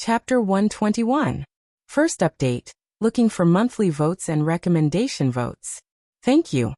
Chapter 121. First update, looking for monthly votes and recommendation votes. Thank you.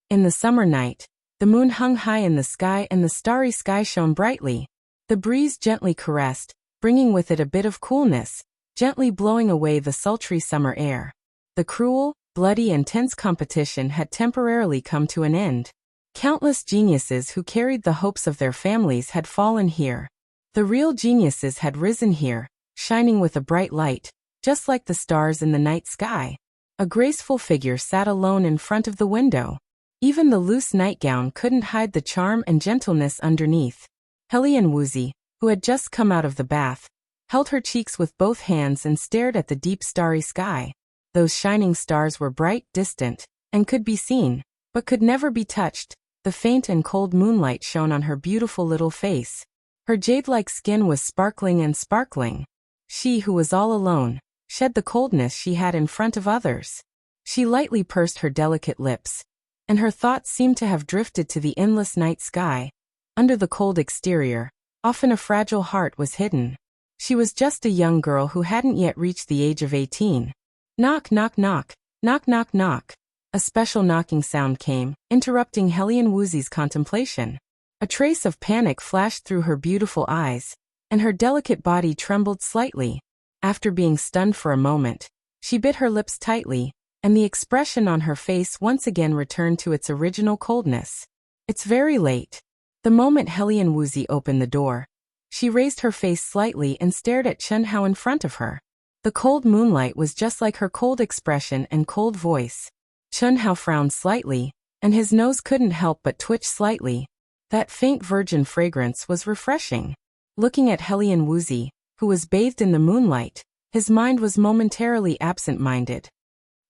In the summer night, the moon hung high in the sky and the starry sky shone brightly. The breeze gently caressed, bringing with it a bit of coolness, gently blowing away the sultry summer air. The cruel, bloody and tense competition had temporarily come to an end. Countless geniuses who carried the hopes of their families had fallen here. The real geniuses had risen here, shining with a bright light, just like the stars in the night sky. A graceful figure sat alone in front of the window. Even the loose nightgown couldn't hide the charm and gentleness underneath. Hellion Wuxia, who had just come out of the bath, held her cheeks with both hands and stared at the deep starry sky. Those shining stars were bright, distant, and could be seen, but could never be touched. The faint and cold moonlight shone on her beautiful little face. Her jade-like skin was sparkling and sparkling. She who was all alone, shed the coldness she had in front of others. She lightly pursed her delicate lips, and her thoughts seemed to have drifted to the endless night sky. Under the cold exterior, often a fragile heart was hidden. She was just a young girl who hadn't yet reached the age of 18. Knock, knock, knock, knock, knock, knock. A special knocking sound came, interrupting Hellion Wuxia's contemplation. A trace of panic flashed through her beautiful eyes, and her delicate body trembled slightly. After being stunned for a moment, she bit her lips tightly, and the expression on her face once again returned to its original coldness. It's very late. The moment Hellion Wuxia opened the door, she raised her face slightly and stared at Chen Hao in front of her. The cold moonlight was just like her cold expression and cold voice. Chen Hao frowned slightly, and his nose couldn't help but twitch slightly. That faint virgin fragrance was refreshing. Looking at Hellion Wuxia, who was bathed in the moonlight, his mind was momentarily absent-minded.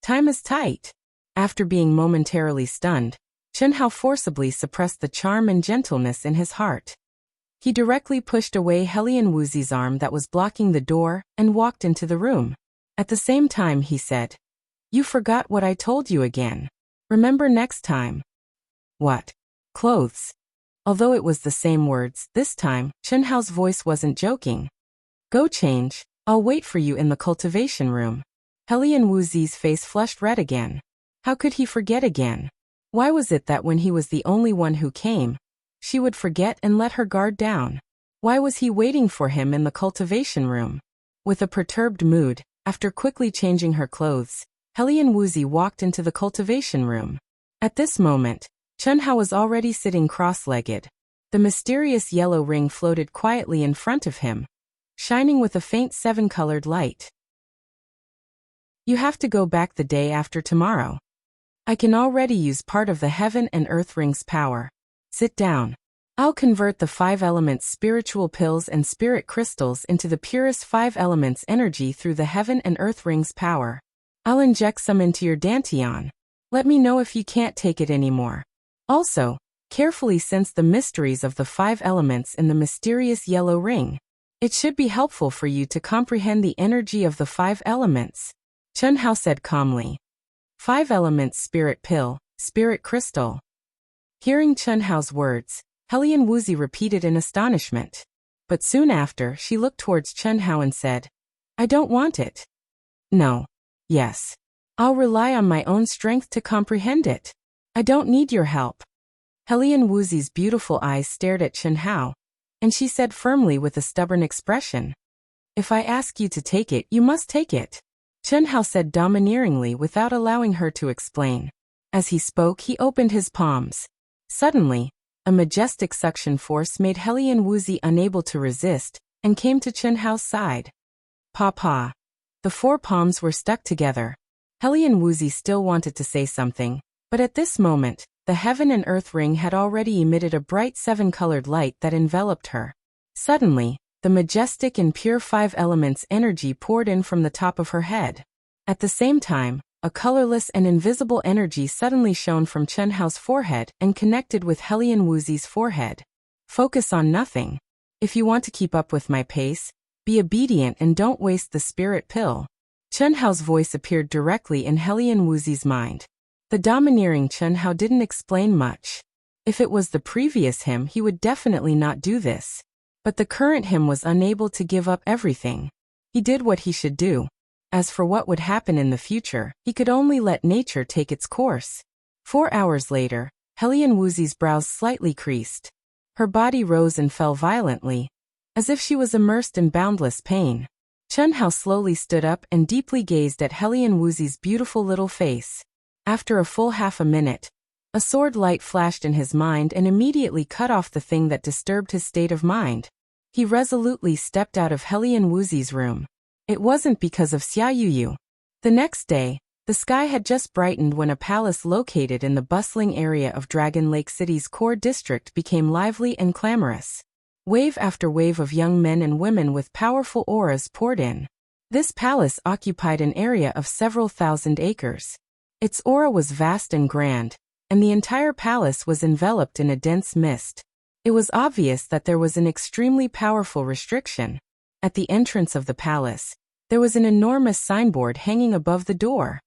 Time is tight. After being momentarily stunned, Chen Hao forcibly suppressed the charm and gentleness in his heart. He directly pushed away Hellion Wuxia's arm that was blocking the door and walked into the room. At the same time he said, "You forgot what I told you again. Remember next time." "What?" "Clothes." Although it was the same words, this time, Chen Hao's voice wasn't joking. "Go change. I'll wait for you in the cultivation room." Hellion Wuxia's face flushed red again. How could he forget again? Why was it that when he was the only one who came, she would forget and let her guard down? Why was he waiting for him in the cultivation room? With a perturbed mood, after quickly changing her clothes, Hellion Wuxia walked into the cultivation room. At this moment, Chen Hao was already sitting cross-legged. The mysterious yellow ring floated quietly in front of him, shining with a faint seven-colored light. "You have to go back the day after tomorrow. I can already use part of the heaven and earth ring's power. Sit down. I'll convert the 5 elements spiritual pills and spirit crystals into the purest 5 elements energy through the heaven and earth ring's power. I'll inject some into your dantian. Let me know if you can't take it anymore. Also, carefully sense the mysteries of the 5 elements in the mysterious yellow ring. It should be helpful for you to comprehend the energy of the 5 elements." Chen Hao said calmly. 5 elements spirit pill, spirit crystal. Hearing Chen Hao's words, Hellion Wuxia repeated in astonishment. But soon after, she looked towards Chen Hao and said, "I don't want it." "No. Yes. I'll rely on my own strength to comprehend it. I don't need your help." Hellion Wuxia's beautiful eyes stared at Chen Hao, and she said firmly with a stubborn expression, "If I ask you to take it, you must take it." Chen Hao said domineeringly without allowing her to explain. As he spoke, he opened his palms. Suddenly, a majestic suction force made Hellion Wuxia unable to resist, and came to Chen Hao's side. Pa. The 4 palms were stuck together. Hellion Wuxia still wanted to say something, but at this moment, the heaven and earth ring had already emitted a bright 7-colored light that enveloped her. Suddenly, the majestic and pure 5 elements energy poured in from the top of her head. At the same time, a colorless and invisible energy suddenly shone from Chen Hao's forehead and connected with Hellion Wuxia's forehead. "Focus on nothing. If you want to keep up with my pace, be obedient and don't waste the spirit pill." Chen Hao's voice appeared directly in Hellion Wuxia's mind. The domineering Chen Hao didn't explain much. If it was the previous him, he would definitely not do this. But the current him was unable to give up everything. He did what he should do. As for what would happen in the future, he could only let nature take its course. 4 hours later, Helian Wuxi's brows slightly creased. Her body rose and fell violently, as if she was immersed in boundless pain. Chen Hao slowly stood up and deeply gazed at Helian Wuxi's beautiful little face. After a full half a minute, a sword light flashed in his mind and immediately cut off the thing that disturbed his state of mind. He resolutely stepped out of Helian Wuxi's room. It wasn't because of Xia Yuyu. The next day, the sky had just brightened when a palace located in the bustling area of Dragon Lake City's core district became lively and clamorous. Wave after wave of young men and women with powerful auras poured in. This palace occupied an area of several thousand acres. Its aura was vast and grand, and the entire palace was enveloped in a dense mist. It was obvious that there was an extremely powerful restriction. At the entrance of the palace, there was an enormous signboard hanging above the door.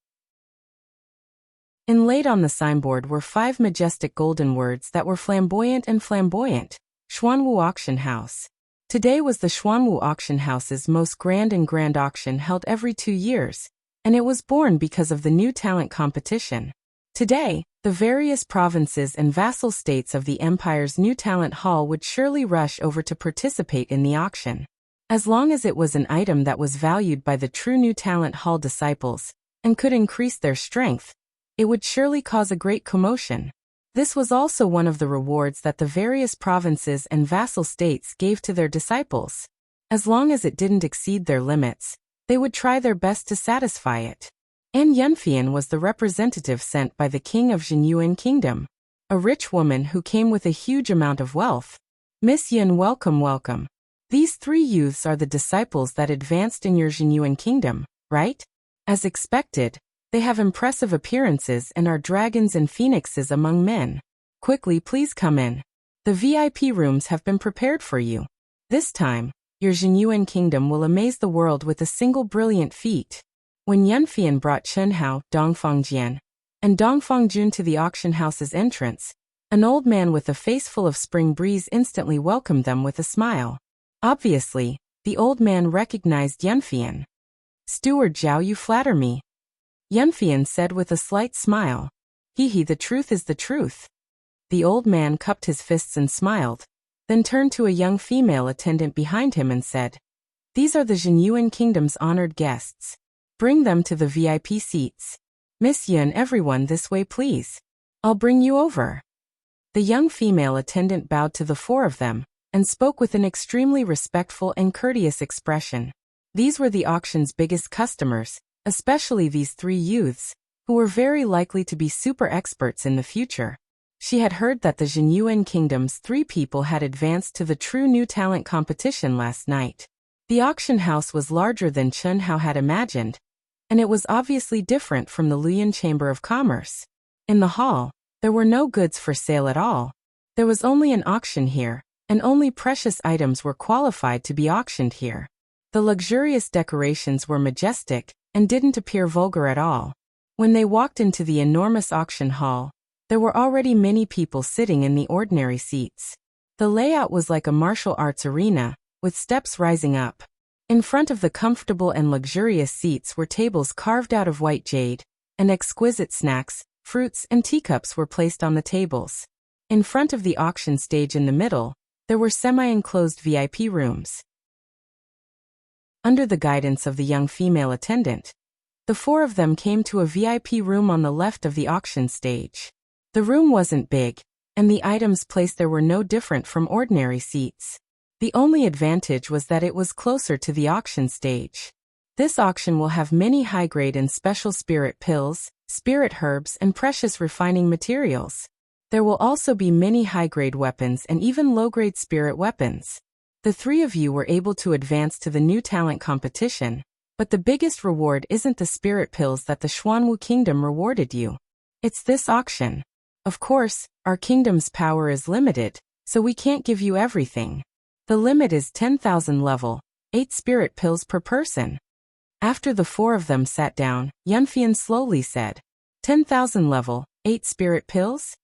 Inlaid on the signboard were 5 majestic golden words that were flamboyant and flamboyant. Xuanwu Auction House. Today was the Xuanwu Auction House's most grand auction held every 2 years, and it was born because of the new talent competition. Today, the various provinces and vassal states of the empire's new talent hall would surely rush over to participate in the auction. As long as it was an item that was valued by the true new talent hall disciples, and could increase their strength, it would surely cause a great commotion. This was also one of the rewards that the various provinces and vassal states gave to their disciples. As long as it didn't exceed their limits, they would try their best to satisfy it. An Yunfian was the representative sent by the king of Jinyuan Kingdom, a rich woman who came with a huge amount of wealth. Miss Yun, welcome, welcome. These 3 youths are the disciples that advanced in your Jinyuan Kingdom, right? As expected, they have impressive appearances and are dragons and phoenixes among men. Quickly, please come in. The VIP rooms have been prepared for you. This time, your Jinyuan Kingdom will amaze the world with a single brilliant feat. When Yunfian brought Chen Hao, Dongfangjian, and Dongfangjun to the auction house's entrance, an old man with a face full of spring breeze instantly welcomed them with a smile. Obviously, the old man recognized Yunfian. Steward Zhao, you flatter me. Yunfian said with a slight smile. He, the truth is the truth. The old man cupped his fists and smiled, then turned to a young female attendant behind him and said, These are the Jinyuan Kingdom's honored guests. Bring them to the VIP seats. Miss Yun, everyone this way please. I'll bring you over. The young female attendant bowed to the 4 of them, and spoke with an extremely respectful and courteous expression. These were the auction's biggest customers, especially these 3 youths, who were very likely to be super experts in the future. She had heard that the Jinyuan Kingdom's 3 people had advanced to the true new talent competition last night. The auction house was larger than Chen Hao had imagined, and it was obviously different from the Luyan Chamber of Commerce. In the hall, there were no goods for sale at all. There was only an auction here, and only precious items were qualified to be auctioned here. The luxurious decorations were majestic, and didn't appear vulgar at all. When they walked into the enormous auction hall, there were already many people sitting in the ordinary seats. The layout was like a martial arts arena, with steps rising up. In front of the comfortable and luxurious seats were tables carved out of white jade, and exquisite snacks, fruits, and teacups were placed on the tables. In front of the auction stage in the middle, there were semi-enclosed VIP rooms. Under the guidance of the young female attendant, the 4 of them came to a VIP room on the left of the auction stage. The room wasn't big, and the items placed there were no different from ordinary seats. The only advantage was that it was closer to the auction stage. This auction will have many high-grade and special spirit pills, spirit herbs, and precious refining materials. There will also be many high-grade weapons and even low-grade spirit weapons. The 3 of you were able to advance to the new talent competition, but the biggest reward isn't the spirit pills that the Xuanwu Kingdom rewarded you. It's this auction. Of course, our kingdom's power is limited, so we can't give you everything. The limit is 10,000 level, 8 spirit pills per person. After the 4 of them sat down, Yunfian slowly said, 10,000 level, 8 spirit pills?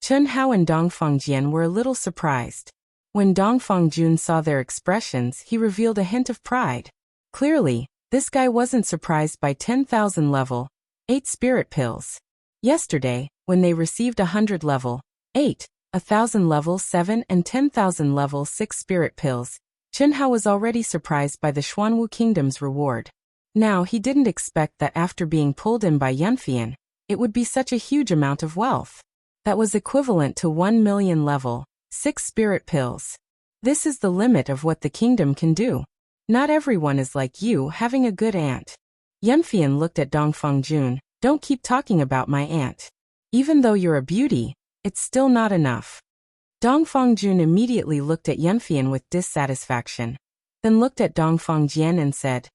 Chen Hao and Dongfangjian were a little surprised. When Dongfangjun saw their expressions, he revealed a hint of pride. Clearly, this guy wasn't surprised by 10,000 level 8 spirit pills. Yesterday, when they received 100 level 8, 1,000 level 7 and 10,000 level 6 spirit pills, Chunhao was already surprised by the Xuanwu Kingdom's reward. Now he didn't expect that after being pulled in by Yunfian, it would be such a huge amount of wealth. That was equivalent to 1 million level 6 spirit pills. This is the limit of what the kingdom can do. Not everyone is like you having a good aunt. Yunfian looked at Dongfeng Jun. Don't keep talking about my aunt. Even though you're a beauty, it's still not enough. Dongfeng Jun immediately looked at Yunfian with dissatisfaction. Then looked at Dongfeng Jian and said,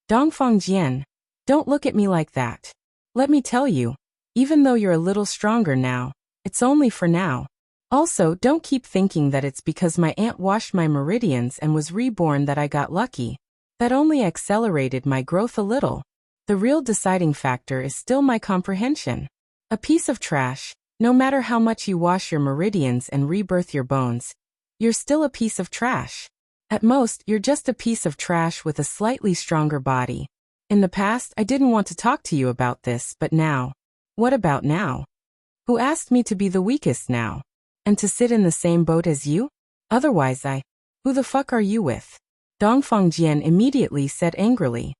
Dongfeng Jian, don't look at me like that. Let me tell you, even though you're a little stronger now, it's only for now. Also, don't keep thinking that it's because my aunt washed my meridians and was reborn that I got lucky. That only accelerated my growth a little. The real deciding factor is still my comprehension. A piece of trash, no matter how much you wash your meridians and rebirth your bones, you're still a piece of trash. At most, you're just a piece of trash with a slightly stronger body. In the past, I didn't want to talk to you about this, but now. What about now? Who asked me to be the weakest now? And to sit in the same boat as you? Otherwise who the fuck are you with? Dongfeng Jian immediately said angrily.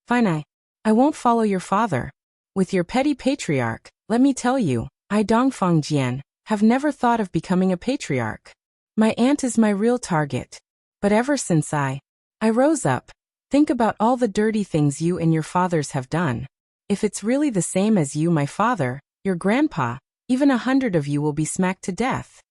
Fine, I won't follow your father. With your petty patriarch, let me tell you, I Dongfeng Jian, have never thought of becoming a patriarch. My aunt is my real target. But ever since I rose up, think about all the dirty things you and your fathers have done. If it's really the same as you, my father, your grandpa, even 100 of you will be smacked to death.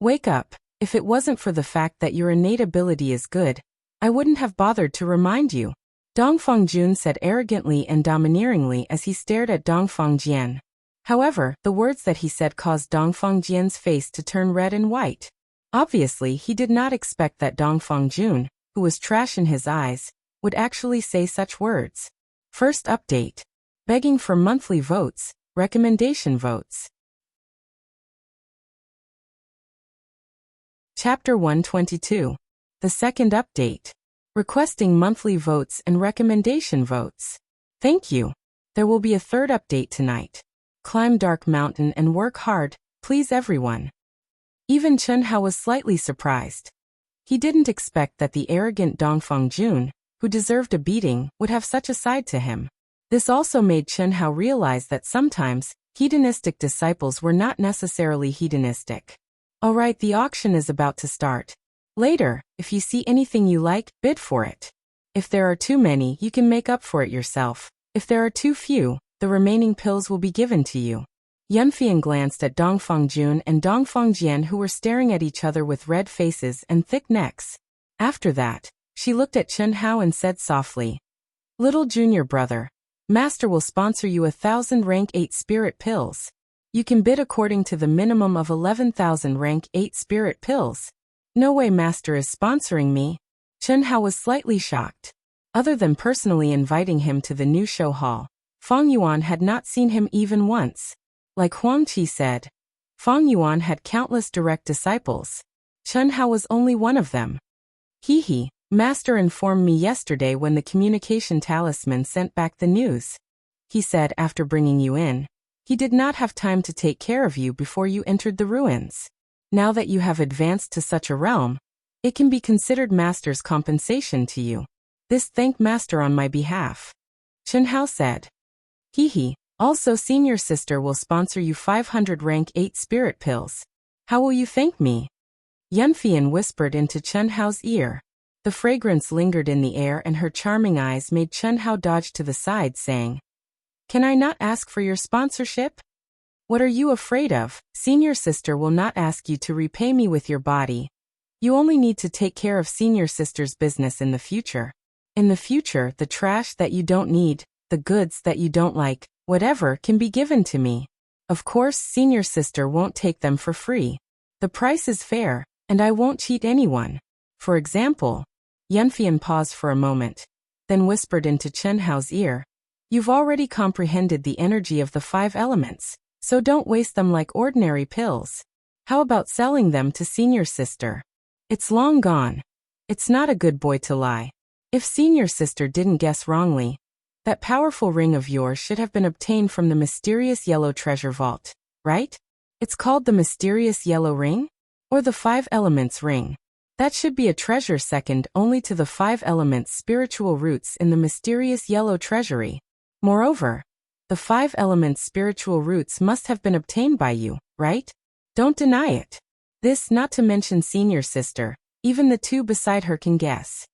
Wake up. If it wasn't for the fact that your innate ability is good, I wouldn't have bothered to remind you. Dongfeng Jun said arrogantly and domineeringly as he stared at Dongfeng Jian. However, the words that he said caused Dongfeng Jian's face to turn red and white. Obviously, he did not expect that Dongfeng Jun, who was trash in his eyes, would actually say such words. First update. Begging for monthly votes, recommendation votes. Chapter 122. The second update. Requesting monthly votes and recommendation votes. Thank you. There will be a third update tonight. Climb Dark Mountain and work hard, please everyone. Even Chunhao was slightly surprised. He didn't expect that the arrogant Dongfeng Jun, who deserved a beating, would have such a side to him. This also made Chunhao realize that sometimes, hedonistic disciples were not necessarily hedonistic. Alright, the auction is about to start. Later, if you see anything you like, bid for it. If there are too many, you can make up for it yourself. If there are too few, the remaining pills will be given to you. Yunfian glanced at Dongfeng Jun and Dongfeng Jian, who were staring at each other with red faces and thick necks. After that, she looked at Chunhao and said softly, Little junior brother, Master will sponsor you 1,000 rank 8 spirit pills. You can bid according to the minimum of 11,000 rank 8 spirit pills. No way Master is sponsoring me. Chunhao was slightly shocked. Other than personally inviting him to the new show hall, Fang Yuan had not seen him even once. Like Huang Qi said, Fang Yuan had countless direct disciples. Chunhao was only one of them. He, Master informed me yesterday when the communication talisman sent back the news. He said after bringing you in, he did not have time to take care of you before you entered the ruins. Now that you have advanced to such a realm, it can be considered Master's compensation to you. This thank Master on my behalf. Chunhao said. Also senior sister will sponsor you 500 rank 8 spirit pills. How will you thank me? Yunfian whispered into Chunhao's ear. The fragrance lingered in the air and her charming eyes made Chunhao dodge to the side, saying, Can I not ask for your sponsorship? What are you afraid of? Senior sister will not ask you to repay me with your body. You only need to take care of senior sister's business in the future. In the future, the trash that you don't need, the goods that you don't like, whatever can be given to me. Of course, senior sister won't take them for free. The price is fair, and I won't cheat anyone. For example, Yunfian paused for a moment, then whispered into Chunhao's ear, You've already comprehended the energy of the 5 elements, so don't waste them like ordinary pills. How about selling them to senior sister? It's long gone. It's not a good boy to lie. If senior sister didn't guess wrongly, that powerful ring of yours should have been obtained from the mysterious yellow treasure vault, right? It's called the mysterious yellow ring? Or the 5 elements ring. That should be a treasure second only to the 5 elements spiritual roots in the mysterious yellow treasury. Moreover, the 5 elements spiritual roots must have been obtained by you, right? Don't deny it. This not to mention senior sister, even the 2 beside her can guess.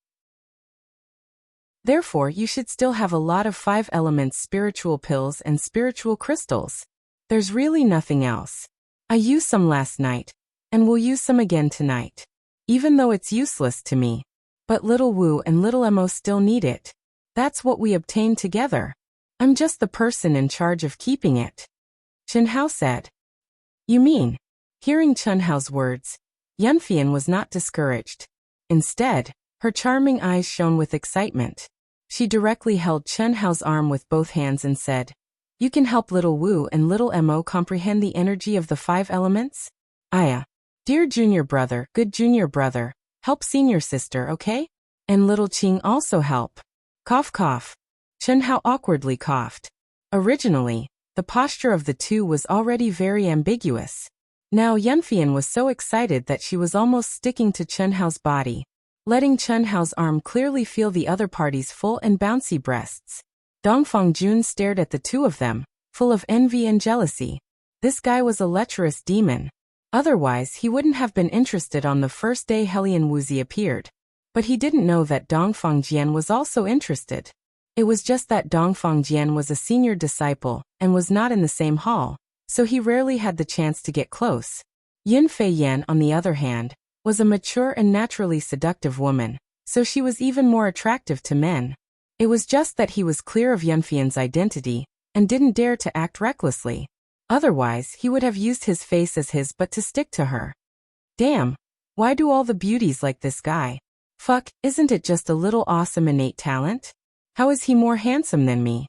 Therefore, you should still have a lot of 5 elements spiritual pills and spiritual crystals. There's really nothing else. I used some last night, and will use some again tonight. Even though it's useless to me. But little Wu and little Mo still need it. That's what we obtained together. I'm just the person in charge of keeping it. Chen Hao said. You mean? Hearing Chen Hao's words, Yunfian was not discouraged. Instead, her charming eyes shone with excitement. She directly held Chen Hao's arm with both hands and said, You can help little Wu and little Mo comprehend the energy of the 5 elements? Aya. Dear junior brother, good junior brother, help senior sister, okay? And little Qing also help. Cough cough. Chen Hao awkwardly coughed. Originally, the posture of the 2 was already very ambiguous. Now Yunfian was so excited that she was almost sticking to Chen Hao's body, letting Chen Hao's arm clearly feel the other party's full and bouncy breasts. Dongfang Jun stared at the 2 of them, full of envy and jealousy. This guy was a lecherous demon. Otherwise, he wouldn't have been interested on the first day Helian Wuxia appeared. But he didn't know that Dongfang Jian was also interested. It was just that Dongfang Jian was a senior disciple and was not in the same hall, so he rarely had the chance to get close. Yin Fei Yan, on the other hand, was a mature and naturally seductive woman, so she was even more attractive to men. It was just that he was clear of Yunfian's identity and didn't dare to act recklessly. Otherwise, he would have used his face as his but to stick to her. Damn, why do all the beauties like this guy? Fuck, isn't it just a little awesome innate talent? How is he more handsome than me?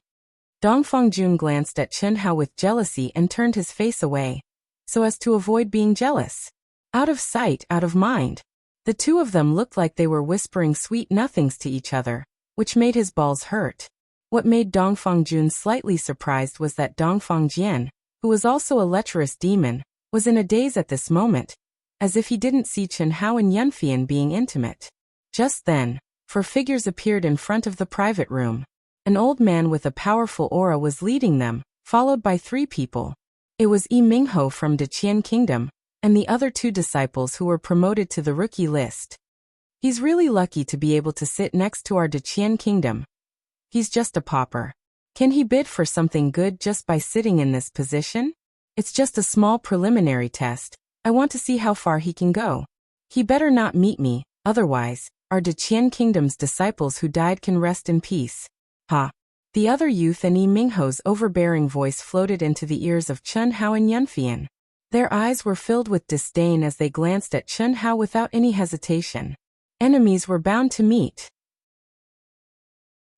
Dongfang Jun glanced at Chen Hao with jealousy and turned his face away, so as to avoid being jealous. Out of sight, out of mind. The 2 of them looked like they were whispering sweet nothings to each other, which made his balls hurt. What made Dongfang Jun slightly surprised was that Dongfang Jian, who was also a lecherous demon, was in a daze at this moment, as if he didn't see Chen Hao and Yunfian being intimate. Just then, 4 figures appeared in front of the private room. An old man with a powerful aura was leading them, followed by 3 people. It was Yi Mingho from Deqian Kingdom, and the other 2 disciples who were promoted to the rookie list. He's really lucky to be able to sit next to our Deqian Kingdom. He's just a pauper. Can he bid for something good just by sitting in this position? It's just a small preliminary test. I want to see how far he can go. He better not meet me, otherwise, our Deqian Kingdom's disciples who died can rest in peace. Ha! The other youth and Yi Mingho's overbearing voice floated into the ears of Chen Hao and Yunfian. Their eyes were filled with disdain as they glanced at Chen Hao without any hesitation. Enemies were bound to meet.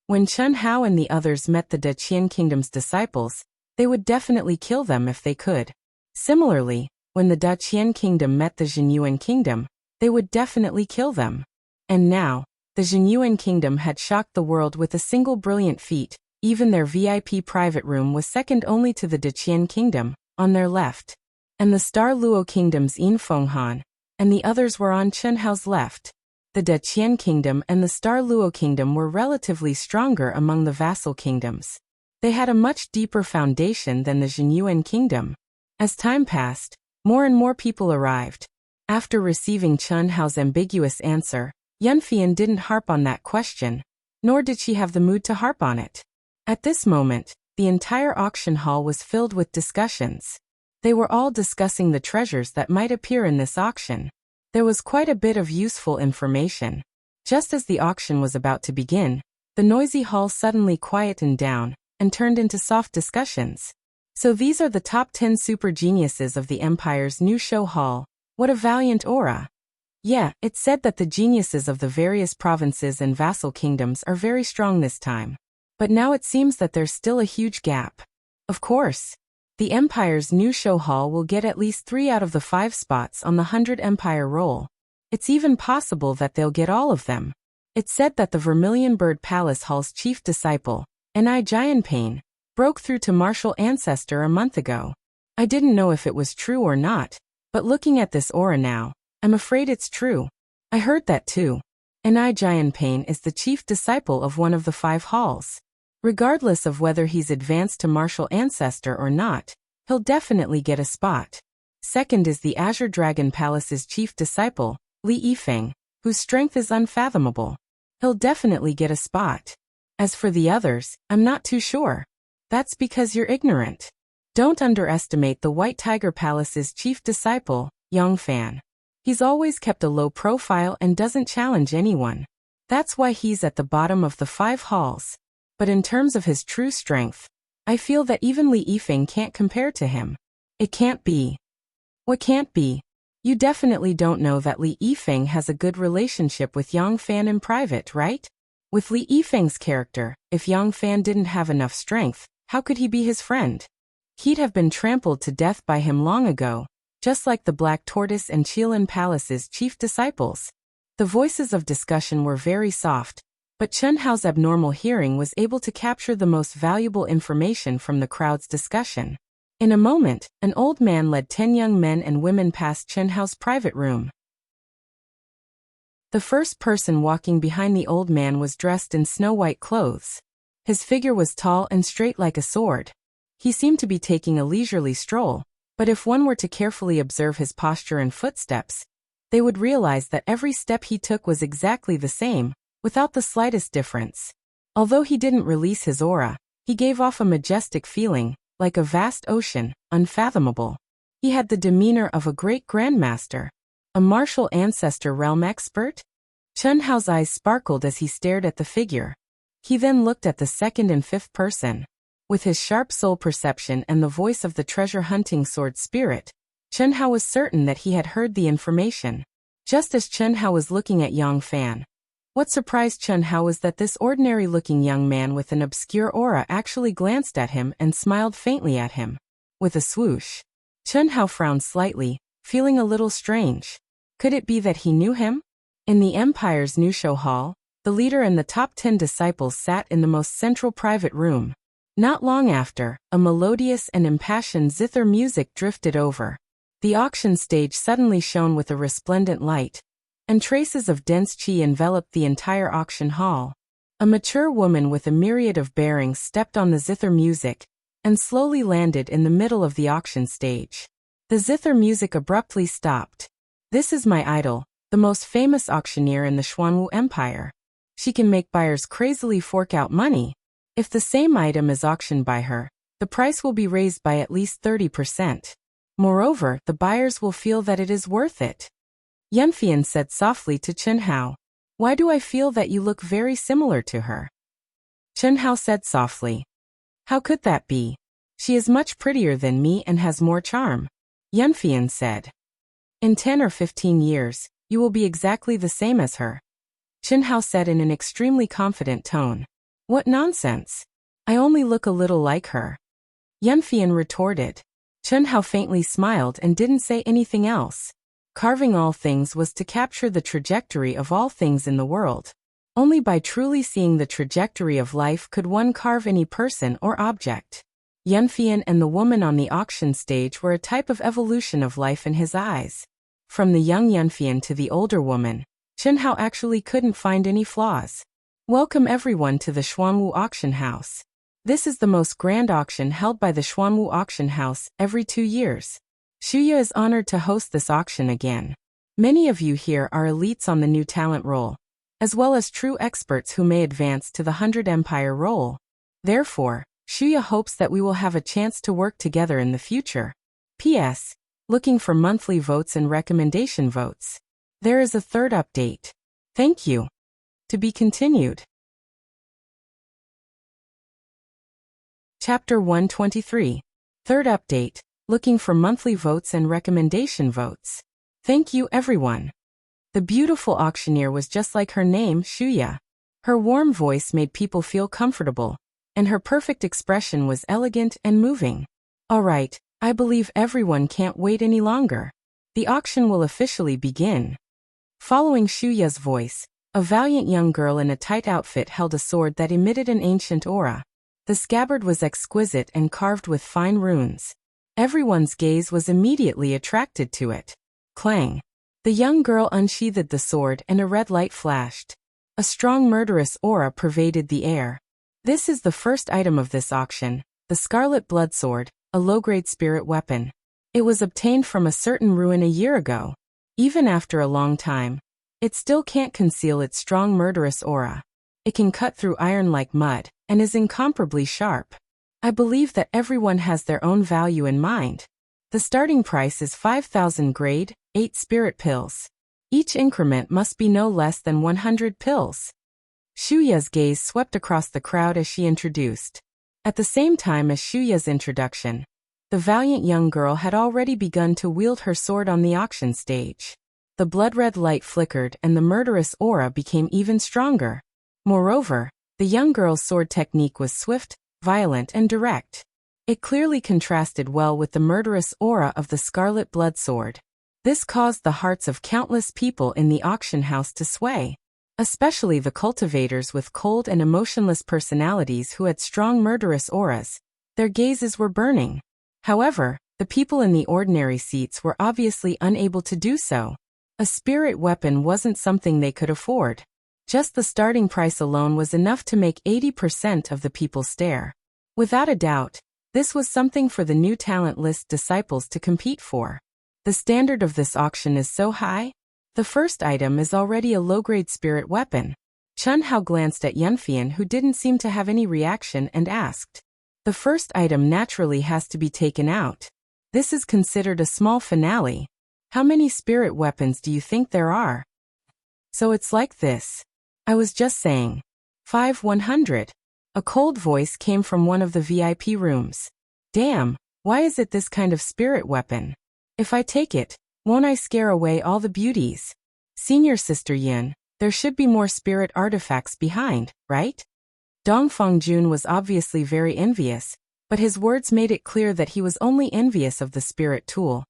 When Chen Hao and the others met the Deqian Kingdom's disciples, they would definitely kill them if they could. Similarly, when the Deqian Kingdom met the Zhenyuan Kingdom, they would definitely kill them. And now, the Zhenyuan Kingdom had shocked the world with a single brilliant feat. Even their VIP private room was second only to the Deqian Kingdom, on their left. And the Star Luo Kingdom's Yin Fenghan, and the others were on Chen Hao's left. The Deqian Kingdom and the Star Luo Kingdom were relatively stronger among the vassal kingdoms. They had a much deeper foundation than the Zhenyuan Kingdom. As time passed, more and more people arrived. After receiving Chen Hao's ambiguous answer, Yunfian didn't harp on that question, nor did she have the mood to harp on it. At this moment, the entire auction hall was filled with discussions. They were all discussing the treasures that might appear in this auction. There was quite a bit of useful information. Just as the auction was about to begin, the noisy hall suddenly quietened down and turned into soft discussions. So these are the top 10 super geniuses of the Empire's new show hall. What a valiant aura. Yeah, it said that the geniuses of the various provinces and vassal kingdoms are very strong this time. But now it seems that there's still a huge gap. Of course, the Empire's new show hall will get at least 3 out of the 5 spots on the 100 Empire roll. It's even possible that they'll get all of them. It said that the Vermilion Bird Palace Hall's chief disciple, Ni Jianping, broke through to martial ancestor a month ago. I didn't know if it was true or not, but looking at this aura now, I'm afraid it's true. I heard that too. Ni Jianping is the chief disciple of one of the 5 halls. Regardless of whether he's advanced to martial ancestor or not, he'll definitely get a spot. Second is the Azure Dragon Palace's chief disciple, Li Yifeng, whose strength is unfathomable. He'll definitely get a spot. As for the others, I'm not too sure. That's because you're ignorant. Don't underestimate the White Tiger Palace's chief disciple, Yang Fan. He's always kept a low profile and doesn't challenge anyone. That's why he's at the bottom of the 5 halls. But in terms of his true strength, I feel that even Li Yifeng can't compare to him. It can't be. What can't be? You definitely don't know that Li Yifeng has a good relationship with Yang Fan in private, right? With Li Yifeng's character, if Yang Fan didn't have enough strength, how could he be his friend? He'd have been trampled to death by him long ago, just like the Black Tortoise and Qilin Palace's chief disciples. The voices of discussion were very soft, but Chen Hao's abnormal hearing was able to capture the most valuable information from the crowd's discussion. In a moment, an old man led 10 young men and women past Chen Hao's private room. The first person walking behind the old man was dressed in snow-white clothes. His figure was tall and straight like a sword. He seemed to be taking a leisurely stroll, but if one were to carefully observe his posture and footsteps, they would realize that every step he took was exactly the same, without the slightest difference. Although he didn't release his aura, he gave off a majestic feeling, like a vast ocean, unfathomable. He had the demeanor of a great grandmaster. A martial ancestor realm expert? Chen Hao's eyes sparkled as he stared at the figure. He then looked at the second and fifth person. With his sharp soul perception and the voice of the treasure-hunting sword spirit, Chen Hao was certain that he had heard the information. Just as Chen Hao was looking at Yang Fan, what surprised Chen Hao was that this ordinary-looking young man with an obscure aura actually glanced at him and smiled faintly at him. With a swoosh, Chen Hao frowned slightly, feeling a little strange. Could it be that he knew him? In the Empire's Nusho Hall, the leader and the top 10 disciples sat in the most central private room. Not long after, a melodious and impassioned zither music drifted over. The auction stage suddenly shone with a resplendent light, and traces of dense qi enveloped the entire auction hall. A mature woman with a myriad of bearings stepped on the zither music, and slowly landed in the middle of the auction stage. The zither music abruptly stopped. This is my idol, the most famous auctioneer in the Xuanwu Empire. She can make buyers crazily fork out money. If the same item is auctioned by her, the price will be raised by at least 30%. Moreover, the buyers will feel that it is worth it. Yanfian said softly to Chen Hao. Why do I feel that you look very similar to her? Chen Hao said softly. How could that be? She is much prettier than me and has more charm. Yanfian said. In 10 or 15 years, you will be exactly the same as her. Chen Hao said in an extremely confident tone. What nonsense! I only look a little like her. Yanfian retorted. Chen Hao faintly smiled and didn't say anything else. Carving all things was to capture the trajectory of all things in the world. Only by truly seeing the trajectory of life could one carve any person or object. Yanfian and the woman on the auction stage were a type of evolution of life in his eyes. From the young Yanfian to the older woman, Chen Hao actually couldn't find any flaws. Welcome everyone to the Xuanwu Auction House. This is the most grand auction held by the Xuanwu Auction House every 2 years. Shuya is honored to host this auction again. Many of you here are elites on the new talent role, as well as true experts who may advance to the 100 Empire role. Therefore, Shuya hopes that we will have a chance to work together in the future. P.S. Looking for monthly votes and recommendation votes. There is a third update. Thank you. To be continued. Chapter 123. Third update. Looking for monthly votes and recommendation votes. Thank you everyone. The beautiful auctioneer was just like her name, Shuya. Her warm voice made people feel comfortable, and her perfect expression was elegant and moving. Alright, I believe everyone can't wait any longer. The auction will officially begin. Following Shuya's voice, A valiant young girl in a tight outfit held a sword that emitted an ancient aura. The scabbard was exquisite and carved with fine runes. Everyone's gaze was immediately attracted to it. Clang! The young girl unsheathed the sword and a red light flashed. A strong murderous aura pervaded the air. This is the first item of this auction, the Scarlet Bloodsword, a low-grade spirit weapon. It was obtained from a certain ruin a year ago. Even after a long time, it still can't conceal its strong murderous aura. It can cut through iron like mud, and is incomparably sharp. I believe that everyone has their own value in mind. The starting price is 5,000 grade, 8 spirit pills. Each increment must be no less than 100 pills. Shuya's gaze swept across the crowd as she introduced. At the same time as Shuya's introduction, the valiant young girl had already begun to wield her sword on the auction stage. The blood-red light flickered and the murderous aura became even stronger. Moreover, the young girl's sword technique was swift, violent and direct. It clearly contrasted well with the murderous aura of the Scarlet Bloodsword. This caused the hearts of countless people in the auction house to sway, especially the cultivators with cold and emotionless personalities who had strong murderous auras. Their gazes were burning. However, the people in the ordinary seats were obviously unable to do so. A spirit weapon wasn't something they could afford. Just the starting price alone was enough to make 80% of the people stare. Without a doubt, this was something for the new talent list disciples to compete for. The standard of this auction is so high. The first item is already a low-grade spirit weapon. Chun Hao glanced at Yunfian, who didn't seem to have any reaction, and asked. The first item naturally has to be taken out. This is considered a small finale. How many spirit weapons do you think there are? So it's like this. I was just saying. 100. A cold voice came from one of the VIP rooms. Damn, why is it this kind of spirit weapon? If I take it, won't I scare away all the beauties? Senior Sister Yin, there should be more spirit artifacts behind, right? Dongfeng Jun was obviously very envious, but his words made it clear that he was only envious of the spirit tool.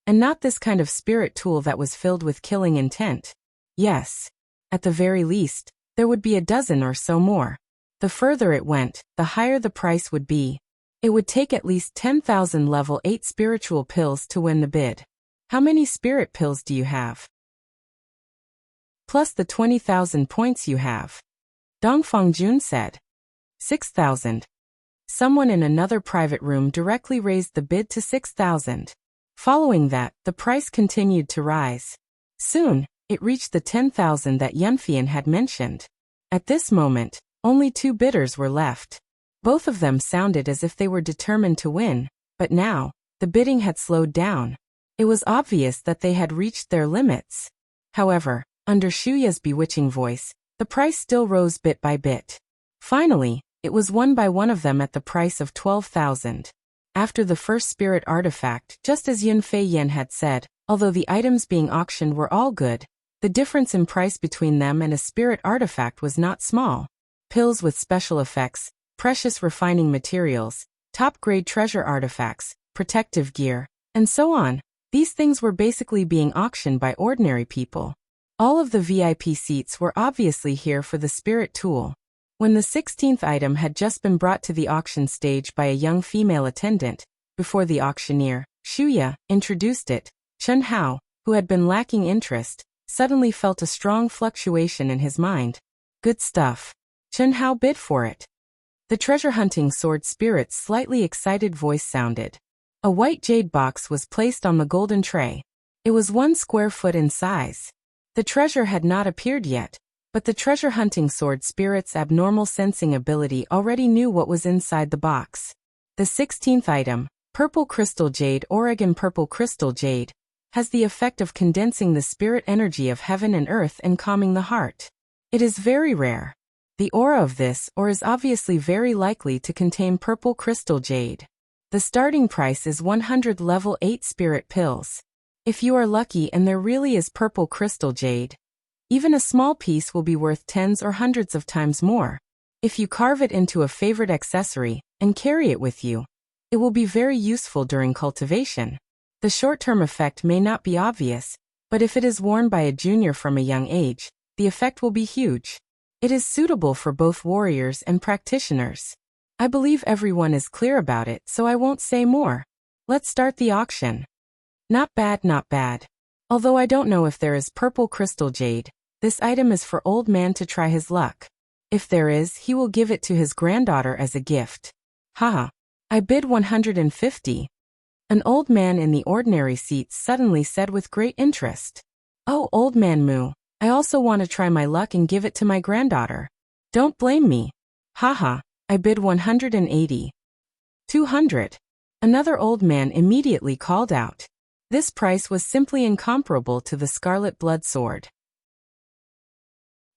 And not this kind of spirit tool that was filled with killing intent. Yes. At the very least, there would be a dozen or so more. The further it went, the higher the price would be. It would take at least 10,000 level 8 spiritual pills to win the bid. How many spirit pills do you have? Plus the 20,000 points you have. Dongfeng Jun said. 6,000. Someone in another private room directly raised the bid to 6,000. Following that, the price continued to rise. Soon, it reached the 10,000 that Yunfian had mentioned. At this moment, only 2 bidders were left. Both of them sounded as if they were determined to win, but now, the bidding had slowed down. It was obvious that they had reached their limits. However, under Shuya's bewitching voice, the price still rose bit by bit. Finally, it was won by one of them at the price of 12,000. After the first spirit artifact, just as Yunfei Yen had said, although the items being auctioned were all good, the difference in price between them and a spirit artifact was not small. Pills with special effects, precious refining materials, top-grade treasure artifacts, protective gear, and so on. These things were basically being auctioned by ordinary people. All of the VIP seats were obviously here for the spirit tool. When the 16th item had just been brought to the auction stage by a young female attendant, before the auctioneer, Shuya, introduced it, Chun Hao, who had been lacking interest, suddenly felt a strong fluctuation in his mind. Good stuff. Chun Hao bid for it. The treasure-hunting sword spirit's slightly excited voice sounded. A white jade box was placed on the golden tray. It was 1 square foot in size. The treasure had not appeared yet, but the treasure-hunting sword spirit's abnormal sensing ability already knew what was inside the box. The 16th item, Purple Crystal Jade, Oregon Purple Crystal Jade, has the effect of condensing the spirit energy of heaven and earth and calming the heart. It is very rare. The aura of this ore is obviously very likely to contain purple crystal jade. The starting price is 100 level 8 spirit pills. If you are lucky and there really is purple crystal jade, even a small piece will be worth tens or hundreds of times more. If you carve it into a favorite accessory and carry it with you, it will be very useful during cultivation. The short-term effect may not be obvious, but if it is worn by a junior from a young age, the effect will be huge. It is suitable for both warriors and practitioners. I believe everyone is clear about it, so I won't say more. Let's start the auction. Not bad, not bad. Although I don't know if there is purple crystal jade, this item is for old man to try his luck. If there is, he will give it to his granddaughter as a gift. Haha. I bid 150. An old man in the ordinary seats suddenly said with great interest. Oh, old man Moo, I also want to try my luck and give it to my granddaughter. Don't blame me. Haha. I bid 180. 200. Another old man immediately called out. This price was simply incomparable to the scarlet blood sword.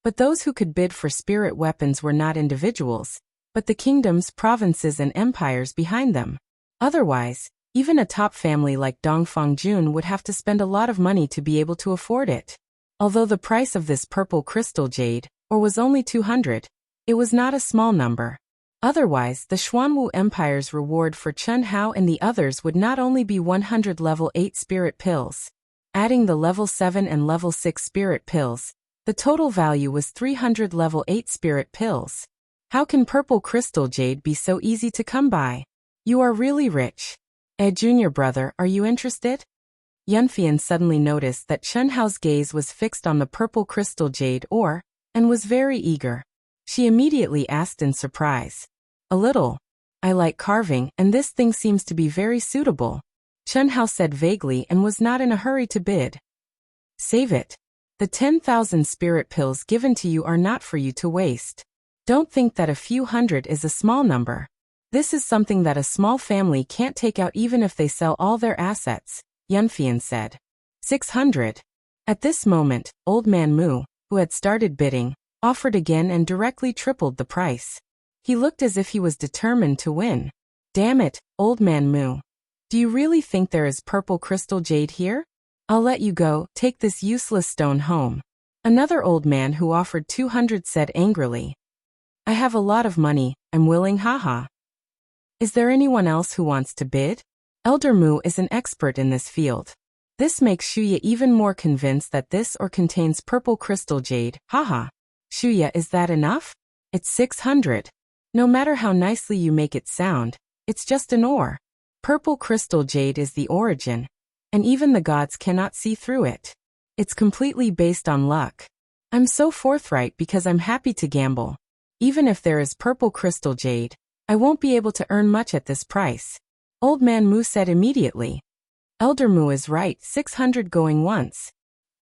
But those who could bid for spirit weapons were not individuals, but the kingdoms, provinces and empires behind them. Otherwise, even a top family like Dongfang Jun would have to spend a lot of money to be able to afford it. Although the price of this purple crystal jade, was only 200, it was not a small number. Otherwise, the Xuanwu Empire's reward for Chen Hao and the others would not only be 100 level 8 spirit pills. Adding the level 7 and level 6 spirit pills, the total value was 300 level 8 spirit pills. How can purple crystal jade be so easy to come by? You are really rich. Junior brother, are you interested? Yunfian suddenly noticed that Chen Hao's gaze was fixed on the purple crystal jade and was very eager. She immediately asked in surprise. A little. I like carving, and this thing seems to be very suitable. Chen Hao said vaguely and was not in a hurry to bid. Save it. The 10,000 spirit pills given to you are not for you to waste. Don't think that a few hundred is a small number. This is something that a small family can't take out even if they sell all their assets, Yunfian said. 600. At this moment, old man Mu, who had started bidding, offered again and directly tripled the price. He looked as if he was determined to win. Damn it, old man Mu. Do you really think there is purple crystal jade here? I'll let you go, take this useless stone home. Another old man who offered 200 said angrily. I have a lot of money, I'm willing, haha. Is there anyone else who wants to bid? Elder Mu is an expert in this field. This makes Shuya even more convinced that this contains purple crystal jade, haha. Shuya, is that enough? It's 600. No matter how nicely you make it sound, it's just an ore. Purple crystal jade is the origin, and even the gods cannot see through it. It's completely based on luck. I'm so forthright because I'm happy to gamble. Even if there is purple crystal jade, I won't be able to earn much at this price. Old man Mu said immediately. Elder Mu is right, 600 going once.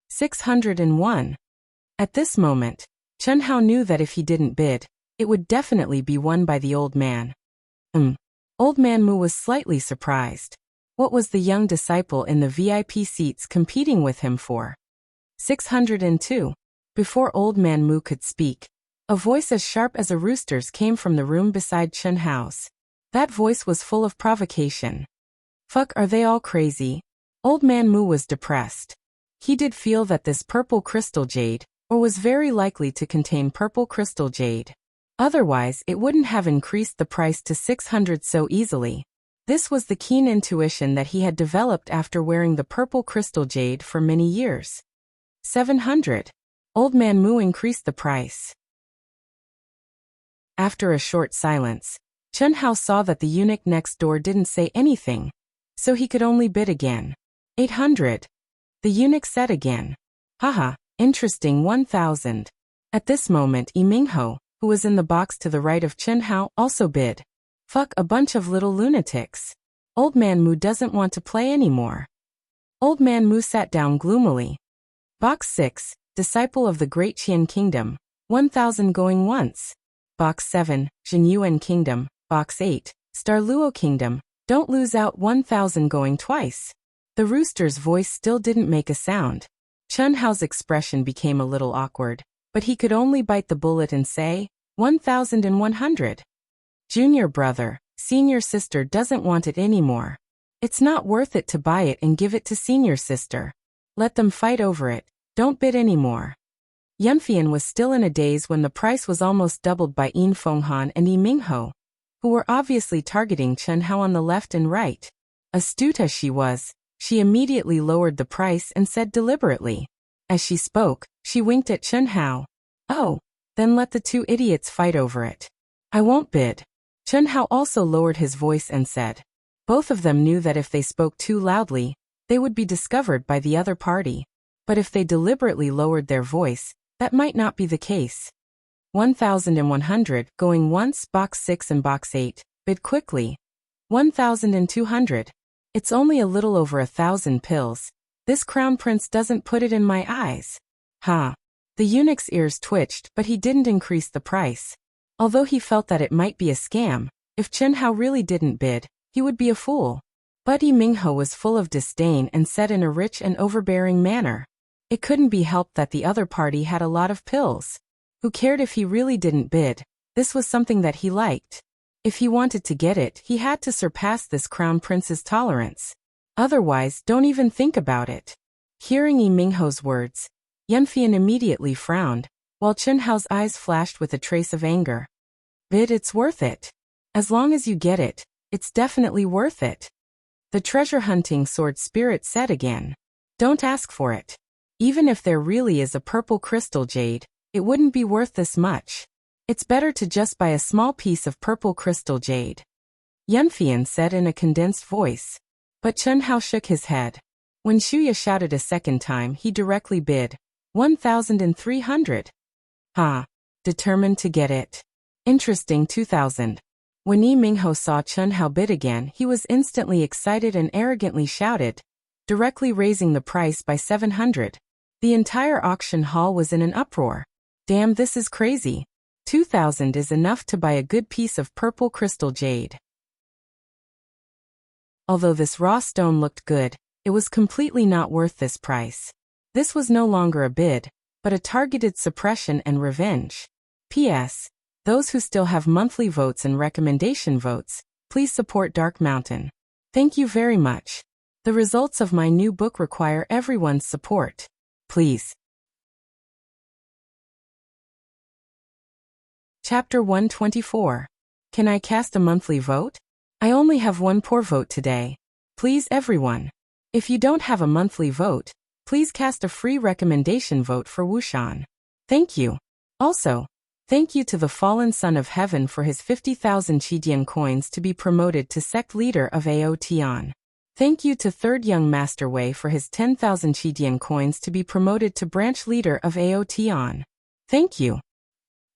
601. At this moment, Chen Hao knew that if he didn't bid, it would definitely be won by the old man. Old man Mu was slightly surprised. What was the young disciple in the VIP seats competing with him for? 602. Before old man Mu could speak, a voice as sharp as a rooster's came from the room beside Chen Hao's. That voice was full of provocation. Fuck, are they all crazy? Old man Mu was depressed. He did feel that this purple crystal jade, was very likely to contain purple crystal jade. Otherwise, it wouldn't have increased the price to 600 so easily. This was the keen intuition that he had developed after wearing the purple crystal jade for many years. 700. Old man Mu increased the price. After a short silence, Chen Hao saw that the eunuch next door didn't say anything, so he could only bid again. 800. The eunuch said again. Haha, interesting, 1,000. At this moment Mingho, who was in the box to the right of Chen Hao, also bid. Fuck, a bunch of little lunatics. Old man Mu doesn't want to play anymore. Old man Mu sat down gloomily. Box 6, Disciple of the Great Qian Kingdom, 1,000 going once. Box 7, Jinyuan Kingdom. Box 8, Star Luo Kingdom, don't lose out, 1,000 going twice. The rooster's voice still didn't make a sound. Chen Hao's expression became a little awkward, but he could only bite the bullet and say, 1,100. Junior brother, senior sister doesn't want it anymore. It's not worth it to buy it and give it to senior sister. Let them fight over it, don't bid anymore. Yunfian was still in a daze when the price was almost doubled by Yin Fenghan and Yi Mingho, who were obviously targeting Chen Hao on the left and right. Astute as she was, she immediately lowered the price and said deliberately. As she spoke, She winked at Chen Hao. Oh, then let the two idiots fight over it. I won't bid. Chen Hao also lowered his voice and said. Both of them knew that if they spoke too loudly, they would be discovered by the other party. But if they deliberately lowered their voice, that might not be the case. 1,100, going once, box 6 and box 8, bid quickly. 1,200. It's only a little over 1,000 pills. This crown prince doesn't put it in my eyes. Ha. The eunuch's ears twitched, but he didn't increase the price. Although he felt that it might be a scam, if Chen Hao really didn't bid, he would be a fool. But Yi Minghe was full of disdain and said in a rich and overbearing manner. It couldn't be helped that the other party had a lot of pills. Who cared if he really didn't bid? This was something that he liked. If he wanted to get it, he had to surpass this crown prince's tolerance. Otherwise, don't even think about it. Hearing Yi Minghe's words, Yanfian immediately frowned, while Chen Hao's eyes flashed with a trace of anger. Bid, it's worth it. As long as you get it, it's definitely worth it. The treasure-hunting sword spirit said again. Don't ask for it. Even if there really is a purple crystal jade, it wouldn't be worth this much. It's better to just buy a small piece of purple crystal jade. Yanfian said in a condensed voice. But Chen Hao shook his head. When Shuya shouted a second time, he directly bid. 1,300. Ha. Determined to get it. Interesting 2,000. When Yi Minghe saw Chen Hao bid again, he was instantly excited and arrogantly shouted, directly raising the price by 700. The entire auction hall was in an uproar. Damn, this is crazy. 2,000 is enough to buy a good piece of purple crystal jade. Although this raw stone looked good, it was completely not worth this price. This was no longer a bid, but a targeted suppression and revenge. P.S. Those who still have monthly votes and recommendation votes, please support Dark Mountain. Thank you very much. The results of my new book require everyone's support. Please. Chapter 124. Can I cast a monthly vote? I only have one poor vote today. Please everyone. If you don't have a monthly vote, please cast a free recommendation vote for Wuxian. Thank you. Also, thank you to the fallen son of heaven for his 50,000 Qidian coins to be promoted to sect leader of Ao Tian. Thank you to third young master Wei for his 10,000 Qidian coins to be promoted to branch leader of Ao Tian. Thank you.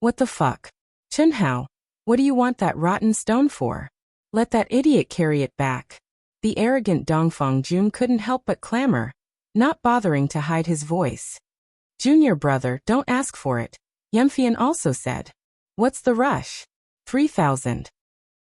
What the fuck? Chen Hao, what do you want that rotten stone for? Let that idiot carry it back. The arrogant Dongfang Jun couldn't help but clamor, not bothering to hide his voice. Junior brother, don't ask for it. Yanfian also said. What's the rush? 3,000.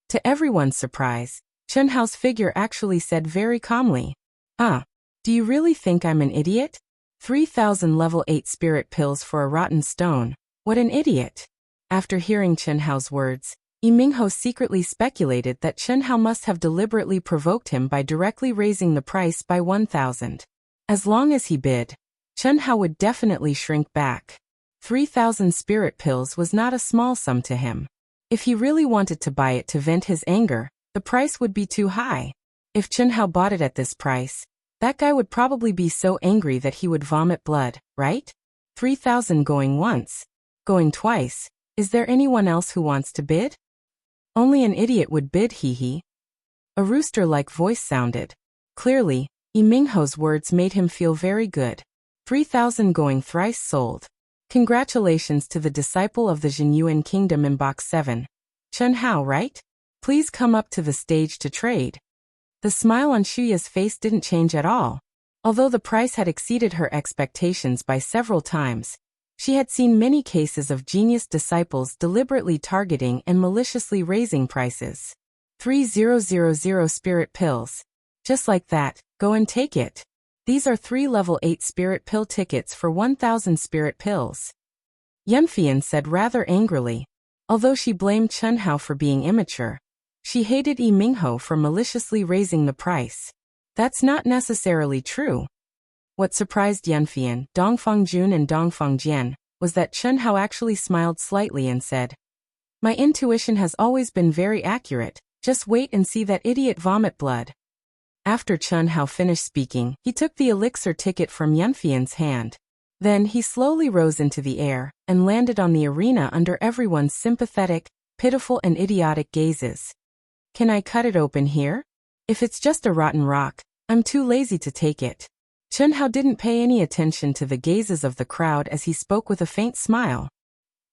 To everyone's surprise, Chen Hao's figure actually said very calmly. Do you really think I'm an idiot? 3,000 level 8 spirit pills for a rotten stone. What an idiot. After hearing Chen Hao's words, Yi Minghe secretly speculated that Chen Hao must have deliberately provoked him by directly raising the price by 1,000. As long as he bid, Chen Hao would definitely shrink back. 3,000 spirit pills was not a small sum to him. If he really wanted to buy it to vent his anger, the price would be too high. If Chen Hao bought it at this price, that guy would probably be so angry that he would vomit blood, right? 3,000 going once. Going twice. Is there anyone else who wants to bid? Only an idiot would bid, hee. A rooster-like voice sounded. Clearly, Yi Minghe's words made him feel very good. 3,000 going thrice sold. Congratulations to the disciple of the Jinyuan Kingdom in box 7. Chen Hao, right? Please come up to the stage to trade. The smile on Shuya's face didn't change at all. Although the price had exceeded her expectations by several times, she had seen many cases of genius disciples deliberately targeting and maliciously raising prices. 3,000 spirit pills. Just like that, go and take it. These are 3 level 8 spirit pill tickets for 1,000 spirit pills. Yanfian said rather angrily. Although she blamed Chen Hao for being immature, she hated Yi Minghe for maliciously raising the price. That's not necessarily true. What surprised Yanfian, Dongfang Jun and Dongfang Jian, was that Chen Hao actually smiled slightly and said, My intuition has always been very accurate, just wait and see that idiot vomit blood. After Chen Hao finished speaking, he took the elixir ticket from Yanfian's hand. Then he slowly rose into the air and landed on the arena under everyone's sympathetic, pitiful and idiotic gazes. Can I cut it open here? If it's just a rotten rock, I'm too lazy to take it. Chen Hao didn't pay any attention to the gazes of the crowd as he spoke with a faint smile.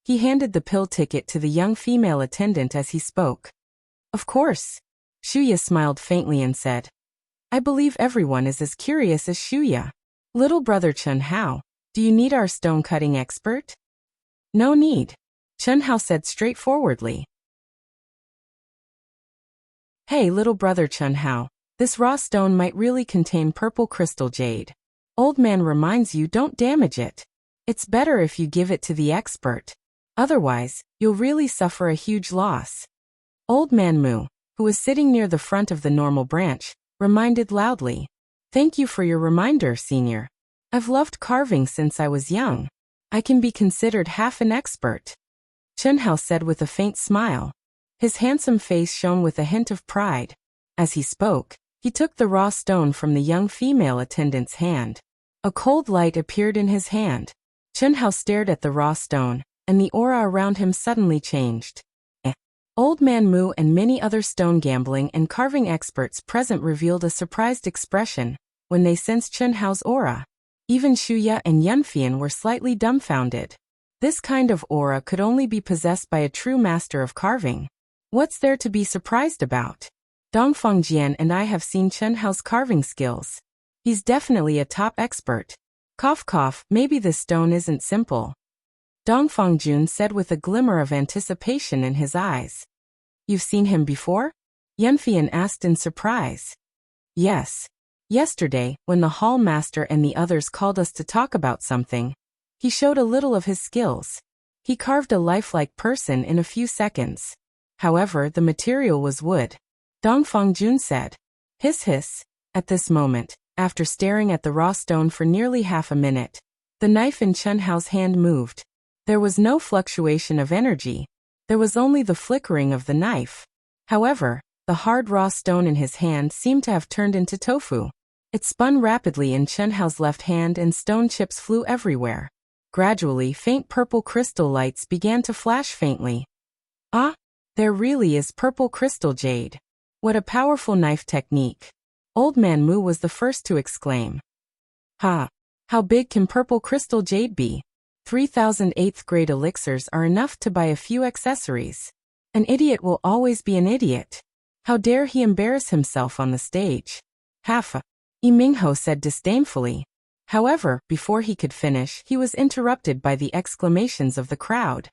He handed the pill ticket to the young female attendant as he spoke. Of course. Shuya smiled faintly and said, I believe everyone is as curious as Shuya. Little brother Chen Hao, do you need our stone-cutting expert? No need. Chen Hao said straightforwardly. Hey little brother Chen Hao, this raw stone might really contain purple crystal jade. Old man reminds you don't damage it. It's better if you give it to the expert. Otherwise, you'll really suffer a huge loss. Old man Mu, who was sitting near the front of the normal branch, reminded loudly. Thank you for your reminder, senior. I've loved carving since I was young. I can be considered half an expert. Chen Hao said with a faint smile. His handsome face shone with a hint of pride. As he spoke, he took the raw stone from the young female attendant's hand. A cold light appeared in his hand. Chen Hao stared at the raw stone, and the aura around him suddenly changed. Old Man Mu and many other stone gambling and carving experts present revealed a surprised expression when they sensed Chen Hao's aura. Even Shuya and Yunfian were slightly dumbfounded. This kind of aura could only be possessed by a true master of carving. What's there to be surprised about? Dongfang Jian and I have seen Chen Hao's carving skills. He's definitely a top expert. Cough cough, maybe this stone isn't simple. Dongfang Jun said with a glimmer of anticipation in his eyes. You've seen him before? Yunfian asked in surprise. Yes. Yesterday, when the hall master and the others called us to talk about something, he showed a little of his skills. He carved a lifelike person in a few seconds. However, the material was wood. Dongfang Jun said. Hiss hiss. At this moment, after staring at the raw stone for nearly half a minute, the knife in Chen Hao's hand moved. There was no fluctuation of energy. There was only the flickering of the knife. However, the hard raw stone in his hand seemed to have turned into tofu. It spun rapidly in Chen Hao's left hand and stone chips flew everywhere. Gradually, faint purple crystal lights began to flash faintly. Ah, there really is purple crystal jade. What a powerful knife technique. Old Man Mu was the first to exclaim. Ha! How big can purple crystal jade be? 3,000 8th grade elixirs are enough to buy a few accessories. An idiot will always be an idiot. How dare he embarrass himself on the stage? Half. Yi Mingho said disdainfully. However, before he could finish, he was interrupted by the exclamations of the crowd.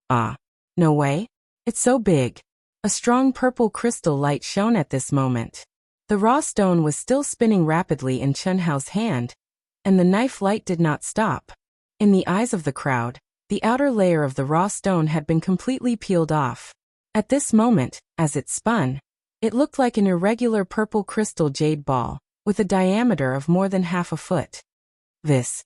Ah, no way. It's so big. A strong purple crystal light shone at this moment. The raw stone was still spinning rapidly in Chen Hao's hand, and the knife light did not stop. In the eyes of the crowd, the outer layer of the raw stone had been completely peeled off. At this moment, as it spun, it looked like an irregular purple crystal jade ball, with a diameter of more than half a foot. This.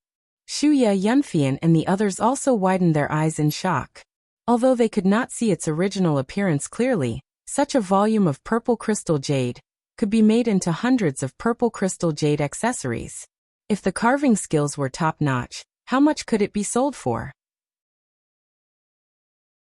Shuya, Yunfian and the others also widened their eyes in shock. Although they could not see its original appearance clearly, such a volume of purple crystal jade could be made into hundreds of purple crystal jade accessories. If the carving skills were top-notch, how much could it be sold for?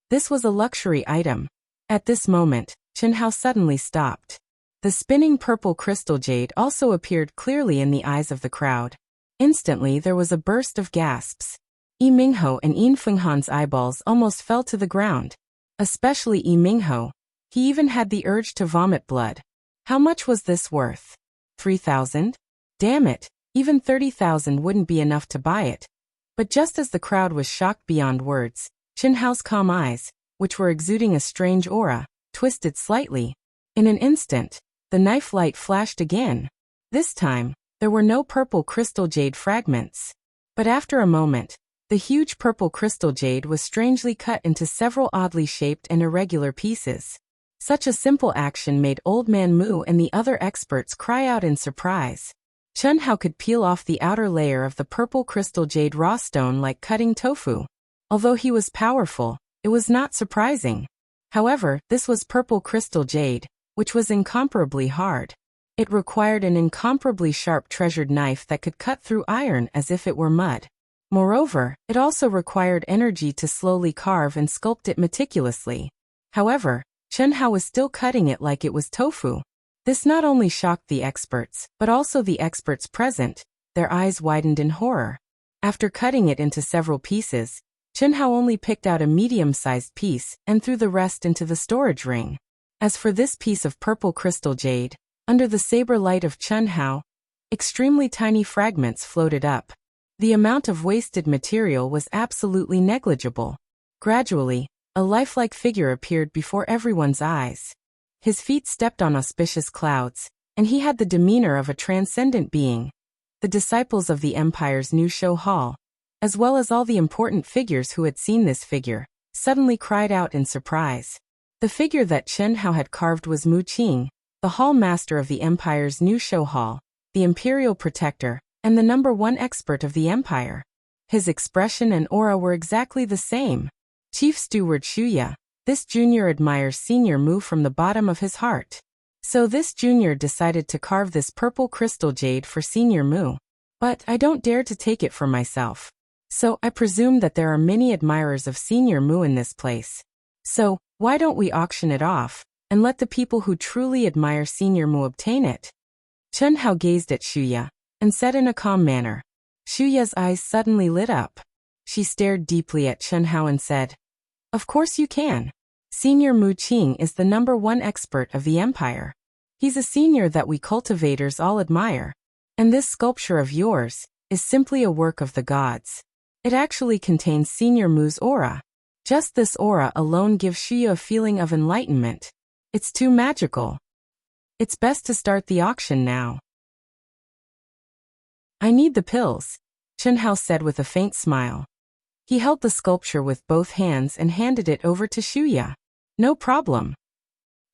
This was a luxury item. At this moment, Chen Hao suddenly stopped. The spinning purple crystal jade also appeared clearly in the eyes of the crowd. Instantly there was a burst of gasps. Yi Mingho and Yin Fenghan's eyeballs almost fell to the ground. Especially Yi Mingho. He even had the urge to vomit blood. How much was this worth? 3,000? Damn it, even 30,000 wouldn't be enough to buy it. But just as the crowd was shocked beyond words, Chen Hao's calm eyes, which were exuding a strange aura, twisted slightly. In an instant, the knife light flashed again. This time, there were no purple crystal jade fragments. But after a moment, the huge purple crystal jade was strangely cut into several oddly shaped and irregular pieces. Such a simple action made Old Man Mu and the other experts cry out in surprise. Chen Hao could peel off the outer layer of the purple crystal jade raw stone like cutting tofu. Although he was powerful, it was not surprising. However, this was purple crystal jade, which was incomparably hard. It required an incomparably sharp treasured knife that could cut through iron as if it were mud. Moreover, it also required energy to slowly carve and sculpt it meticulously. However, Chen Hao was still cutting it like it was tofu. This not only shocked the experts, but also the experts present. Their eyes widened in horror. After cutting it into several pieces, Chen Hao only picked out a medium-sized piece and threw the rest into the storage ring. As for this piece of purple crystal jade, under the saber light of Chen Hao, extremely tiny fragments floated up. The amount of wasted material was absolutely negligible. Gradually, a lifelike figure appeared before everyone's eyes. His feet stepped on auspicious clouds, and he had the demeanor of a transcendent being. The disciples of the Empire's new show hall, as well as all the important figures who had seen this figure, suddenly cried out in surprise. The figure that Chen Hao had carved was Mu Qing, the hall master of the Empire's new show hall, the imperial protector, and the #1 expert of the Empire. His expression and aura were exactly the same. Chief Steward Shuya, this junior admires Senior Mu from the bottom of his heart. So this junior decided to carve this purple crystal jade for Senior Mu. But I don't dare to take it for myself. So I presume that there are many admirers of Senior Mu in this place. So, why don't we auction it off, and let the people who truly admire Senior Mu obtain it? Chen Hao gazed at Shuya, and said in a calm manner. Shuya's eyes suddenly lit up. She stared deeply at Chen Hao and said, "Of course you can. Senior Mu Qing is the #1 expert of the Empire. He's a senior that we cultivators all admire. And this sculpture of yours is simply a work of the gods. It actually contains Senior Mu's aura. Just this aura alone gives Shuya a feeling of enlightenment. It's too magical. It's best to start the auction now." "I need the pills," Chen Hao said with a faint smile. He held the sculpture with both hands and handed it over to Shuya. "No problem.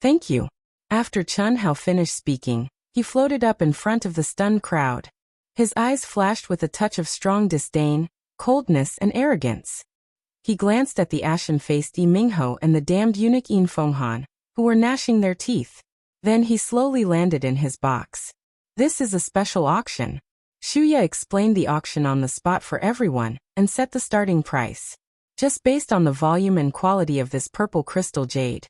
Thank you." After Chen Hao finished speaking, he floated up in front of the stunned crowd. His eyes flashed with a touch of strong disdain, coldness and arrogance. He glanced at the ashen-faced Yi Mingho and the damned eunuch Yin Fenghan, who were gnashing their teeth. Then he slowly landed in his box. "This is a special auction." Shuya explained the auction on the spot for everyone, and set the starting price. Just based on the volume and quality of this purple crystal jade,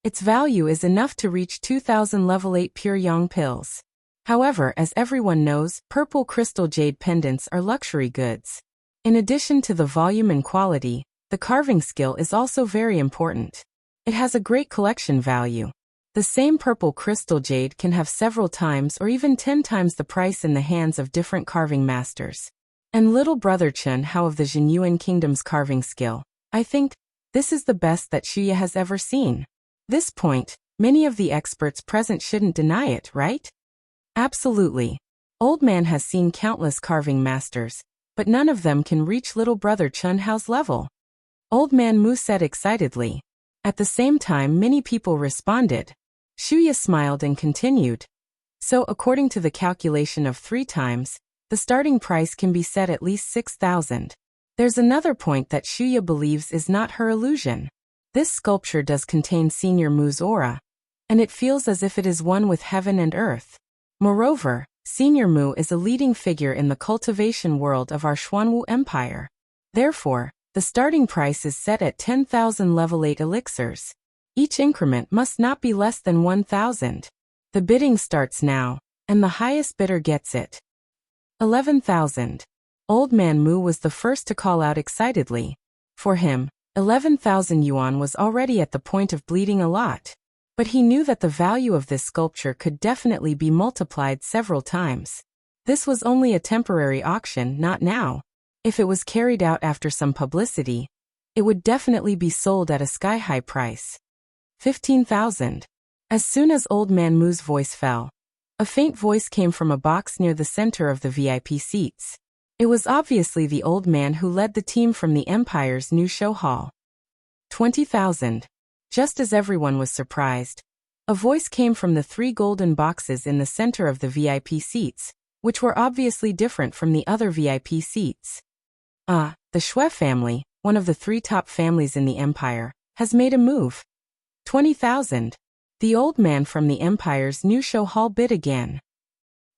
its value is enough to reach 2,000 level 8 pure yang pills. However, as everyone knows, purple crystal jade pendants are luxury goods. In addition to the volume and quality, the carving skill is also very important. It has a great collection value. The same purple crystal jade can have several times or even 10 times the price in the hands of different carving masters. And little brother Chen Hao of the Jinyuan Kingdom's carving skill, I think, this is the best that Shuya has ever seen. This point, many of the experts present shouldn't deny it, right? Absolutely. Old Man has seen countless carving masters, but none of them can reach little brother Chen Hao's level. Old Man Mu said excitedly. At the same time, many people responded. Shuya smiled and continued. So according to the calculation of 3 times, the starting price can be set at least 6,000. There's another point that Shuya believes is not her illusion. This sculpture does contain Senior Mu's aura, and it feels as if it is one with heaven and earth. Moreover, Senior Mu is a leading figure in the cultivation world of our Xuanwu Empire. Therefore, the starting price is set at 10,000 level 8 elixirs. Each increment must not be less than 1,000. The bidding starts now, and the highest bidder gets it. 11,000. Old Man Mu was the first to call out excitedly. For him, 11,000 yuan was already at the point of bleeding a lot. But he knew that the value of this sculpture could definitely be multiplied several times. This was only a temporary auction, not now. If it was carried out after some publicity, it would definitely be sold at a sky-high price. 15,000. As soon as Old Man Mu's voice fell, a faint voice came from a box near the center of the VIP seats. It was obviously the old man who led the team from the Empire's new show hall. 20,000. Just as everyone was surprised, a voice came from the 3 golden boxes in the center of the VIP seats, which were obviously different from the other VIP seats. The Shui family, one of the 3 top families in the Empire, has made a move. 20,000. The old man from the Empire's new show hall bid again.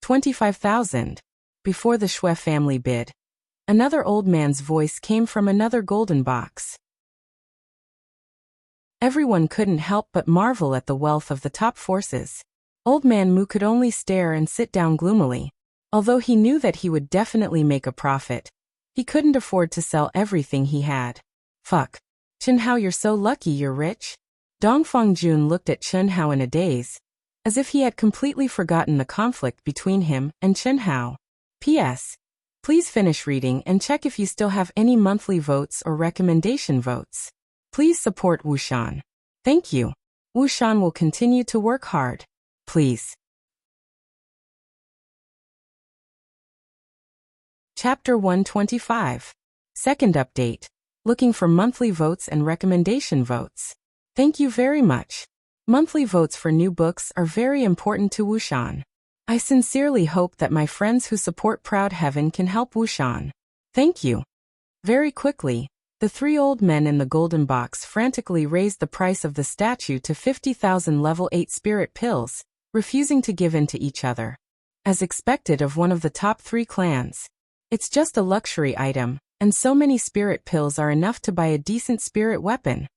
25,000. Before the Shui family bid, Another old man's voice came from another golden box. Everyone couldn't help but marvel at the wealth of the top forces. Old Man Mu could only stare and sit down gloomily. Although he knew that he would definitely make a profit, he couldn't afford to sell everything he had. Fuck. Chen Hao, you're so lucky you're rich. Dongfang Jun looked at Chen Hao in a daze, as if he had completely forgotten the conflict between him and Chen Hao. P.S. Please finish reading and check if you still have any monthly votes or recommendation votes. Please support Wuxian. Thank you. Wuxian will continue to work hard. Please. Chapter 125. Second update. Looking for monthly votes and recommendation votes. Thank you very much. Monthly votes for new books are very important to Wuxian. I sincerely hope that my friends who support Proud Heaven can help Wuxian. Thank you. Very quickly, the three old men in the golden box frantically raised the price of the statue to 50,000 level 8 spirit pills, refusing to give in to each other. As expected of one of the top 3 clans. It's just a luxury item, and so many spirit pills are enough to buy a decent spirit weapon.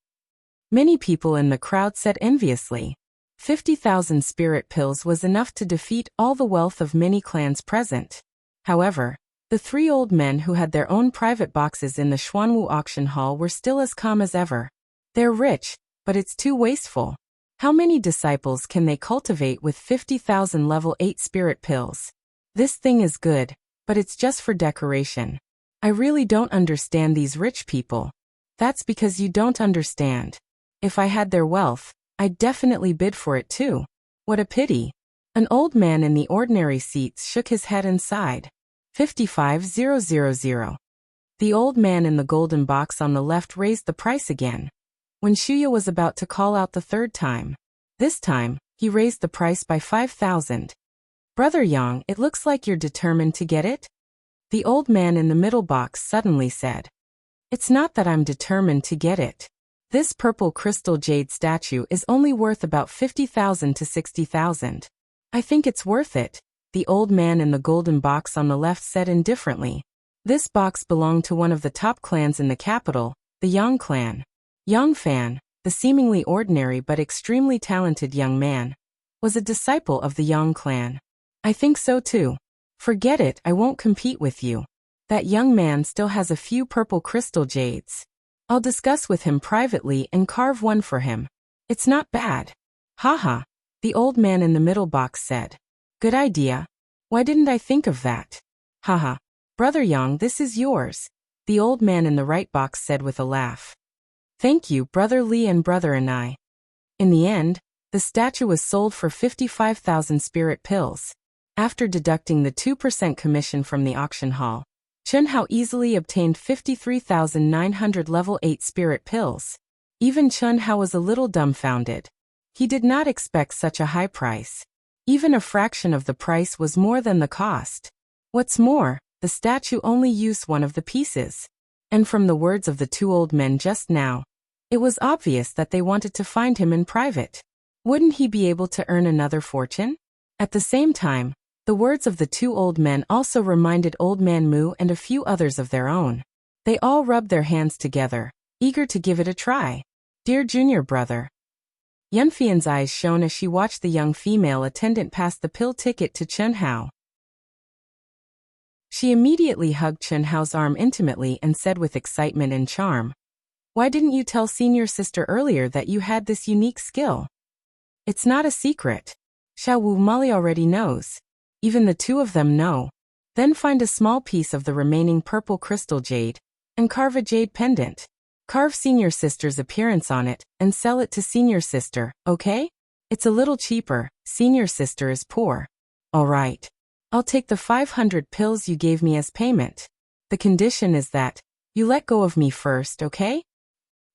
Many people in the crowd said enviously. 50,000 spirit pills was enough to defeat all the wealth of many clans present. However, the three old men who had their own private boxes in the Xuanwu auction hall were still as calm as ever. They're rich, but it's too wasteful. How many disciples can they cultivate with 50,000 level 8 spirit pills? This thing is good, but it's just for decoration. I really don't understand these rich people. That's because you don't understand. If I had their wealth, I'd definitely bid for it too. What a pity. An old man in the ordinary seats shook his head and sighed. 55,000. The old man in the golden box on the left raised the price again. When Shuya was about to call out the third time. This time, he raised the price by 5,000. Brother Yang, it looks like you're determined to get it? The old man in the middle box suddenly said. It's not that I'm determined to get it. This purple crystal jade statue is only worth about 50,000 to 60,000. I think it's worth it, the old man in the golden box on the left said indifferently. This box belonged to one of the top clans in the capital, the Yang clan. Yang Fan, the seemingly ordinary but extremely talented young man, was a disciple of the Yang clan. I think so too. Forget it, I won't compete with you. That young man still has a few purple crystal jades. I'll discuss with him privately and carve one for him. It's not bad. Haha, the old man in the middle box said. Good idea. Why didn't I think of that? Haha. Brother Yang, this is yours, the old man in the right box said with a laugh. Thank you, Brother Li and Brother Anai. In the end, the statue was sold for 55,000 spirit pills. After deducting the 2% commission from the auction hall, Chen Hao easily obtained 53,900 level 8 spirit pills. Even Chen Hao was a little dumbfounded. He did not expect such a high price. Even a fraction of the price was more than the cost. What's more, the statue only used one of the pieces. And from the words of the two old men just now, it was obvious that they wanted to find him in private. Wouldn't he be able to earn another fortune? At the same time, the words of the two old men also reminded Old Man Mu and a few others of their own. They all rubbed their hands together, eager to give it a try. Dear junior brother. Yunfian's eyes shone as she watched the young female attendant pass the pill ticket to Chen Hao. She immediately hugged Chen Hao's arm intimately and said with excitement and charm, Why didn't you tell senior sister earlier that you had this unique skill? It's not a secret. Xiao Wu Mali already knows. Even the two of them know. Then find a small piece of the remaining purple crystal jade, and carve a jade pendant. Carve senior sister's appearance on it, and sell it to senior sister, okay? It's a little cheaper, senior sister is poor. Alright. I'll take the 500 pills you gave me as payment. The condition is that you let go of me first, okay?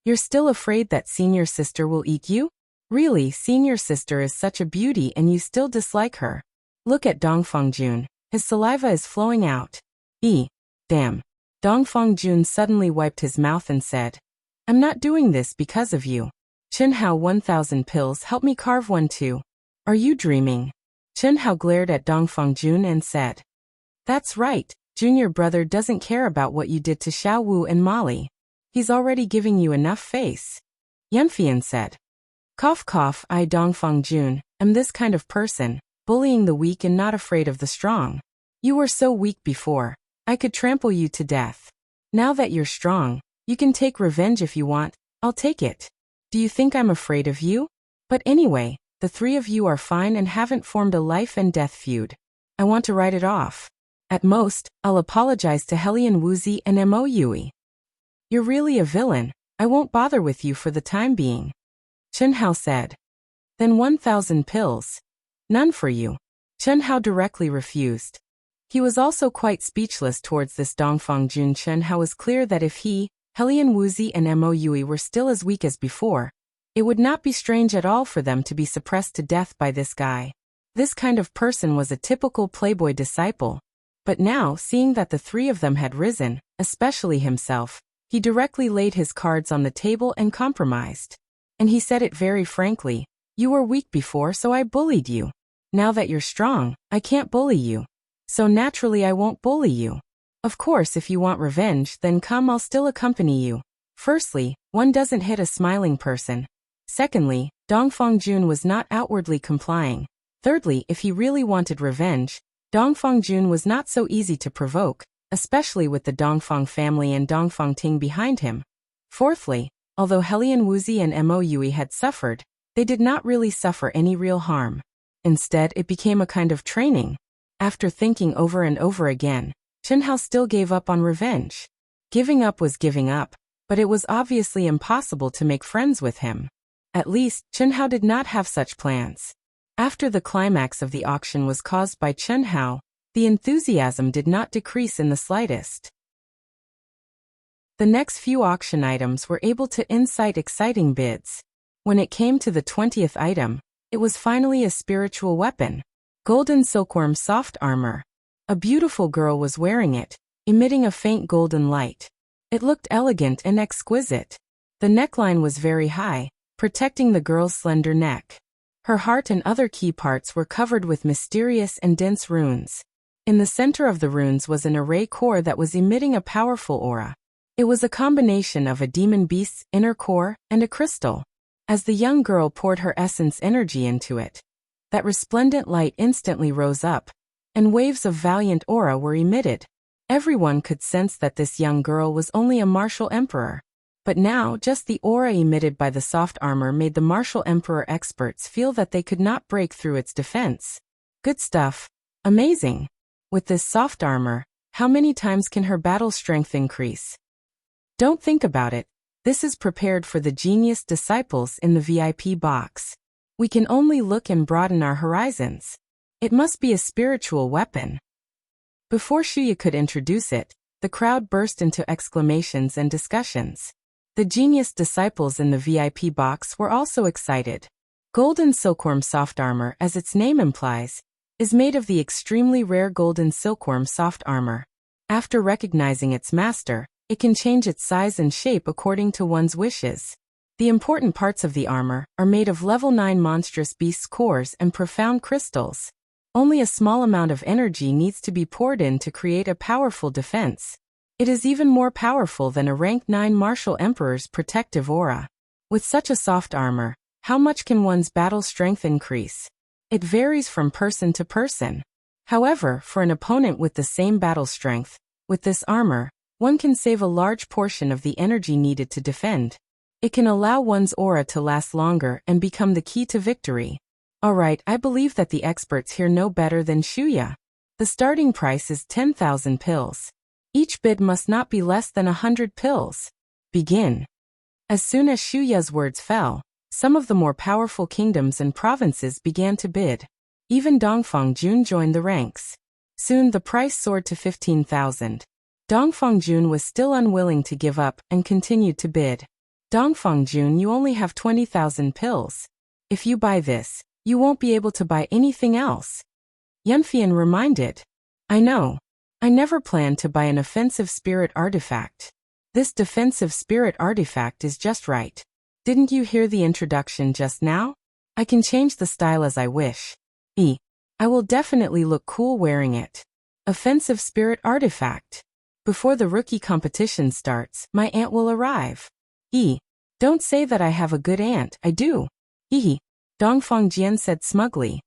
You're still afraid that senior sister will eat you? Really, senior sister is such a beauty and you still dislike her. Look at Dongfang Jun. His saliva is flowing out. Damn. Dongfang Jun suddenly wiped his mouth and said, I'm not doing this because of you. Chen Hao 1,000 pills, help me carve one too. Are you dreaming? Chen Hao glared at Dongfang Jun and said, That's right, Junior brother doesn't care about what you did to Xiao Wu and Molly. He's already giving you enough face. Yanfian said. Cough cough, I Dongfang Jun, am this kind of person, bullying the weak and not afraid of the strong. You were so weak before, I could trample you to death. Now that you're strong, you can take revenge if you want, I'll take it. Do you think I'm afraid of you? But anyway, the three of you are fine and haven't formed a life and death feud. I want to write it off. At most, I'll apologize to Helian Wuxia and Mo Yui. You're really a villain, I won't bother with you for the time being. Chen Hao said. Then 1,000 pills. None for you. Chen Hao directly refused. He was also quite speechless towards this Dongfang Jun. Chen Hao was clear that if he, Helian Wuxia and Mo Yui were still as weak as before, it would not be strange at all for them to be suppressed to death by this guy. This kind of person was a typical playboy disciple. But now, seeing that the three of them had risen, especially himself, he directly laid his cards on the table and compromised. And he said it very frankly, you were weak before, so I bullied you. Now that you're strong, I can't bully you. So naturally I won't bully you. Of course, if you want revenge, then come, I'll still accompany you. Firstly, one doesn't hit a smiling person. Secondly, Dongfang Jun was not outwardly complying. Thirdly, if he really wanted revenge, Dongfang Jun was not so easy to provoke, especially with the Dongfang family and Dongfang Ting behind him. Fourthly, although Helian Wuxia and Mo Yui had suffered, they did not really suffer any real harm. Instead, it became a kind of training. After thinking over and over again, Chen Hao still gave up on revenge. Giving up was giving up, but it was obviously impossible to make friends with him. At least, Chen Hao did not have such plans. After the climax of the auction was caused by Chen Hao, the enthusiasm did not decrease in the slightest. The next few auction items were able to incite exciting bids. When it came to the 20th item, it was finally a spiritual weapon. Golden silkworm soft armor. A beautiful girl was wearing it, emitting a faint golden light. It looked elegant and exquisite. The neckline was very high, protecting the girl's slender neck. Her heart and other key parts were covered with mysterious and dense runes. In the center of the runes was an array core that was emitting a powerful aura. It was a combination of a demon beast's inner core and a crystal. As the young girl poured her essence energy into it, that resplendent light instantly rose up, and waves of valiant aura were emitted. Everyone could sense that this young girl was only a martial emperor. But now, just the aura emitted by the soft armor made the martial emperor experts feel that they could not break through its defense. Good stuff. Amazing. With this soft armor, how many times can her battle strength increase? Don't think about it. This is prepared for the genius disciples in the VIP box. We can only look and broaden our horizons. It must be a spiritual weapon. Before Shuya could introduce it, the crowd burst into exclamations and discussions. The genius disciples in the VIP box were also excited. Golden silkworm soft armor, as its name implies, is made of the extremely rare golden silkworm soft armor. After recognizing its master, it can change its size and shape according to one's wishes. The important parts of the armor are made of level 9 monstrous beast cores and profound crystals. Only a small amount of energy needs to be poured in to create a powerful defense. It is even more powerful than a rank 9 martial emperor's protective aura. With such a soft armor, how much can one's battle strength increase? It varies from person to person. However, for an opponent with the same battle strength, with this armor, one can save a large portion of the energy needed to defend. It can allow one's aura to last longer and become the key to victory. Alright, I believe that the experts here know better than Shuya. The starting price is 10,000 pills. Each bid must not be less than 100 pills. Begin. As soon as Shuya's words fell, some of the more powerful kingdoms and provinces began to bid. Even Dongfang Jun joined the ranks. Soon the price soared to 15,000. Dongfang Jun was still unwilling to give up and continued to bid. Dongfang Jun, you only have 20,000 pills. If you buy this, you won't be able to buy anything else. Yanfian reminded. I know. I never planned to buy an offensive spirit artifact. This defensive spirit artifact is just right. Didn't you hear the introduction just now? I can change the style as I wish. I will definitely look cool wearing it. Offensive spirit artifact. Before the rookie competition starts, my aunt will arrive. Don't say that I have a good aunt, I do. Dongfang Jian said smugly.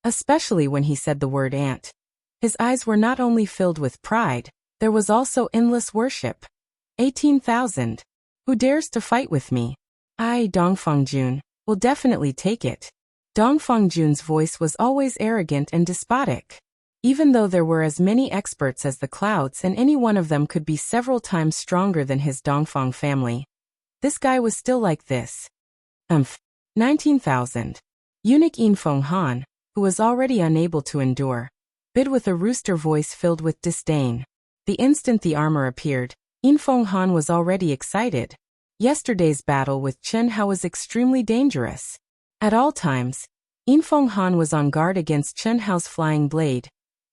Especially when he said the word aunt. His eyes were not only filled with pride, there was also endless worship. 18,000. Who dares to fight with me? I, Dongfang Jun, will definitely take it. Dongfang Jun's voice was always arrogant and despotic. Even though there were as many experts as the clouds and any one of them could be several times stronger than his Dongfang family, this guy was still like this. 19,000. Eunuch Yinfeng Han, who was already unable to endure, bid with a rooster voice filled with disdain. The instant the armor appeared, Yinfeng Han was already excited. Yesterday's battle with Chen Hao was extremely dangerous. At all times, Yinfeng Han was on guard against Chen Hao's flying blade,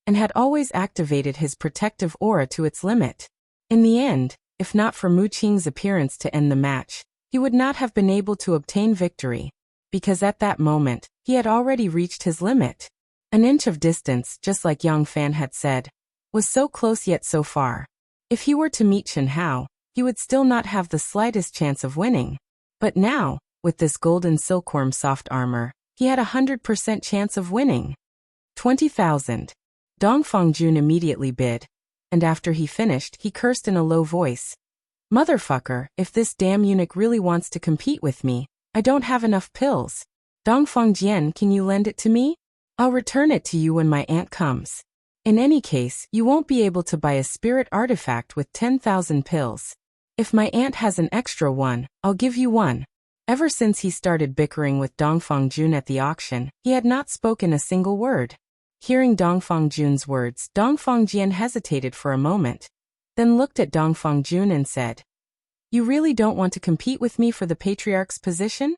and had always activated his protective aura to its limit. In the end, if not for Mu Qing's appearance to end the match, he would not have been able to obtain victory, because at that moment, he had already reached his limit. An inch of distance, just like Yang Fan had said, was so close yet so far. If he were to meet Chen Hao, he would still not have the slightest chance of winning. But now, with this golden silkworm soft armor, he had 100% chance of winning. 20,000. Dongfang Jun immediately bid, and after he finished, he cursed in a low voice. Motherfucker, if this damn eunuch really wants to compete with me, I don't have enough pills. Dongfang Jian, can you lend it to me? I'll return it to you when my aunt comes. In any case, you won't be able to buy a spirit artifact with 10,000 pills. If my aunt has an extra one, I'll give you one. Ever since he started bickering with Dongfang Jun at the auction, he had not spoken a single word. Hearing Dongfang Jun's words, Dongfang Jian hesitated for a moment, then looked at Dongfang Jun and said, You really don't want to compete with me for the patriarch's position?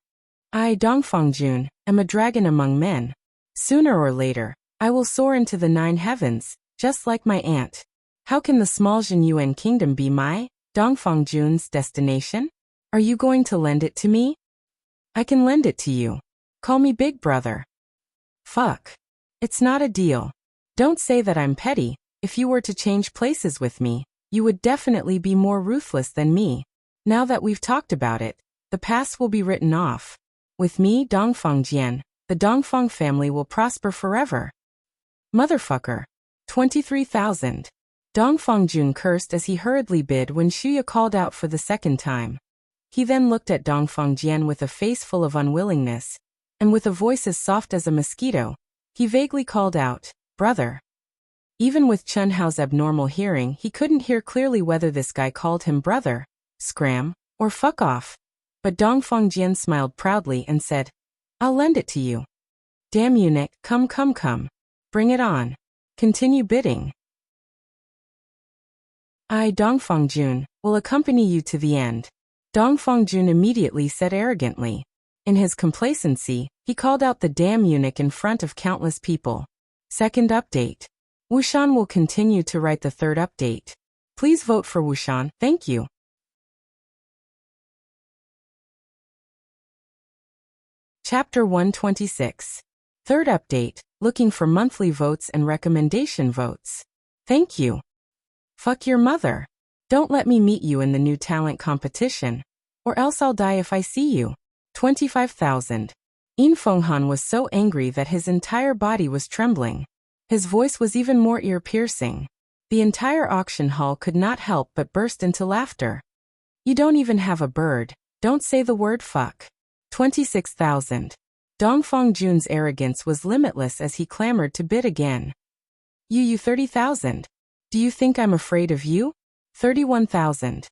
I, Dongfang Jun, am a dragon among men. Sooner or later, I will soar into the 9 heavens, just like my aunt. How can the small Zhenyuan kingdom be my, Dongfang Jun's, destination? Are you going to lend it to me? I can lend it to you. Call me Big Brother. Fuck. It's not a deal. Don't say that I'm petty. If you were to change places with me, you would definitely be more ruthless than me. Now that we've talked about it, the past will be written off. With me, Dongfang Jian, the Dongfang family will prosper forever. Motherfucker. 23,000. Dongfang Jun cursed as he hurriedly bid when Shuya called out for the second time. He then looked at Dongfang Jian with a face full of unwillingness, and with a voice as soft as a mosquito, he vaguely called out, Brother. Even with Chen Hao's abnormal hearing, he couldn't hear clearly whether this guy called him brother, scram, or fuck off. But Dongfang Jian smiled proudly and said, I'll lend it to you. Damn eunuch, come. Bring it on. Continue bidding. I, Dongfang Jun, will accompany you to the end. Dongfang Jun immediately said arrogantly. In his complacency, he called out the damn eunuch in front of countless people. Second update. Wushan will continue to write the third update. Please vote for Wushan, thank you. Chapter 126. Third update, looking for monthly votes and recommendation votes. Thank you. Fuck your mother. Don't let me meet you in the new talent competition, or else I'll die if I see you. 25,000. Yinfeng Han was so angry that his entire body was trembling. His voice was even more ear-piercing. The entire auction hall could not help but burst into laughter. You don't even have a bird. Don't say the word fuck. 26,000. Dongfang Jun's arrogance was limitless as he clamored to bid again. You 30,000. Do you think I'm afraid of you? 31,000.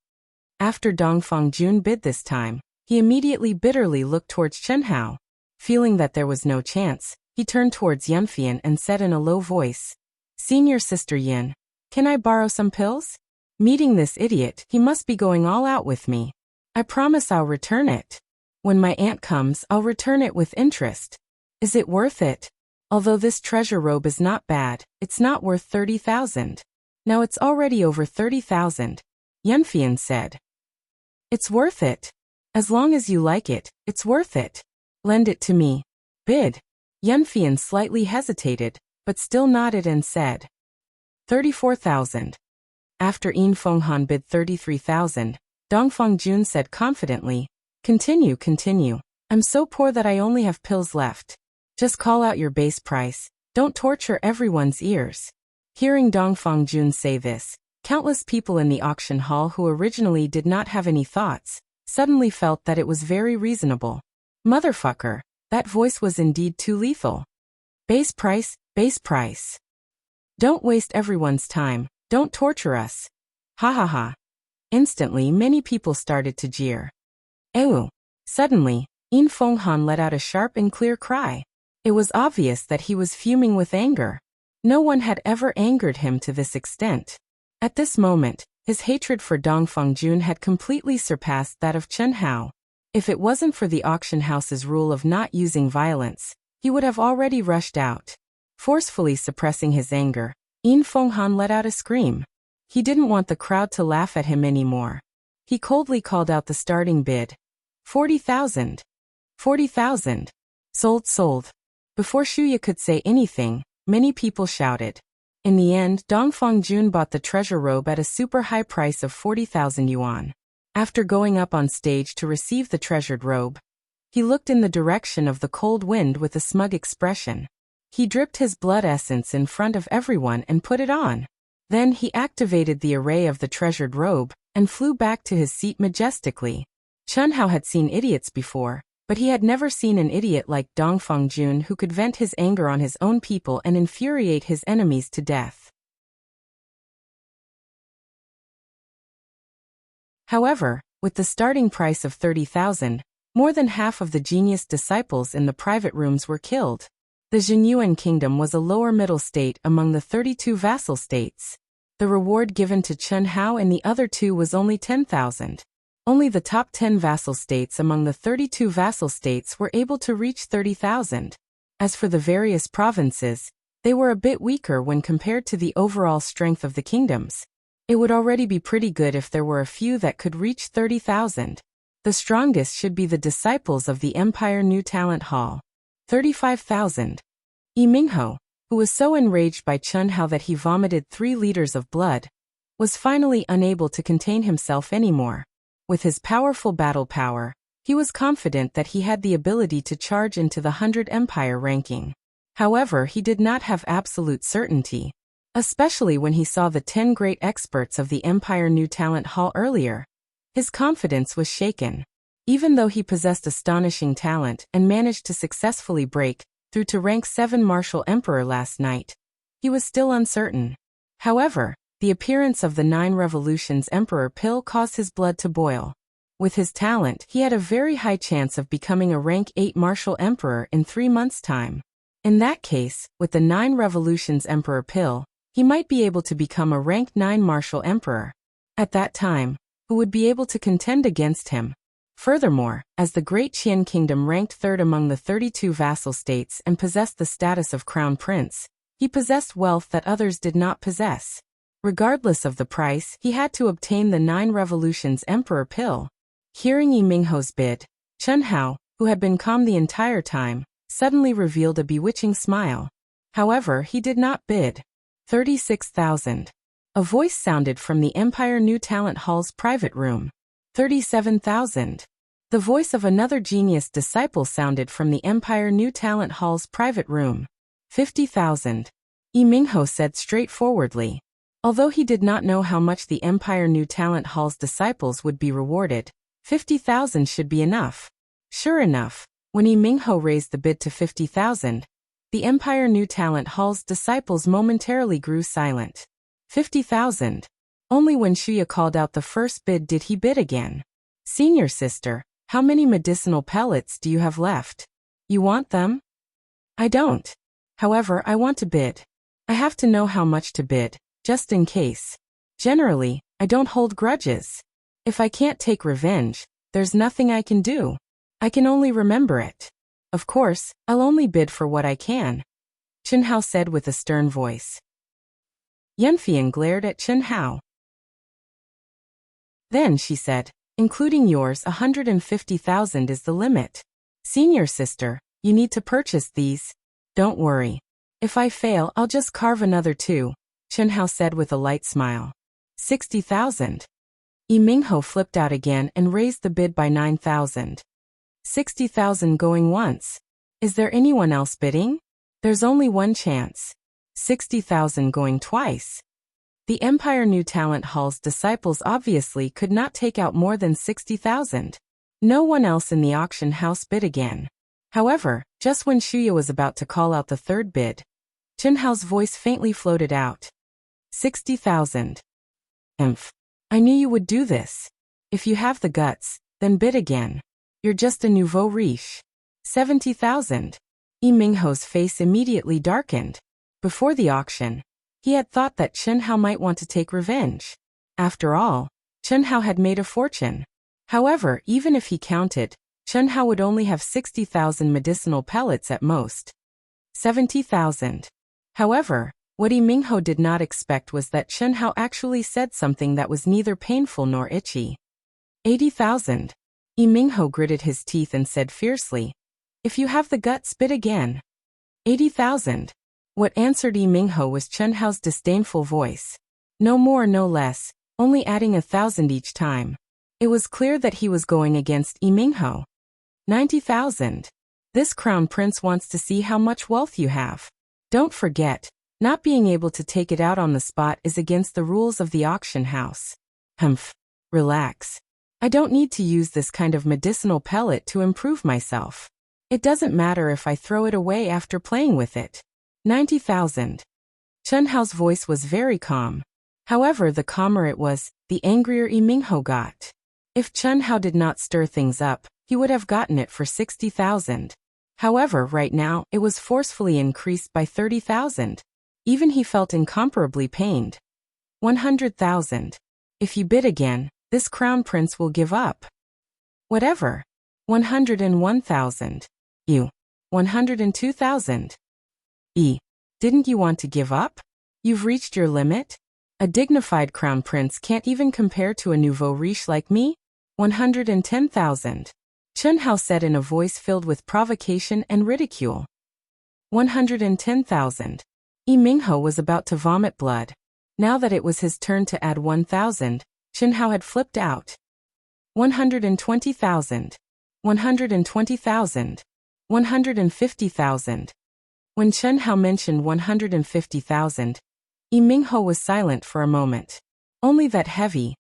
After Dongfang Jun bid this time, he immediately bitterly looked towards Chen Hao. Feeling that there was no chance, he turned towards Yanfian and said in a low voice, Senior Sister Yin, can I borrow some pills? Meeting this idiot, he must be going all out with me. I promise I'll return it. When my aunt comes, I'll return it with interest. Is it worth it? Although this treasure robe is not bad, it's not worth 30,000. Now it's already over 30,000. Yanfian said. It's worth it. As long as you like it, it's worth it. Lend it to me. Bid. Yanfian slightly hesitated, but still nodded and said, 34,000. After Yin Fenghan bid 33,000, Dongfeng Jun said confidently, Continue, continue. I'm so poor that I only have pills left. Just call out your base price. Don't torture everyone's ears. Hearing Dongfeng Jun say this, countless people in the auction hall who originally did not have any thoughts, suddenly felt that it was very reasonable. Motherfucker, that voice was indeed too lethal. Base price, base price. Don't waste everyone's time, don't torture us. Ha ha ha. Instantly many people started to jeer. Ew. Suddenly, Yin Fenghan let out a sharp and clear cry. It was obvious that he was fuming with anger. No one had ever angered him to this extent. At this moment, his hatred for Dongfeng Jun had completely surpassed that of Chen Hao. If it wasn't for the auction house's rule of not using violence, he would have already rushed out. Forcefully suppressing his anger, Yin Fenghan let out a scream. He didn't want the crowd to laugh at him anymore. He coldly called out the starting bid. 40,000. 40,000. Sold, sold. Before Shuya could say anything, many people shouted. In the end, Dongfeng Jun bought the treasure robe at a super high price of 40,000 yuan. After going up on stage to receive the treasured robe, he looked in the direction of the cold wind with a smug expression. He dripped his blood essence in front of everyone and put it on. Then he activated the array of the treasured robe and flew back to his seat majestically. Chen Hao had seen idiots before, but he had never seen an idiot like Dongfeng Jun who could vent his anger on his own people and infuriate his enemies to death. However, with the starting price of 30,000, more than half of the genius disciples in the private rooms were killed. The Zhenyuan kingdom was a lower middle state among the 32 vassal states. The reward given to Chen Hao and the other two was only 10,000. Only the top 10 vassal states among the 32 vassal states were able to reach 30,000. As for the various provinces, they were a bit weaker when compared to the overall strength of the kingdoms. It would already be pretty good if there were a few that could reach 30,000. The strongest should be the disciples of the Empire New Talent Hall. 35,000. Yi Mingho, who was so enraged by Chen Hao that he vomited 3 liters of blood, was finally unable to contain himself anymore. With his powerful battle power, he was confident that he had the ability to charge into the 100 Empire ranking. However, he did not have absolute certainty, especially when he saw the 10 great experts of the Empire New Talent Hall earlier. His confidence was shaken. Even though he possessed astonishing talent and managed to successfully break through to rank 7 Martial Emperor last night, he was still uncertain. However, the appearance of the 9 Revolutions Emperor pill caused his blood to boil. With his talent, he had a very high chance of becoming a rank 8 Martial Emperor in 3 months' time. In that case, with the 9 Revolutions Emperor pill, he might be able to become a rank 9 Martial Emperor. At that time, who would be able to contend against him? Furthermore, as the Great Qian Kingdom ranked 3rd among the 32 vassal states and possessed the status of Crown Prince, he possessed wealth that others did not possess. Regardless of the price, he had to obtain the 9 Revolutions Emperor pill. Hearing Yi Mingho's bid, Chen Hao, who had been calm the entire time, suddenly revealed a bewitching smile. However, he did not bid. 36,000. A voice sounded from the Empire New Talent Hall's private room. 37,000. The voice of another genius disciple sounded from the Empire New Talent Hall's private room. 50,000. Yi Mingho said straightforwardly. Although he did not know how much the Empire New Talent Hall's disciples would be rewarded, 50,000 should be enough. Sure enough, when Yi Mingho raised the bid to 50,000, the Empire New Talent Hall's disciples momentarily grew silent. 50,000. Only when Shuya called out the first bid did he bid again. Senior sister, how many medicinal pellets do you have left? You want them? I don't. However, I want to bid. I have to know how much to bid, just in case. Generally, I don't hold grudges. If I can't take revenge, there's nothing I can do. I can only remember it. Of course, I'll only bid for what I can. Chen Hao said with a stern voice. Yanfian glared at Chen Hao. Then she said, including yours, 150,000 is the limit. Senior sister, you need to purchase these. Don't worry. If I fail, I'll just carve another 2, Chunhao said with a light smile. 60,000. Yi Mingho flipped out again and raised the bid by 9,000. 60,000 going once. Is there anyone else bidding? There's only one chance. 60,000 going twice. The Empire New Talent Hall's disciples obviously could not take out more than 60,000. No one else in the auction house bid again. However, just when Shuya was about to call out the third bid, Chunhao's voice faintly floated out. 60,000. I knew you would do this. If you have the guts, then bid again. You're just a nouveau riche. 70,000. Yi Mingho's face immediately darkened. Before the auction, he had thought that Chunhao might want to take revenge. After all, Chunhao had made a fortune. However, even if he counted, Chunhao would only have 60,000 medicinal pellets at most. 70,000. However, what Yi Mingho did not expect was that Chunhao actually said something that was neither painful nor itchy. 80,000. Yi Mingho gritted his teeth and said fiercely, "If you have the guts, bid again." 80,000. What answered Yi Mingho was Chunhao's disdainful voice. No more, no less, only adding 1,000 each time. It was clear that he was going against Yi Mingho. 90,000. This crown prince wants to see how much wealth you have. Don't forget, not being able to take it out on the spot is against the rules of the auction house. Relax. I don't need to use this kind of medicinal pellet to improve myself. It doesn't matter if I throw it away after playing with it. 90,000. Chunhao's voice was very calm. However, the calmer it was, the angrier Yi Mingho got. If Chunhao did not stir things up, he would have gotten it for 60,000. However, right now, it was forcefully increased by 30,000. Even he felt incomparably pained. 100,000. If you bid again, this crown prince will give up. Whatever. 101,000. You. 102,000. Didn't you want to give up? You've reached your limit? A dignified crown prince can't even compare to a nouveau riche like me? 110,000. Chunhao said in a voice filled with provocation and ridicule. 110,000. Yi Mingho was about to vomit blood. Now that it was his turn to add 1,000, Chunhao had flipped out. 120,000. 120,000. 150,000. When Chunhao mentioned 150,000, Yi Mingho was silent for a moment. Only that heavy,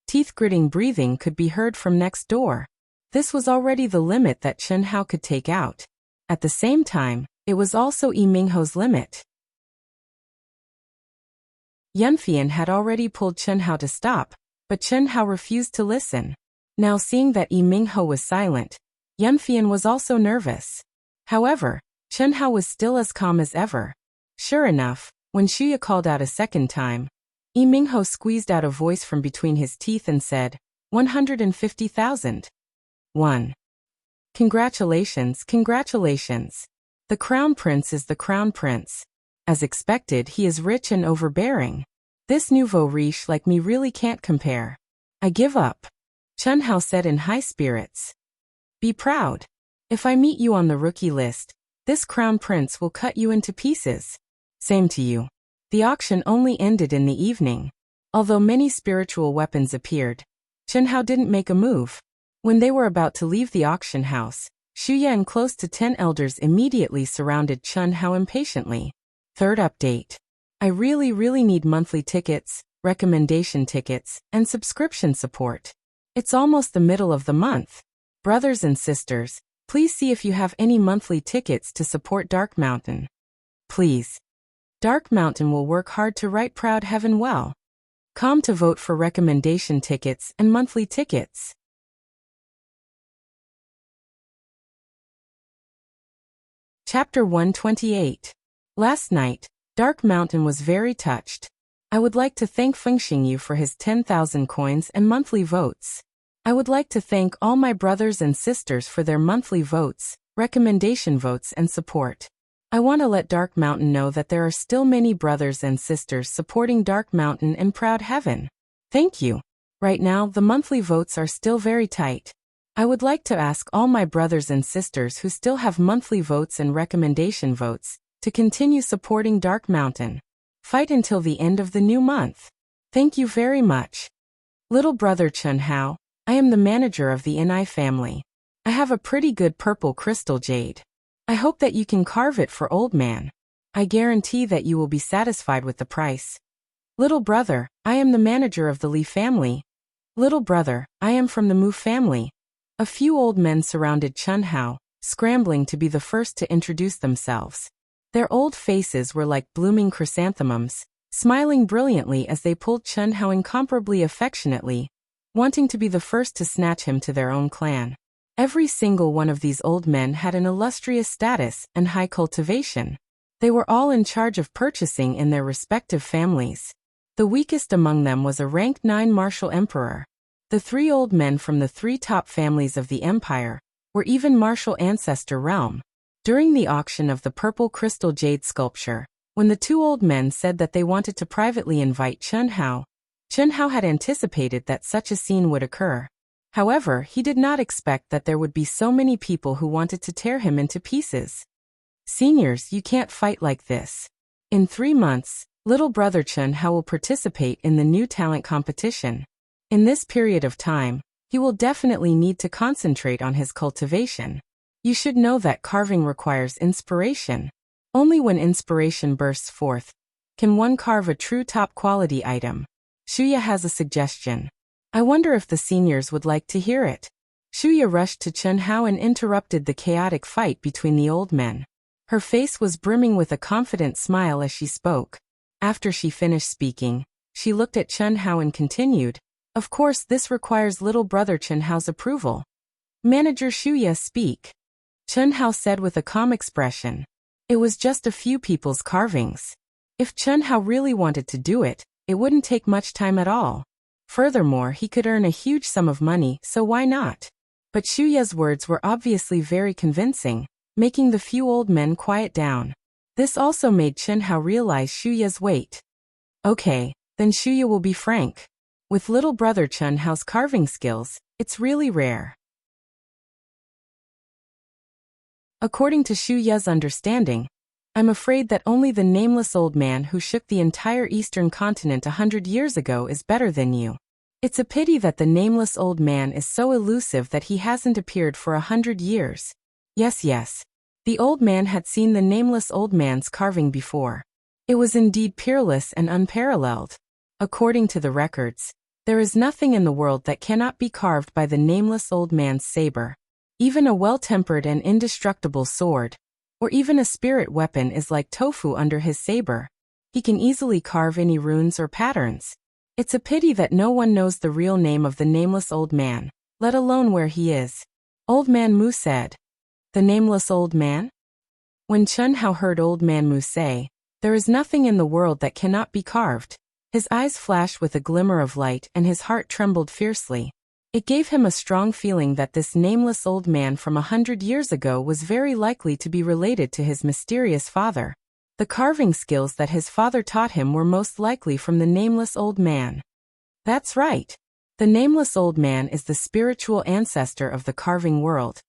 teeth-gritting breathing could be heard from next door. This was already the limit that Chunhao could take out. At the same time, it was also Yi Mingho's limit. Yunfian had already pulled Chunhao to stop, but Chunhao refused to listen. Now seeing that Yi Mingho was silent, Yunfian was also nervous. However, Chunhao was still as calm as ever. Sure enough, when Shuya called out a second time, Yi Mingho squeezed out a voice from between his teeth and said, 150,000. 1. Congratulations, congratulations. The crown prince is the crown prince. As expected, he is rich and overbearing. This nouveau riche like me really can't compare. I give up. Chunhao said in high spirits. Be proud. If I meet you on the rookie list, this crown prince will cut you into pieces. Same to you. The auction only ended in the evening. Although many spiritual weapons appeared, Chunhao didn't make a move. When they were about to leave the auction house, Shuya and close to 10 elders immediately surrounded Chunhao impatiently. Third update. I really need monthly tickets, recommendation tickets, and subscription support. It's almost the middle of the month. Brothers and sisters, please see if you have any monthly tickets to support Dark Mountain. Please. Dark Mountain will work hard to write Proud Heaven well. Come to vote for recommendation tickets and monthly tickets. Chapter 128. Last night, Dark Mountain was very touched. I would like to thank Fengxing Yu for his 10,000 coins and monthly votes. I would like to thank all my brothers and sisters for their monthly votes, recommendation votes and support. I want to let Dark Mountain know that there are still many brothers and sisters supporting Dark Mountain and Proud Heaven. Thank you. Right now, the monthly votes are still very tight. I would like to ask all my brothers and sisters who still have monthly votes and recommendation votes to continue supporting Dark Mountain. Fight until the end of the new month. Thank you very much. Little brother Chun Hao, I am the manager of the Ni family. I have a pretty good purple crystal jade. I hope that you can carve it for old man. I guarantee that you will be satisfied with the price. Little brother, I am the manager of the Li family. Little brother, I am from the Mu family. A few old men surrounded Chun Hao, scrambling to be the first to introduce themselves. Their old faces were like blooming chrysanthemums, smiling brilliantly as they pulled Chun Hao incomparably affectionately, wanting to be the first to snatch him to their own clan. Every single one of these old men had an illustrious status and high cultivation. They were all in charge of purchasing in their respective families. The weakest among them was a rank 9 martial emperor. The 3 old men from the 3 top families of the empire were even martial ancestor realm. During the auction of the purple crystal jade sculpture, when the 2 old men said that they wanted to privately invite Chun Hao had anticipated that such a scene would occur. However, he did not expect that there would be so many people who wanted to tear him into pieces. Seniors, you can't fight like this. In 3 months, little brother Chun Hao will participate in the new talent competition. In this period of time, he will definitely need to concentrate on his cultivation. You should know that carving requires inspiration. Only when inspiration bursts forth can one carve a true top-quality item. Shuya has a suggestion. I wonder if the seniors would like to hear it. Shuya rushed to Chun Hao and interrupted the chaotic fight between the old men. Her face was brimming with a confident smile as she spoke. After she finished speaking, she looked at Chun Hao and continued, "Of course this requires little brother Chun Hao's approval." "Manager Shuya, speak," Chun Hao said with a calm expression. It was just a few people's carvings. If Chun Hao really wanted to do it, it wouldn't take much time at all. Furthermore, he could earn a huge sum of money, so why not? But Shuya's words were obviously very convincing, making the few old men quiet down. This also made Chun Hao realize Shuya's weight. Okay, then Shuya will be frank. With little brother Chun Hao's carving skills, it's really rare. According to Shuya's understanding, I'm afraid that only the nameless old man who shook the entire eastern continent 100 years ago is better than you. It's a pity that the nameless old man is so elusive that he hasn't appeared for 100 years. Yes. The old man had seen the nameless old man's carving before. It was indeed peerless and unparalleled. According to the records, there is nothing in the world that cannot be carved by the nameless old man's saber. Even a well-tempered and indestructible sword, or even a spirit weapon is like tofu under his saber. He can easily carve any runes or patterns. It's a pity that no one knows the real name of the nameless old man, let alone where he is. Old Man Mu said. The nameless old man? When Chun Hao heard Old Man Mu say, there is nothing in the world that cannot be carved, his eyes flashed with a glimmer of light and his heart trembled fiercely. It gave him a strong feeling that this nameless old man from 100 years ago was very likely to be related to his mysterious father. The carving skills that his father taught him were most likely from the nameless old man. That's right. The nameless old man is the spiritual ancestor of the carving world,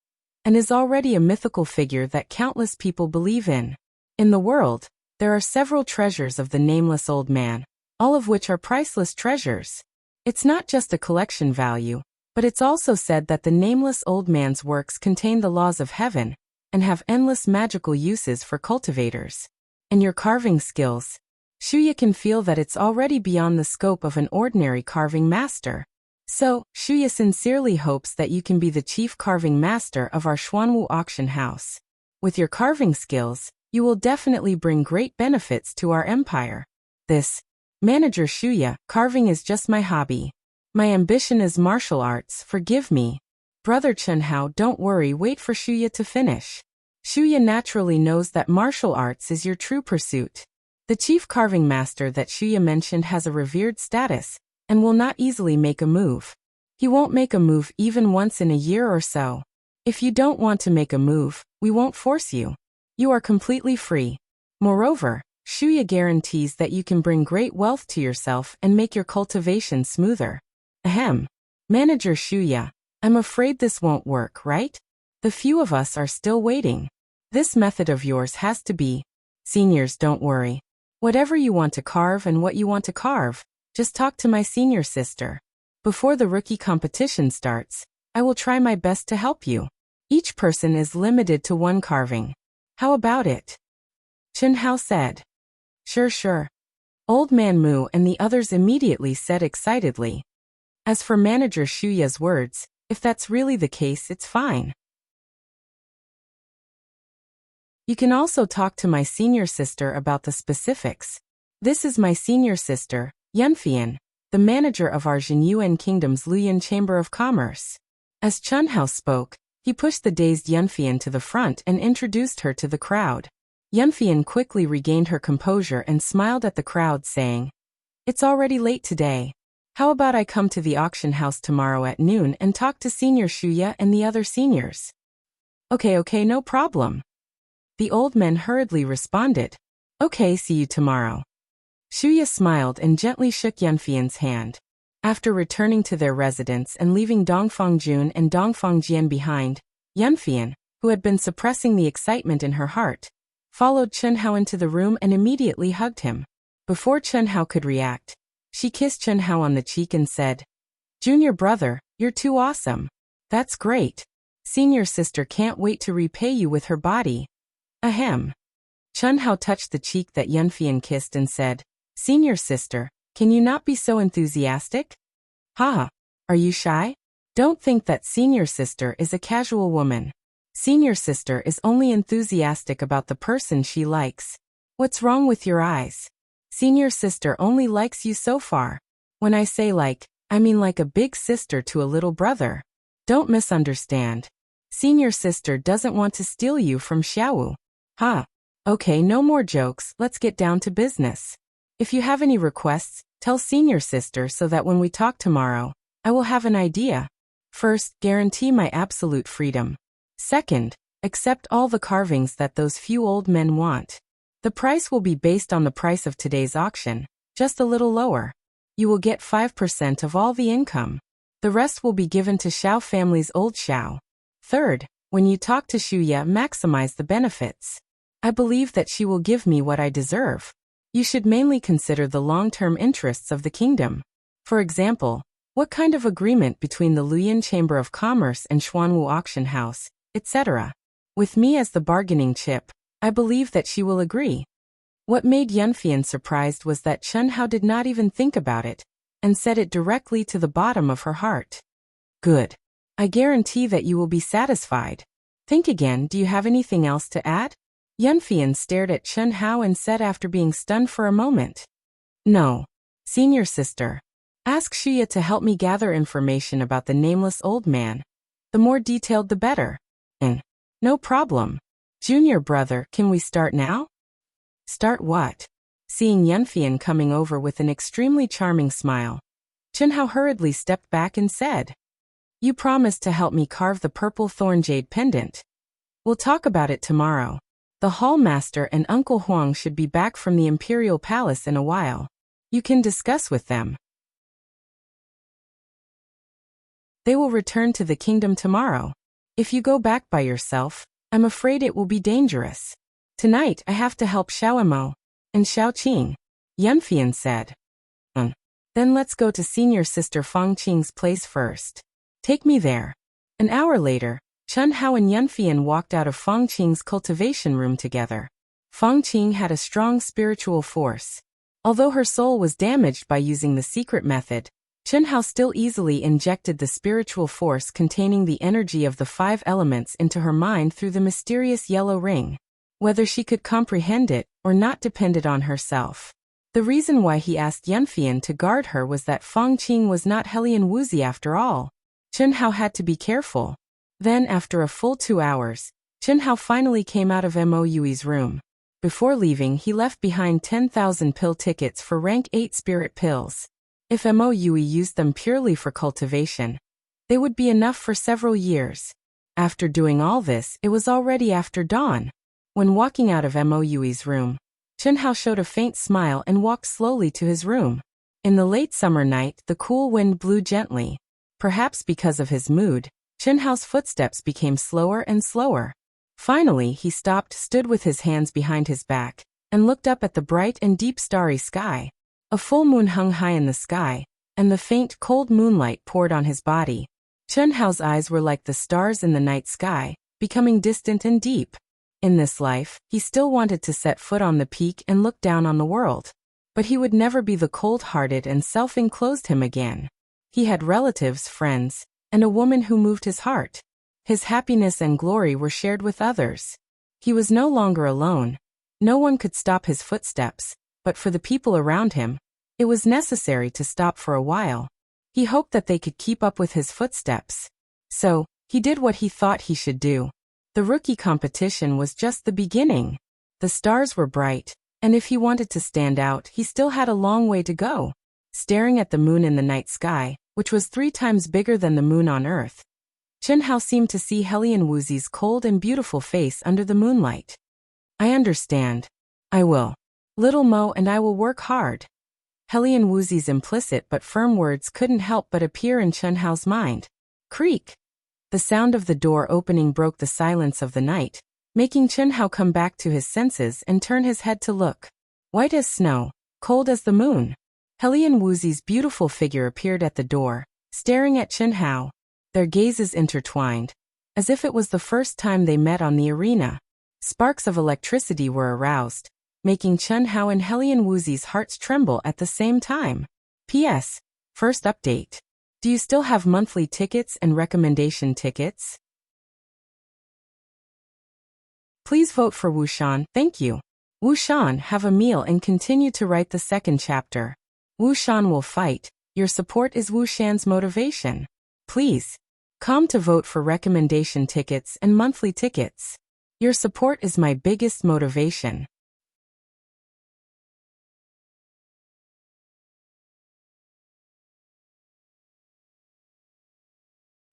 and is already a mythical figure that countless people believe in. In the world, there are several treasures of the nameless old man, all of which are priceless treasures. It's not just a collection value, but it's also said that the nameless old man's works contain the laws of heaven, and have endless magical uses for cultivators. And your carving skills, Shuya can feel that it's already beyond the scope of an ordinary carving master. So, Shuya sincerely hopes that you can be the chief carving master of our Xuanwu auction house. With your carving skills, you will definitely bring great benefits to our empire. Manager Shuya, carving is just my hobby. My ambition is martial arts, forgive me. Brother Chun Hao, don't worry, wait for Shuya to finish. Shuya naturally knows that martial arts is your true pursuit. The chief carving master that Shuya mentioned has a revered status, and will not easily make a move. He won't make a move even once in a year or so. If you don't want to make a move, we won't force you. You are completely free. Moreover, Shuya guarantees that you can bring great wealth to yourself and make your cultivation smoother. Ahem. Manager Shuya, I'm afraid this won't work, right? The few of us are still waiting. This method of yours has to be Seniors, don't worry. Whatever you want to carve and what you want to carve, just talk to my senior sister. Before the rookie competition starts, I will try my best to help you. Each person is limited to one carving. How about it? Chen Hao said. Sure. Old Man Mu and the others immediately said excitedly. As for Manager Shuya's words, if that's really the case, it's fine. You can also talk to my senior sister about the specifics. This is my senior sister, Yunfian, the manager of our Jinyuan Kingdom's Luyan Chamber of Commerce. As Chen Hao spoke, he pushed the dazed Yunfian to the front and introduced her to the crowd. Yunfian quickly regained her composure and smiled at the crowd, saying, It's already late today. How about I come to the auction house tomorrow at noon and talk to Senior Shuya and the other seniors? Okay, no problem. The old men hurriedly responded. Okay, see you tomorrow. Shuya smiled and gently shook Yunfian's hand. After returning to their residence and leaving Dongfang Jun and Dongfang Jian behind, Yunfian, who had been suppressing the excitement in her heart, followed Chen Hao into the room and immediately hugged him. Before Chen Hao could react, she kissed Chen Hao on the cheek and said, Junior brother, you're too awesome. That's great. Senior sister can't wait to repay you with her body. Ahem. Chen Hao touched the cheek that Yunfian kissed and said, Senior sister, can you not be so enthusiastic? Haha, are you shy? Don't think that senior sister is a casual woman. Senior sister is only enthusiastic about the person she likes. What's wrong with your eyes? Senior sister only likes you so far. When I say like, I mean like a big sister to a little brother. Don't misunderstand. Senior sister doesn't want to steal you from Xiaowu. Okay, no more jokes, let's get down to business. If you have any requests, tell senior sister so that when we talk tomorrow, I will have an idea. First, guarantee my absolute freedom. Second, accept all the carvings that those few old men want. The price will be based on the price of today's auction, just a little lower. You will get 5% of all the income. The rest will be given to Xiao family's old Xiao. Third, when you talk to Shuya, maximize the benefits. I believe that she will give me what I deserve. You should mainly consider the long-term interests of the kingdom. For example, what kind of agreement between the Luyan Chamber of Commerce and Xuanwu Auction House, etc. With me as the bargaining chip, I believe that she will agree. What made Yunfian surprised was that Chen Hao did not even think about it, and said it directly to the bottom of her heart. Good. I guarantee that you will be satisfied. Think again, do you have anything else to add? Yunfian stared at Chen Hao and said after being stunned for a moment. No. Senior sister. Ask Shuya to help me gather information about the nameless old man. The more detailed the better. No problem. Junior brother, can we start now? Start what? Seeing Yunfian coming over with an extremely charming smile, Chen Hao hurriedly stepped back and said, You promised to help me carve the purple thorn jade pendant. We'll talk about it tomorrow. The hall master and Uncle Huang should be back from the Imperial Palace in a while. You can discuss with them. They will return to the kingdom tomorrow. If you go back by yourself, I'm afraid it will be dangerous. Tonight I have to help Xiao Emo and Xiao Qing, Yunfian said. Then let's go to senior sister Fang Qing's place first. Take me there. An hour later, Chen Hao and Yunfian walked out of Fang Qing's cultivation room together. Fang Qing had a strong spiritual force. Although her soul was damaged by using the secret method, Chen Hao still easily injected the spiritual force containing the energy of the 5 elements into her mind through the mysterious yellow ring. Whether she could comprehend it or not depended on herself. The reason why he asked Yunfian to guard her was that Fang Qing was not Helian Wuxia after all. Chen Hao had to be careful. Then, after a full 2 hours, Chen Hao finally came out of Mo Yui's room. Before leaving, he left behind 10,000 pill tickets for rank 8 spirit pills. If Mo Yui used them purely for cultivation, they would be enough for several years. After doing all this, it was already after dawn. When walking out of Mo Yui's room, Chen Hao showed a faint smile and walked slowly to his room. In the late summer night, the cool wind blew gently. Perhaps because of his mood, Chen Hao's footsteps became slower and slower. Finally, he stopped, stood with his hands behind his back, and looked up at the bright and deep starry sky. A full moon hung high in the sky, and the faint, cold moonlight poured on his body. Chen Hao's eyes were like the stars in the night sky, becoming distant and deep. In this life, he still wanted to set foot on the peak and look down on the world. But he would never be the cold-hearted and self-enclosed him again. He had relatives, friends, and a woman who moved his heart. His happiness and glory were shared with others. He was no longer alone. No one could stop his footsteps, but for the people around him, it was necessary to stop for a while. He hoped that they could keep up with his footsteps. So, he did what he thought he should do. The rookie competition was just the beginning. The stars were bright, and if he wanted to stand out, he still had a long way to go. Staring at the moon in the night sky, which was 3 times bigger than the moon on Earth, Chen Hao seemed to see Helian Wuxi's cold and beautiful face under the moonlight. I understand. I will. Little Mo and I will work hard. Helian Wuxi's implicit but firm words couldn't help but appear in Chen Hao's mind. Creak! The sound of the door opening broke the silence of the night, making Chen Hao come back to his senses and turn his head to look. White as snow, cold as the moon. Helian Wuxi's beautiful figure appeared at the door, staring at Chen Hao. Their gazes intertwined, as if it was the first time they met on the arena. Sparks of electricity were aroused, making Chen Hao and Helian Wuxi's hearts tremble at the same time. P.S. First update. Do you still have monthly tickets and recommendation tickets? Please vote for Wuxian, thank you. Wuxian, have a meal and continue to write the second chapter. Wuxian will fight. Your support is Wuxian's motivation. Please. Come to vote for recommendation tickets and monthly tickets. Your support is my biggest motivation.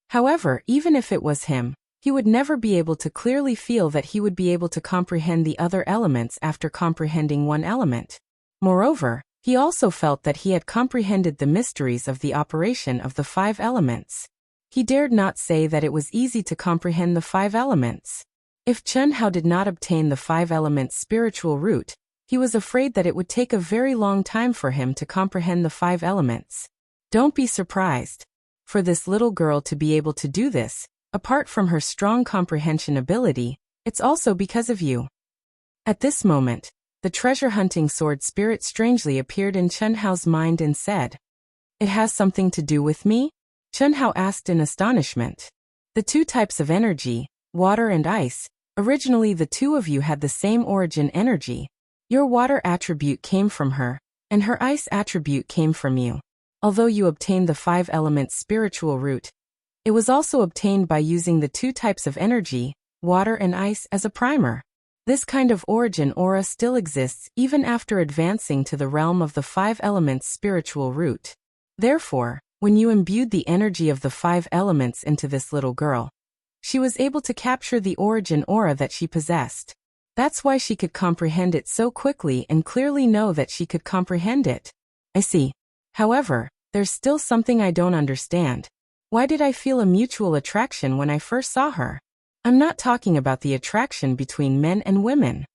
However, even if it was him, he would never be able to clearly feel that he would be able to comprehend the other elements after comprehending one element. Moreover, he also felt that he had comprehended the mysteries of the operation of the 5 elements. He dared not say that it was easy to comprehend the 5 elements. If Chen Hao did not obtain the 5 elements spiritual root, he was afraid that it would take a very long time for him to comprehend the 5 elements. Don't be surprised. For this little girl to be able to do this, apart from her strong comprehension ability, it's also because of you. At this moment, the treasure-hunting sword spirit strangely appeared in Chen Hao's mind and said, "It has something to do with me?" Chen Hao asked in astonishment. The 2 types of energy, water and ice, originally the 2 of you had the same origin energy. Your water attribute came from her, and her ice attribute came from you. Although you obtained the 5 elements spiritual root, it was also obtained by using the 2 types of energy, water and ice, as a primer. This kind of origin aura still exists even after advancing to the realm of the 5 elements spiritual root. Therefore, when you imbued the energy of the 5 elements into this little girl, she was able to capture the origin aura that she possessed. That's why she could comprehend it so quickly and clearly know that she could comprehend it. I see. However, there's still something I don't understand. Why did I feel a mutual attraction when I first saw her? I'm not talking about the attraction between men and women.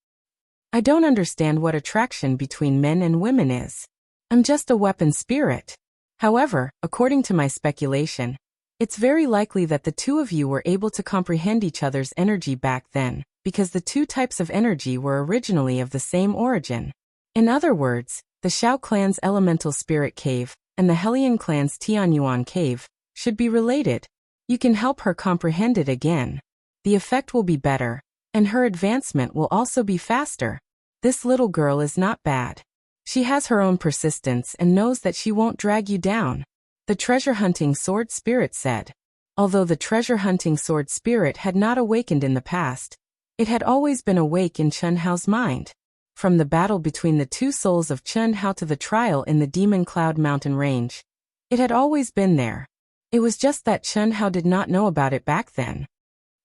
I don't understand what attraction between men and women is. I'm just a weapon spirit. However, according to my speculation, it's very likely that the 2 of you were able to comprehend each other's energy back then, because the 2 types of energy were originally of the same origin. In other words, the Xiao clan's elemental spirit cave and the Helian clan's Tianyuan cave should be related. You can help her comprehend it again. The effect will be better, and her advancement will also be faster. This little girl is not bad. She has her own persistence and knows that she won't drag you down. The treasure-hunting sword spirit said. Although the treasure-hunting sword spirit had not awakened in the past, it had always been awake in Chen Hao's mind. From the battle between the 2 souls of Chen Hao to the trial in the Demon Cloud Mountain Range, it had always been there. It was just that Chen Hao did not know about it back then.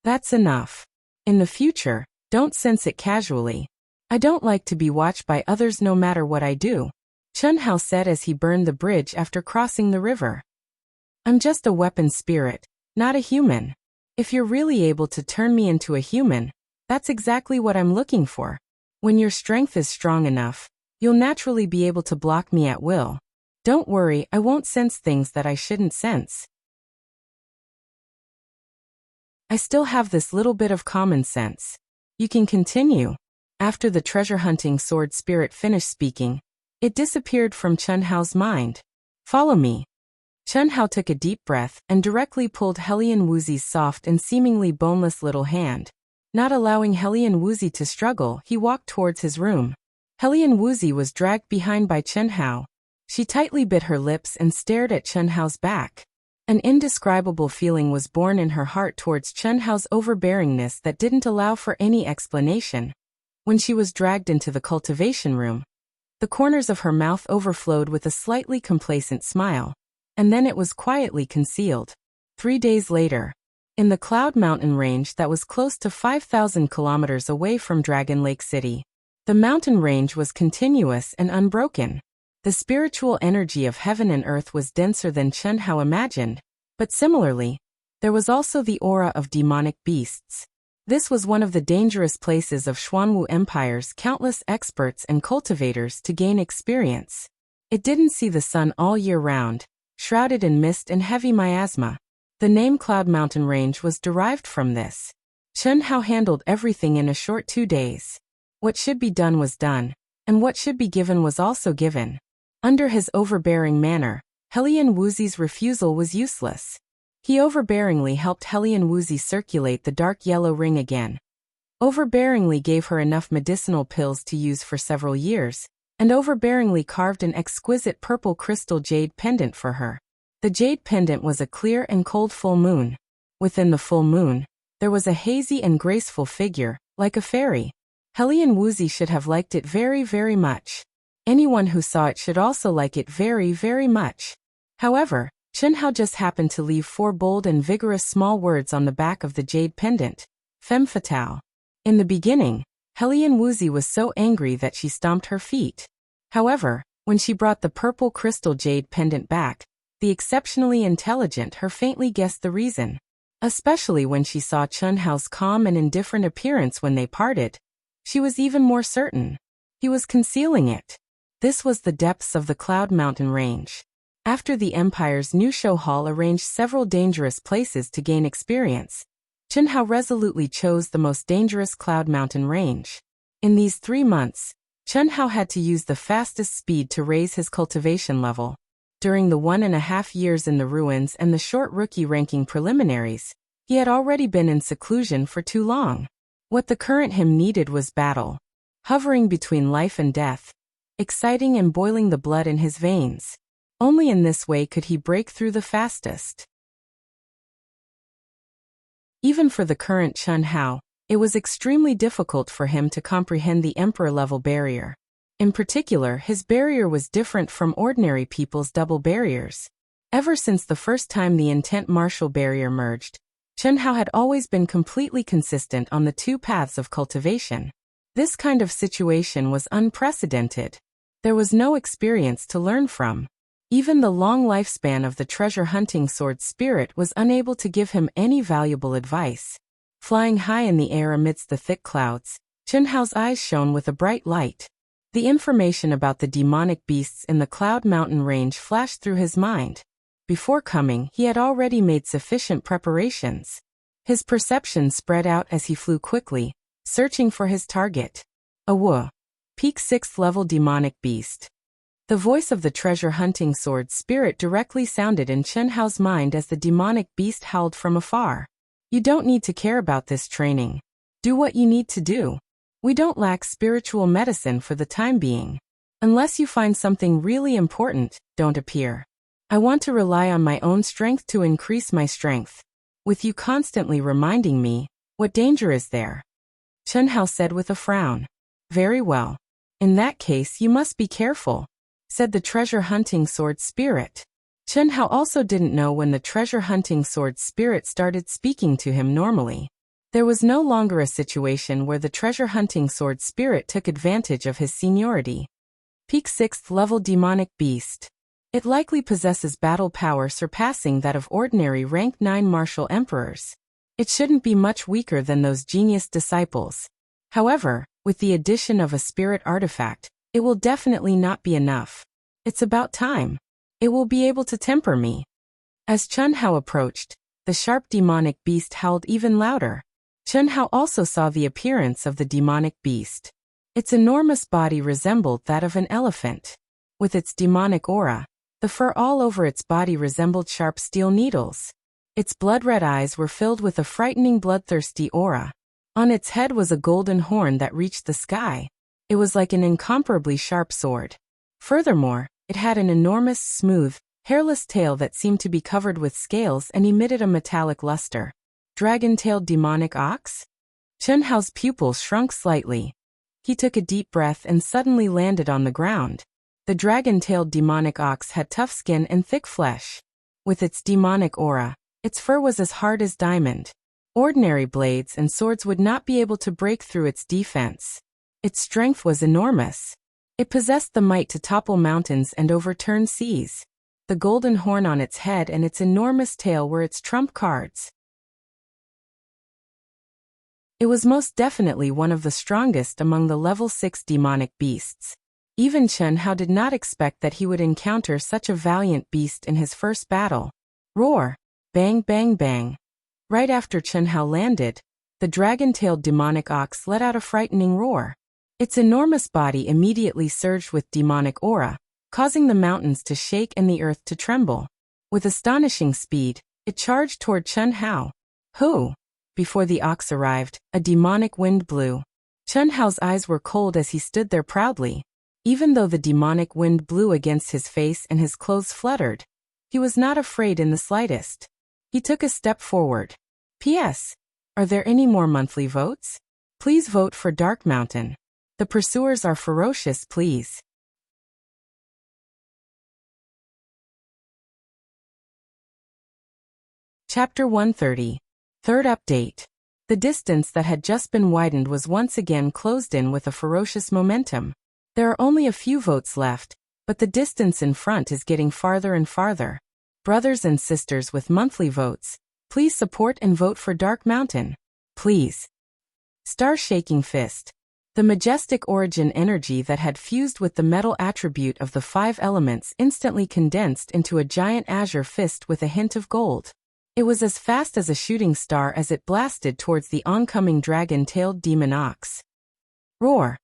That's enough. In the future, don't sense it casually. I don't like to be watched by others no matter what I do, Chen Hao said as he burned the bridge after crossing the river. I'm just a weapon spirit, not a human. If you're really able to turn me into a human, that's exactly what I'm looking for. When your strength is strong enough, you'll naturally be able to block me at will. Don't worry, I won't sense things that I shouldn't sense. I still have this little bit of common sense. You can continue. After the treasure-hunting sword spirit finished speaking, it disappeared from Chen Hao's mind. Follow me. Chen Hao took a deep breath and directly pulled Helian Wuxi's soft and seemingly boneless little hand. Not allowing Helian Wuxi to struggle, he walked towards his room. Helian Wuxi was dragged behind by Chen Hao. She tightly bit her lips and stared at Chen Hao's back. An indescribable feeling was born in her heart towards Chen Hao's overbearingness that didn't allow for any explanation. When she was dragged into the cultivation room, the corners of her mouth overflowed with a slightly complacent smile, and then it was quietly concealed. 3 days later, in the Cloud Mountain range that was close to 5,000 kilometers away from Dragon Lake City, the mountain range was continuous and unbroken. The spiritual energy of heaven and earth was denser than Chen Hao imagined, but similarly, there was also the aura of demonic beasts. This was one of the dangerous places of Xuanwu Empire's countless experts and cultivators to gain experience. It didn't see the sun all year round, shrouded in mist and heavy miasma. The name Cloud Mountain Range was derived from this. Chen Hao handled everything in a short 2 days. What should be done was done, and what should be given was also given. Under his overbearing manner, Helian Wuxi's refusal was useless. He overbearingly helped Helian Wuxi circulate the dark yellow ring again. Overbearingly gave her enough medicinal pills to use for several years, and overbearingly carved an exquisite purple crystal jade pendant for her. The jade pendant was a clear and cold full moon. Within the full moon, there was a hazy and graceful figure, like a fairy. Helian Wuxi should have liked it very, very much. Anyone who saw it should also like it very, very much. However, Chen Hao just happened to leave 4 bold and vigorous small words on the back of the jade pendant. Femme fatale. In the beginning, Helian Wuxi was so angry that she stomped her feet. However, when she brought the purple crystal jade pendant back, the exceptionally intelligent her faintly guessed the reason. Especially when she saw Chen Hao's calm and indifferent appearance when they parted, she was even more certain. He was concealing it. This was the depths of the Cloud Mountain Range. After the Empire's new show hall arranged several dangerous places to gain experience, Chen Hao resolutely chose the most dangerous Cloud Mountain range. In these 3 months, Chen Hao had to use the fastest speed to raise his cultivation level. During the 1.5 years in the ruins and the short rookie ranking preliminaries, he had already been in seclusion for too long. What the current him needed was battle. Hovering between life and death, exciting and boiling the blood in his veins. Only in this way could he break through the fastest. Even for the current Chen Hao, it was extremely difficult for him to comprehend the Emperor-level barrier. In particular, his barrier was different from ordinary people's double barriers. Ever since the first time the intent martial barrier merged, Chen Hao had always been completely consistent on the 2 paths of cultivation. This kind of situation was unprecedented. There was no experience to learn from. Even the long lifespan of the treasure-hunting sword spirit was unable to give him any valuable advice. Flying high in the air amidst the thick clouds, Chen Hao's eyes shone with a bright light. The information about the demonic beasts in the Cloud Mountain range flashed through his mind. Before coming, he had already made sufficient preparations. His perception spread out as he flew quickly, searching for his target. A Wu. Peak 6th level demonic beast. The voice of the treasure-hunting sword spirit directly sounded in Chen Hao's mind as the demonic beast howled from afar. You don't need to care about this training. Do what you need to do. We don't lack spiritual medicine for the time being. Unless you find something really important, don't appear. I want to rely on my own strength to increase my strength. With you constantly reminding me, what danger is there? Chen Hao said with a frown. Very well. In that case you must be careful, said the treasure-hunting sword spirit. Chen Hao also didn't know when the treasure-hunting sword spirit started speaking to him normally. There was no longer a situation where the treasure-hunting sword spirit took advantage of his seniority. Peak 6th level demonic beast. It likely possesses battle power surpassing that of ordinary rank 9 martial emperors. It shouldn't be much weaker than those genius disciples. However, With the addition of a spirit artifact, it will definitely not be enough. It's about time. It will be able to temper me. As Chun Hao approached, the sharp demonic beast howled even louder. Chun Hao also saw the appearance of the demonic beast. Its enormous body resembled that of an elephant. With its demonic aura, the fur all over its body resembled sharp steel needles. Its blood-red eyes were filled with a frightening bloodthirsty aura. On its head was a golden horn that reached the sky. It was like an incomparably sharp sword. Furthermore, it had an enormous, smooth, hairless tail that seemed to be covered with scales and emitted a metallic luster. Dragon-tailed demonic ox? Chun Hao's pupils shrunk slightly. He took a deep breath and suddenly landed on the ground. The dragon-tailed demonic ox had tough skin and thick flesh. With its demonic aura, its fur was as hard as diamond. Ordinary blades and swords would not be able to break through its defense. Its strength was enormous. It possessed the might to topple mountains and overturn seas. The golden horn on its head and its enormous tail were its trump cards. It was most definitely one of the strongest among the level 6 demonic beasts. Even Chun Hao did not expect that he would encounter such a valiant beast in his first battle. Roar! Bang bang bang! Right after Chun Hao landed, the dragon-tailed demonic ox let out a frightening roar. Its enormous body immediately surged with demonic aura, causing the mountains to shake and the earth to tremble. With astonishing speed, it charged toward Chun Hao. Who? Before the ox arrived, a demonic wind blew. Chun Hao's eyes were cold as he stood there proudly. Even though the demonic wind blew against his face and his clothes fluttered, he was not afraid in the slightest. He took a step forward. P.S. Are there any more monthly votes? Please vote for Dark Mountain. The pursuers are ferocious, please. Chapter 130. Third update. The distance that had just been widened was once again closed in with a ferocious momentum. There are only a few votes left, but the distance in front is getting farther and farther. Brothers and sisters with monthly votes, please support and vote for Dark Mountain. Please. Star Shaking Fist. The majestic origin energy that had fused with the metal attribute of the 5 elements instantly condensed into a giant azure fist with a hint of gold. It was as fast as a shooting star as it blasted towards the oncoming dragon-tailed demon ox. Roar!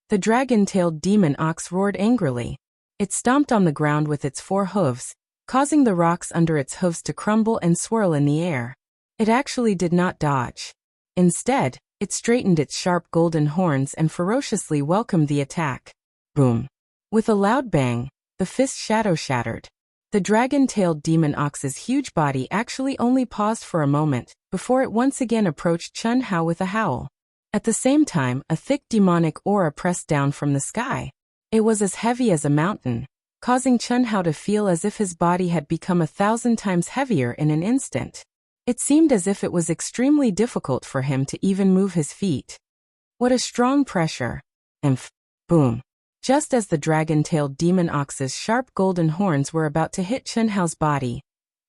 The dragon-tailed demon ox roared angrily. It stomped on the ground with its 4 hooves, causing the rocks under its hooves to crumble and swirl in the air. It actually did not dodge. Instead, it straightened its sharp golden horns and ferociously welcomed the attack. Boom! With a loud bang, the fist shadow shattered. The dragon-tailed demon ox's huge body actually only paused for a moment, before it once again approached Chun Hao with a howl. At the same time, a thick demonic aura pressed down from the sky. It was as heavy as a mountain, causing Chun Hao to feel as if his body had become 1,000 times heavier in an instant. It seemed as if it was extremely difficult for him to even move his feet. What a strong pressure! Emph! Boom! Just as the dragon-tailed demon ox's sharp golden horns were about to hit Chun Hao's body,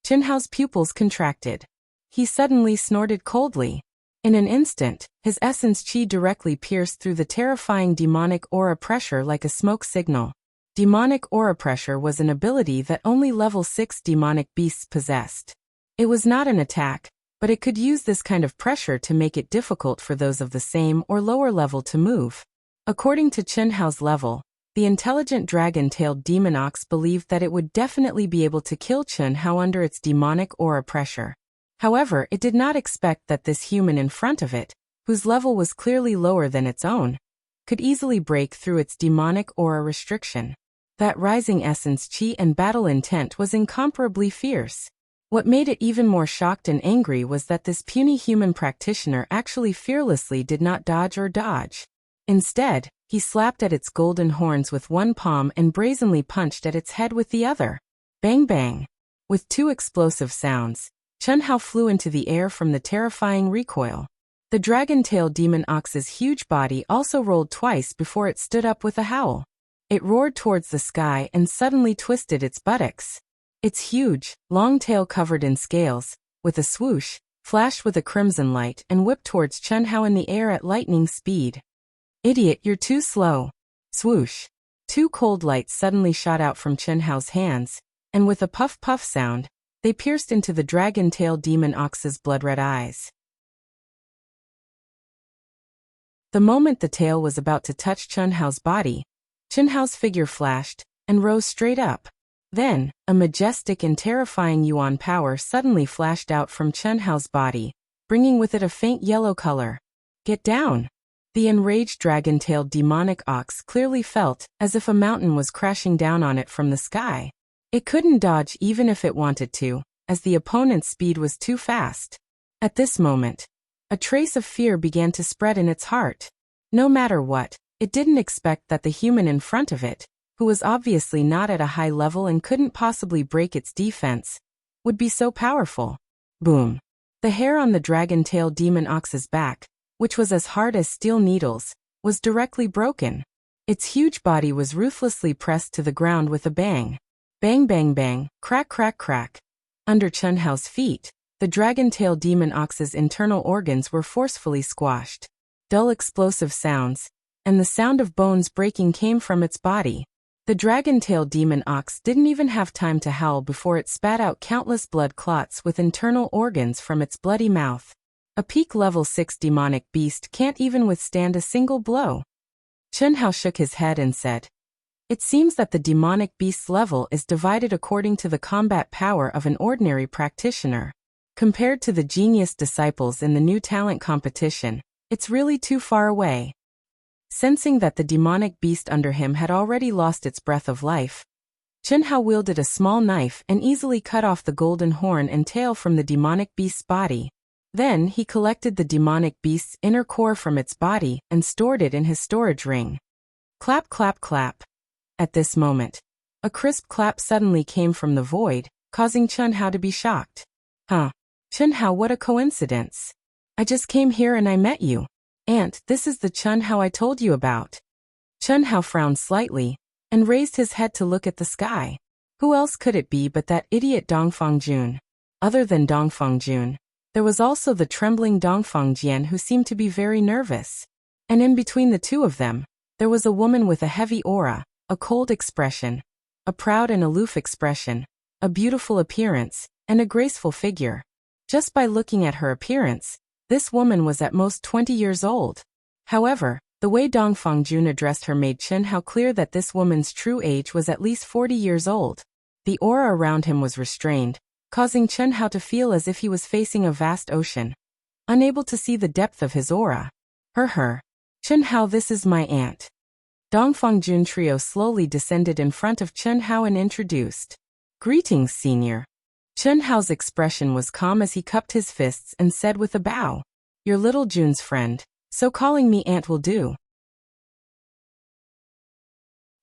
Chun Hao's pupils contracted. He suddenly snorted coldly. In an instant, his essence chi directly pierced through the terrifying demonic aura pressure like a smoke signal. Demonic aura pressure was an ability that only level 6 demonic beasts possessed. It was not an attack, but it could use this kind of pressure to make it difficult for those of the same or lower level to move. According to Chun Hao's level, the intelligent dragon-tailed demon ox believed that it would definitely be able to kill Chun Hao under its demonic aura pressure. However, it did not expect that this human in front of it, whose level was clearly lower than its own, could easily break through its demonic aura restriction. That rising essence chi and battle intent was incomparably fierce. What made it even more shocked and angry was that this puny human practitioner actually fearlessly did not dodge or dodge. Instead, he slapped at its golden horns with one palm and brazenly punched at its head with the other. Bang bang! With 2 explosive sounds, Chun Hao flew into the air from the terrifying recoil. The dragon-tailed demon ox's huge body also rolled twice before it stood up with a howl. It roared towards the sky and suddenly twisted its buttocks. Its huge, long tail covered in scales, with a swoosh, flashed with a crimson light and whipped towards Chun Hao in the air at lightning speed. Idiot, you're too slow. Swoosh. Two cold lights suddenly shot out from Chen Hao's hands, and with a puff-puff sound, they pierced into the dragon-tailed demon ox's blood-red eyes. The moment the tail was about to touch Chen Hao's body, Chen Hao's figure flashed and rose straight up. Then, a majestic and terrifying yuan power suddenly flashed out from Chen Hao's body, bringing with it a faint yellow color. Get down! The enraged dragon-tailed demonic ox clearly felt as if a mountain was crashing down on it from the sky. It couldn't dodge even if it wanted to, as the opponent's speed was too fast. At this moment, a trace of fear began to spread in its heart. No matter what, it didn't expect that the human in front of it, who was obviously not at a high level and couldn't possibly break its defense, would be so powerful. Boom! The hair on the dragon-tailed demon ox's back, which was as hard as steel needles, was directly broken. Its huge body was ruthlessly pressed to the ground with a bang. Bang bang bang, crack crack crack. Under Chen Hao's feet, the dragon-tailed demon ox's internal organs were forcefully squashed. Dull explosive sounds, and the sound of bones breaking came from its body. The dragon-tailed demon ox didn't even have time to howl before it spat out countless blood clots with internal organs from its bloody mouth. A peak level 6 demonic beast can't even withstand a single blow. Chen Hao shook his head and said, "It seems that the demonic beast's level is divided according to the combat power of an ordinary practitioner. Compared to the genius disciples in the new talent competition, it's really too far away." Sensing that the demonic beast under him had already lost its breath of life, Chen Hao wielded a small knife and easily cut off the golden horn and tail from the demonic beast's body. Then he collected the demonic beast's inner core from its body and stored it in his storage ring. Clap clap clap. At this moment, a crisp clap suddenly came from the void, causing Chen Hao to be shocked. Huh. Chen Hao, what a coincidence. I just came here and I met you. Aunt, this is the Chen Hao I told you about. Chen Hao frowned slightly and raised his head to look at the sky. Who else could it be but that idiot Dongfang Jun? Other than Dongfang Jun, there was also the trembling Dongfang Jian who seemed to be very nervous. And in between the two of them, there was a woman with a heavy aura, a cold expression, a proud and aloof expression, a beautiful appearance, and a graceful figure. Just by looking at her appearance, this woman was at most 20 years old. However, the way Dongfang Jun addressed her made Chen Hao clear that this woman's true age was at least 40 years old. The aura around him was restrained, causing Chen Hao to feel as if he was facing a vast ocean. Unable to see the depth of his aura. Chen Hao, this is my aunt. Dongfang Jun trio slowly descended in front of Chen Hao and introduced. Greetings, senior. Chen Hao's expression was calm as he cupped his fists and said with a bow, "You're little Jun's friend, so calling me aunt will do."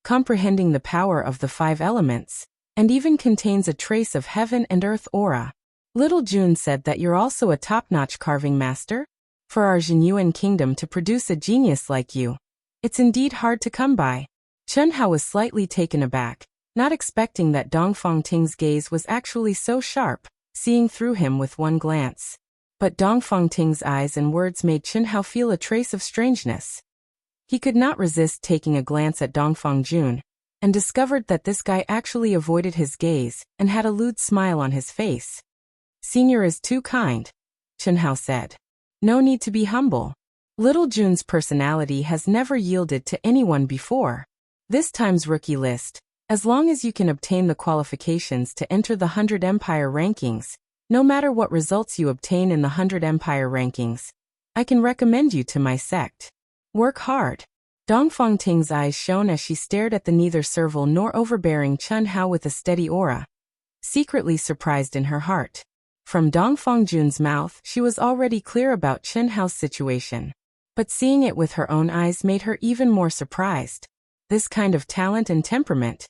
Comprehending the power of the 5 elements, and even contains a trace of heaven and earth aura, little Jun said that you're also a top-notch carving master? For our Jinyuan kingdom to produce a genius like you, it's indeed hard to come by. Chen Hao was slightly taken aback, not expecting that Dongfang Ting's gaze was actually so sharp, seeing through him with one glance. But Dongfang Ting's eyes and words made Chen Hao feel a trace of strangeness. He could not resist taking a glance at Dongfang Jun, and discovered that this guy actually avoided his gaze and had a lewd smile on his face. "Senior is too kind," Chen Hao said. "No need to be humble. Little Jun's personality has never yielded to anyone before. This time's rookie list, as long as you can obtain the qualifications to enter the 100 Empire rankings, no matter what results you obtain in the 100 Empire rankings, I can recommend you to my sect. Work hard." Dongfang Ting's eyes shone as she stared at the neither servile nor overbearing Chen Hao with a steady aura, secretly surprised in her heart. From Dongfang Jun's mouth, she was already clear about Chen Hao's situation, but seeing it with her own eyes made her even more surprised. This kind of talent and temperament,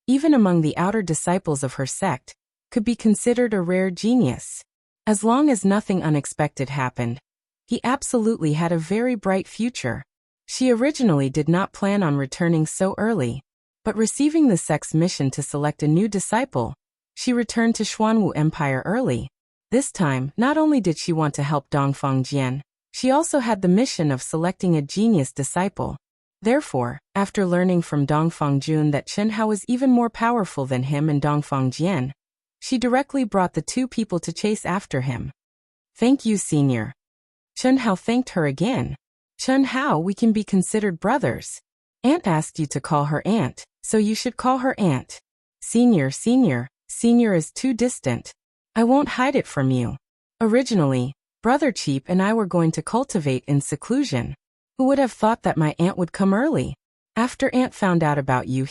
even among the outer disciples of her sect, could be considered a rare genius. As long as nothing unexpected happened, he absolutely had a very bright future. She originally did not plan on returning so early, but receiving the sect's mission to select a new disciple, she returned to Xuanwu Empire early. This time, not only did she want to help Dongfang Jian, She also had the mission of selecting a genius disciple. Therefore, after learning from Dongfang Jun that Chen Hao was even more powerful than him and Dongfang Jian, she directly brought the two people to chase after him. Thank you, Senior. Chen Hao thanked her again. Chen Hao, we can be considered brothers. Aunt asked you to call her Aunt, so you should call her Aunt. Senior is too distant. I won't hide it from you. Originally, Brother Cheap and I were going to cultivate in seclusion. Who would have thought that my aunt would come early? After Aunt found out about you,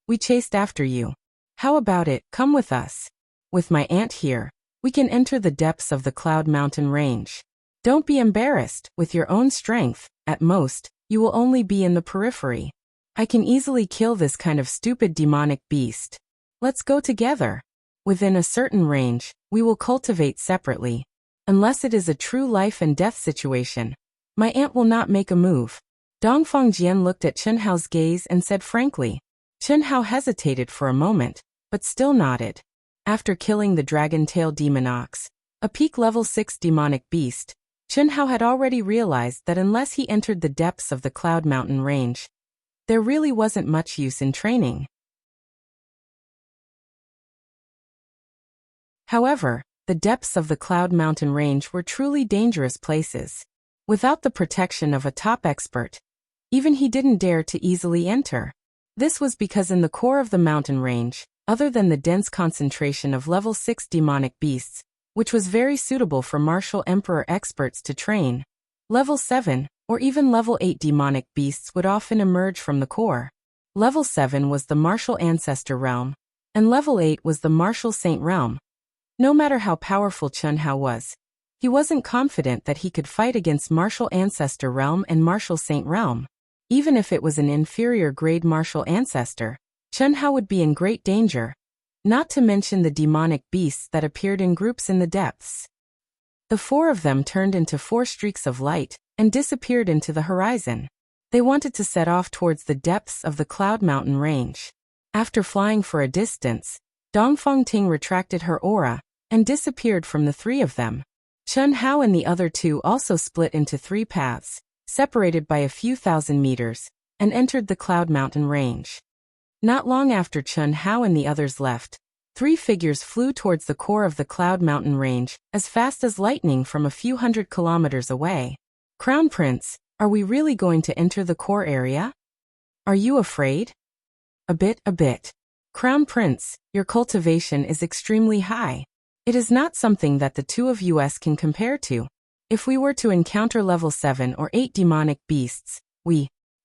we chased after you. How about it, come with us? With my aunt here, we can enter the depths of the Cloud Mountain range. Don't be embarrassed, with your own strength, at most, you will only be in the periphery. I can easily kill this kind of stupid demonic beast. Let's go together. Within a certain range, we will cultivate separately. Unless it is a true life and death situation, my aunt will not make a move. Dongfang Jian looked at Chen Hao's gaze and said frankly. Chen Hao hesitated for a moment, but still nodded. After killing the dragon-tailed demon ox, a peak level 6 demonic beast, Chen Hao had already realized that unless he entered the depths of the Cloud Mountain range, there really wasn't much use in training. However, the depths of the Cloud Mountain range were truly dangerous places. Without the protection of a top expert, even he didn't dare to easily enter. This was because in the core of the mountain range, other than the dense concentration of level 6 demonic beasts, which was very suitable for martial emperor experts to train, level 7, or even level 8 demonic beasts would often emerge from the core. Level 7 was the martial ancestor realm, and level 8 was the martial saint realm. No matter how powerful Chen Hao was, he wasn't confident that he could fight against martial ancestor realm and martial saint realm. Even if it was an inferior grade martial ancestor, Chen Hao would be in great danger, not to mention the demonic beasts that appeared in groups in the depths. The four of them turned into 4 streaks of light and disappeared into the horizon. They wanted to set off towards the depths of the Cloud Mountain range. After flying for a distance, Dongfang Ting retracted her aura and disappeared from the 3 of them. Chen Hao and the other 2 also split into 3 paths, separated by a few thousand meters, and entered the Cloud Mountain range. Not long after Chen Hao and the others left, 3 figures flew towards the core of the Cloud Mountain range, as fast as lightning from a few hundred kilometers away. Crown Prince, are we really going to enter the core area? Are you afraid? A bit. Crown Prince, your cultivation is extremely high. It is not something that the 2 of us can compare to. If we were to encounter level 7 or 8 demonic beasts,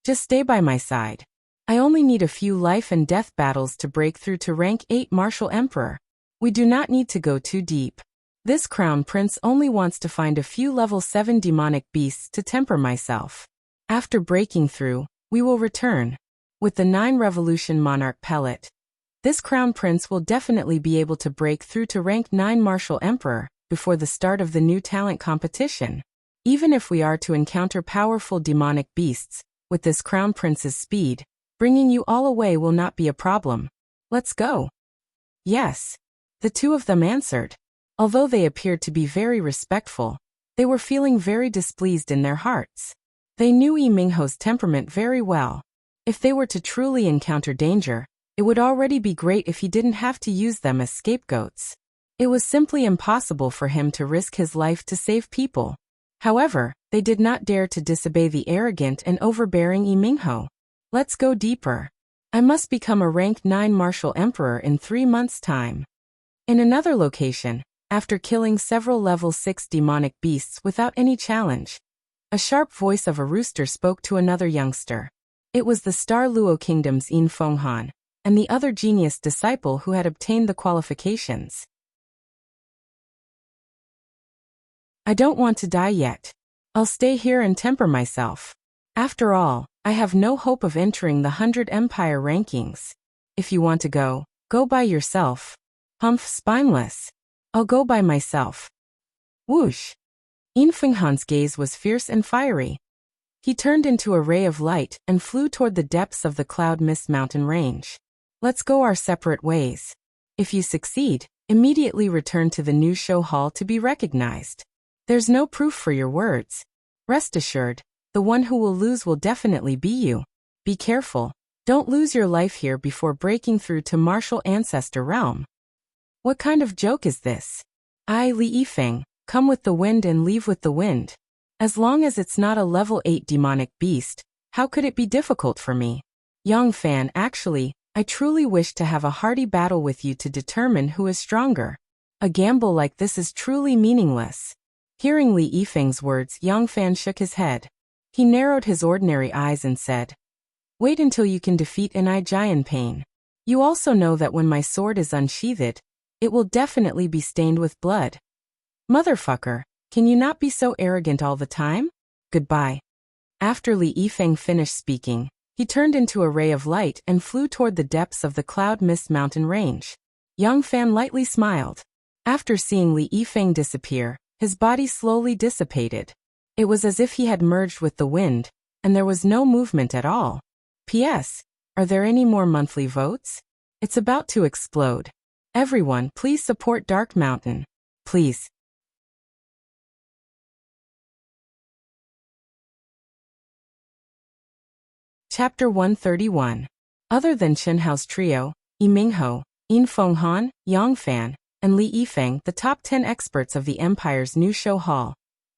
just stay by my side. I only need a few life and death battles to break through to rank 8 Martial Emperor. We do not need to go too deep. This Crown Prince only wants to find a few level 7 demonic beasts to temper myself. After breaking through, we will return. With the 9 Revolution Monarch pellet, this Crown Prince will definitely be able to break through to rank 9 Martial Emperor before the start of the new talent competition. Even if we are to encounter powerful demonic beasts, with this Crown Prince's speed, bringing you all away will not be a problem. Let's go. Yes. The 2 of them answered. Although they appeared to be very respectful, they were feeling very displeased in their hearts. They knew Yi Mingho's temperament very well. If they were to truly encounter danger, it would already be great if he didn't have to use them as scapegoats. It was simply impossible for him to risk his life to save people. However, they did not dare to disobey the arrogant and overbearing Yi Mingho. Let's go deeper. I must become a rank 9 Martial Emperor in 3 months' time. In another location, after killing several level 6 demonic beasts without any challenge, a sharp voice of a rooster spoke to another youngster. It was the Star Luo Kingdom's Yin Fenghan, and the other genius disciple who had obtained the qualifications. I don't want to die yet. I'll stay here and temper myself. After all, I have no hope of entering the 100 Empire rankings. If you want to go, go by yourself. Humph, spineless. I'll go by myself. Whoosh. Yin Fenghan's gaze was fierce and fiery. He turned into a ray of light and flew toward the depths of the Cloud Mist Mountain range. Let's go our separate ways. If you succeed, immediately return to the new show hall to be recognized. There's no proof for your words. Rest assured, the one who will lose will definitely be you. Be careful. Don't lose your life here before breaking through to martial ancestor realm. What kind of joke is this? I, Li Yifeng, come with the wind and leave with the wind. As long as it's not a level 8 demonic beast, how could it be difficult for me? Yang Fan, actually, I truly wish to have a hearty battle with you to determine who is stronger. A gamble like this is truly meaningless. Hearing Li Yifeng's words, Yang Fan shook his head. He narrowed his ordinary eyes and said, Wait until you can defeat an Jian Pain. You also know that when my sword is unsheathed, it will definitely be stained with blood. Motherfucker, can you not be so arrogant all the time? Goodbye. After Li Yifeng finished speaking, he turned into a ray of light and flew toward the depths of the Cloud Mist mountain range. Yang Fan lightly smiled. After seeing Li Yifeng disappear, his body slowly dissipated. It was as if he had merged with the wind, and there was no movement at all. P.S. Are there any more monthly votes? It's about to explode. Everyone, please support Dark Mountain. Please. Chapter 131. Other than Chen Hao's trio, Yi Mingho, Yin Fenghan, Yang Fan, and Li Yifeng, the top 10 experts of the Empire's new show hall,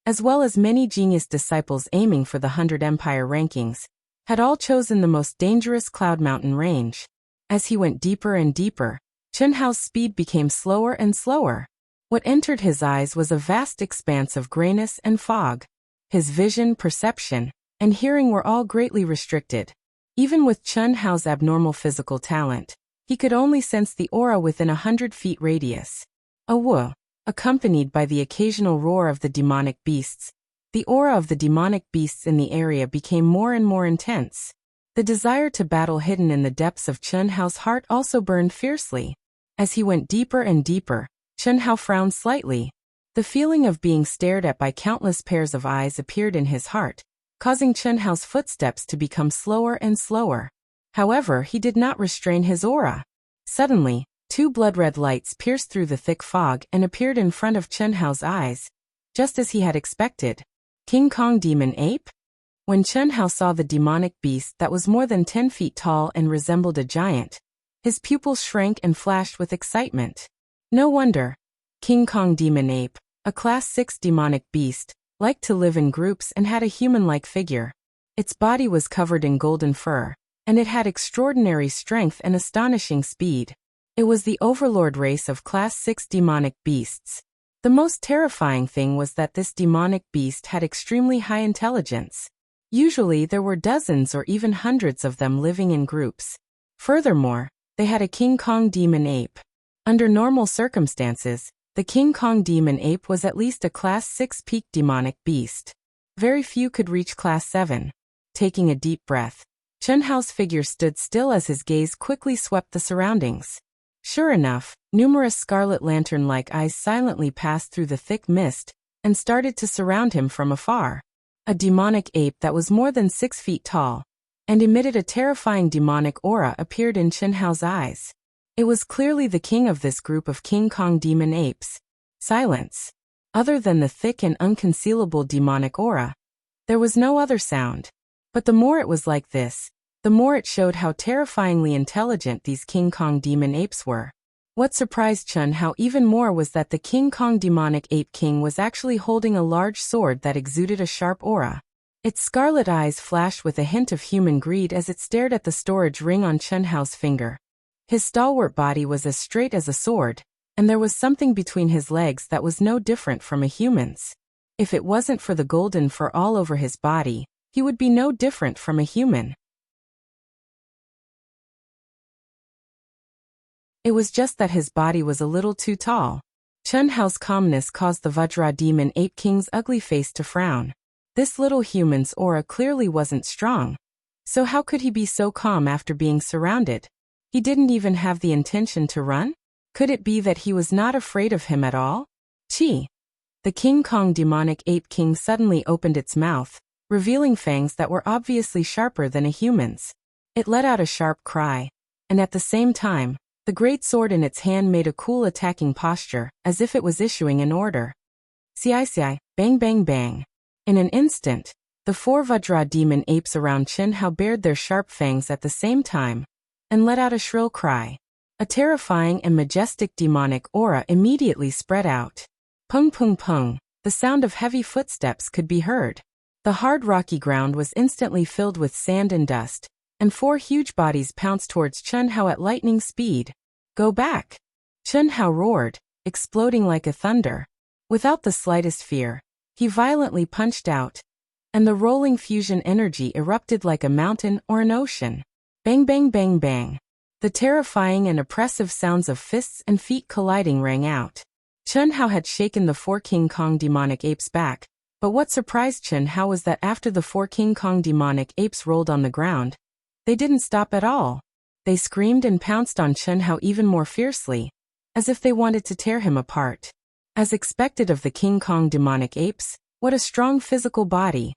as well as many genius disciples aiming for the 100 Empire rankings, had all chosen the most dangerous Cloud Mountain range. As he went deeper and deeper, Chen Hao's speed became slower and slower. What entered his eyes was a vast expanse of grayness and fog. His vision, perception, and hearing were all greatly restricted. Even with Chen Hao's abnormal physical talent, he could only sense the aura within 100 feet radius. A woo, accompanied by the occasional roar of the demonic beasts. The aura of the demonic beasts in the area became more and more intense. The desire to battle hidden in the depths of Chen Hao's heart also burned fiercely. As he went deeper and deeper, Chen Hao frowned slightly. The feeling of being stared at by countless pairs of eyes appeared in his heart, causing Chen Hao's footsteps to become slower and slower. However, he did not restrain his aura. Suddenly, two blood-red lights pierced through the thick fog and appeared in front of Chen Hao's eyes, just as he had expected. King Kong Demon Ape? When Chen Hao saw the demonic beast that was more than 10 feet tall and resembled a giant, his pupils shrank and flashed with excitement. No wonder. King Kong Demon Ape, a Class 6 demonic beast, liked to live in groups and had a human-like figure. Its body was covered in golden fur, and it had extraordinary strength and astonishing speed. It was the overlord race of Class 6 demonic beasts. The most terrifying thing was that this demonic beast had extremely high intelligence. Usually there were dozens or even hundreds of them living in groups. Furthermore, they had a King Kong Demon Ape. Under normal circumstances, the King Kong Demon Ape was at least a Class 6 peak demonic beast. Very few could reach Class 7. Taking a deep breath, Chen Hao's figure stood still as his gaze quickly swept the surroundings. Sure enough, numerous scarlet lantern-like eyes silently passed through the thick mist and started to surround him from afar. A demonic ape that was more than 6 feet tall and emitted a terrifying demonic aura appeared in Chen Hao's eyes. It was clearly the king of this group of King Kong demon apes. Silence. Other than the thick and unconcealable demonic aura, there was no other sound. But the more it was like this, the more it showed how terrifyingly intelligent these King Kong demon apes were. What surprised Chen Hao even more was that the King Kong demonic ape king was actually holding a large sword that exuded a sharp aura. Its scarlet eyes flashed with a hint of human greed as it stared at the storage ring on Chen Hao's finger. His stalwart body was as straight as a sword, and there was something between his legs that was no different from a human's. If it wasn't for the golden fur all over his body, he would be no different from a human. It was just that his body was a little too tall. Chen Hao's calmness caused the Vajra Demon Ape King's ugly face to frown. This little human's aura clearly wasn't strong. So how could he be so calm after being surrounded? He didn't even have the intention to run? Could it be that he was not afraid of him at all? Chi! The King Kong demonic ape king suddenly opened its mouth, revealing fangs that were obviously sharper than a human's. It let out a sharp cry, and at the same time, the great sword in its hand made a cool attacking posture, as if it was issuing an order. Ci, bang bang bang. In an instant, the 4 Vajra demon apes around Chen Hao bared their sharp fangs at the same time and let out a shrill cry. A terrifying and majestic demonic aura immediately spread out. Pung pung pung, the sound of heavy footsteps could be heard. The hard rocky ground was instantly filled with sand and dust, and 4 huge bodies pounced towards Chen Hao at lightning speed. Go back! Chen Hao roared, exploding like a thunder. Without the slightest fear, he violently punched out, and the rolling fusion energy erupted like a mountain or an ocean. Bang bang bang bang. The terrifying and oppressive sounds of fists and feet colliding rang out. Chen Hao had shaken the 4 King Kong demonic apes back, but what surprised Chen Hao was that after the 4 King Kong demonic apes rolled on the ground, they didn't stop at all. They screamed and pounced on Chen Hao even more fiercely, as if they wanted to tear him apart. As expected of the King Kong demonic apes, what a strong physical body.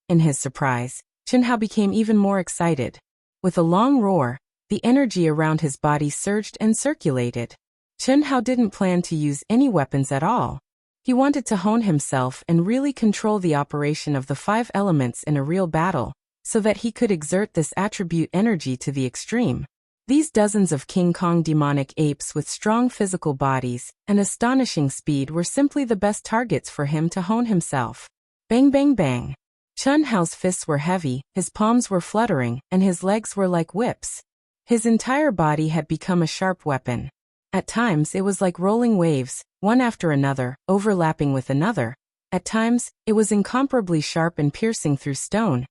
In his surprise, Chen Hao became even more excited. With a long roar, the energy around his body surged and circulated. Chen Hao didn't plan to use any weapons at all. He wanted to hone himself and really control the operation of the 5 elements in a real battle, so that he could exert this attribute energy to the extreme. These dozens of King Kong demonic apes with strong physical bodies and astonishing speed were simply the best targets for him to hone himself. Bang bang bang. Chen Hao's fists were heavy, his palms were fluttering, and his legs were like whips. His entire body had become a sharp weapon. At times it was like rolling waves, one after another, overlapping with another. At times, it was incomparably sharp and piercing through stone.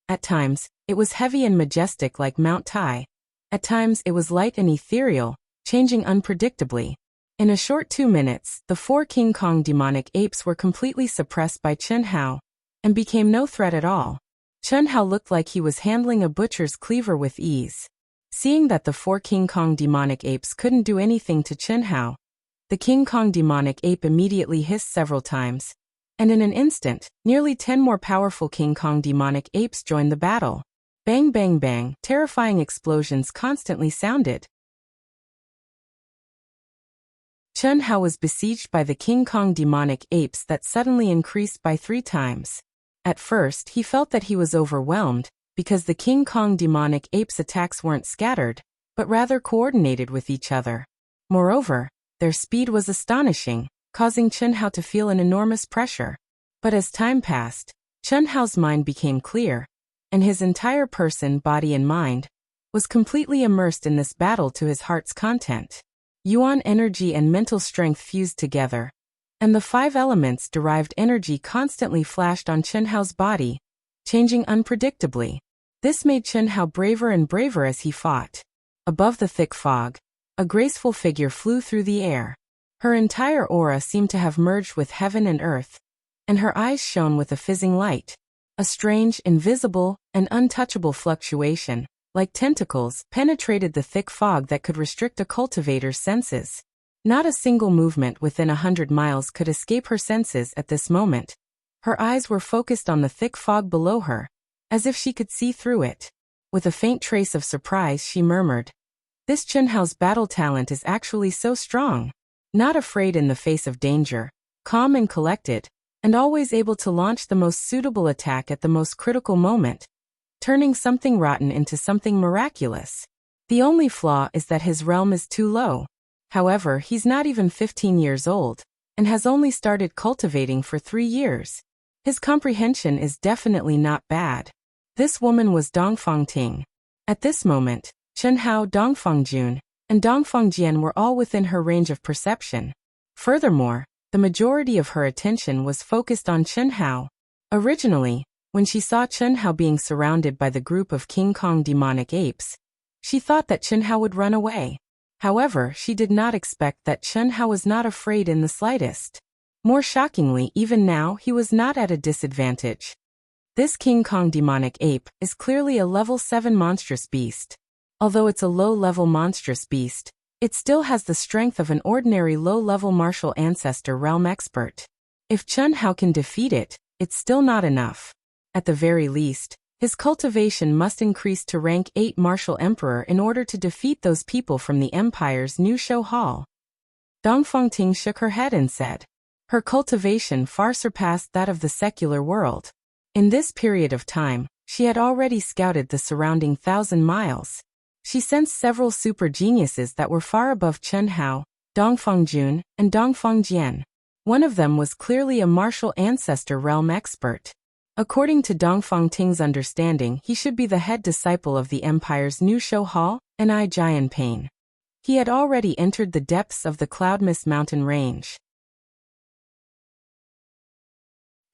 At times, it was heavy and majestic like Mount Tai. At times it was light and ethereal, changing unpredictably. In a short 2 minutes, the 4 King Kong demonic apes were completely suppressed by Chen Hao, and became no threat at all. Chen Hao looked like he was handling a butcher's cleaver with ease. Seeing that the 4 King Kong demonic apes couldn't do anything to Chen Hao, the King Kong demonic ape immediately hissed several times, and in an instant, nearly 10 more powerful King Kong demonic apes joined the battle. Bang bang bang, terrifying explosions constantly sounded. Chen Hao was besieged by the King Kong demonic apes that suddenly increased by 3 times. At first, he felt that he was overwhelmed, because the King Kong demonic apes' attacks weren't scattered, but rather coordinated with each other. Moreover, their speed was astonishing, causing Chen Hao to feel an enormous pressure. But as time passed, Chen Hao's mind became clear, and his entire person, body and mind, was completely immersed in this battle to his heart's content. Yuan energy and mental strength fused together, and the 5 elements derived energy constantly flashed on Chen Hao's body, changing unpredictably. This made Chen Hao braver and braver as he fought. Above the thick fog, a graceful figure flew through the air. Her entire aura seemed to have merged with heaven and earth, and her eyes shone with a fizzing light. A strange, invisible, and untouchable fluctuation, like tentacles, penetrated the thick fog that could restrict a cultivator's senses. Not a single movement within 100 miles could escape her senses at this moment. Her eyes were focused on the thick fog below her, as if she could see through it. With a faint trace of surprise, she murmured, "This Chen Hao's battle talent is actually so strong. Not afraid in the face of danger, calm and collected, and always able to launch the most suitable attack at the most critical moment, turning something rotten into something miraculous. The only flaw is that his realm is too low. However, he's not even 15 years old, and has only started cultivating for 3 years. His comprehension is definitely not bad." This woman was Dongfang Ting. At this moment, Chen Hao, Dongfang Jun, and Dongfang Jian were all within her range of perception. Furthermore, the majority of her attention was focused on Chen Hao. Originally, when she saw Chen Hao being surrounded by the group of King Kong demonic apes, she thought that Chen Hao would run away. However, she did not expect that Chen Hao was not afraid in the slightest. More shockingly, even now, he was not at a disadvantage. This King Kong demonic ape is clearly a level 7 monstrous beast. Although it's a low-level monstrous beast, it still has the strength of an ordinary low-level martial ancestor realm expert. If Chen Hao can defeat it, it's still not enough. At the very least, his cultivation must increase to rank 8 martial emperor in order to defeat those people from the empire's new show hall. Dongfang Ting shook her head and said. Her cultivation far surpassed that of the secular world. In this period of time, she had already scouted the surrounding 1,000 miles. She sensed several super geniuses that were far above Chen Hao, Dongfeng Jun, and Dongfeng Jian. One of them was clearly a martial ancestor realm expert. According to Dongfeng Ting's understanding, he should be the head disciple of the empire's new Shou Hall, and I Jian Pain. He had already entered the depths of the Cloudmist mountain range.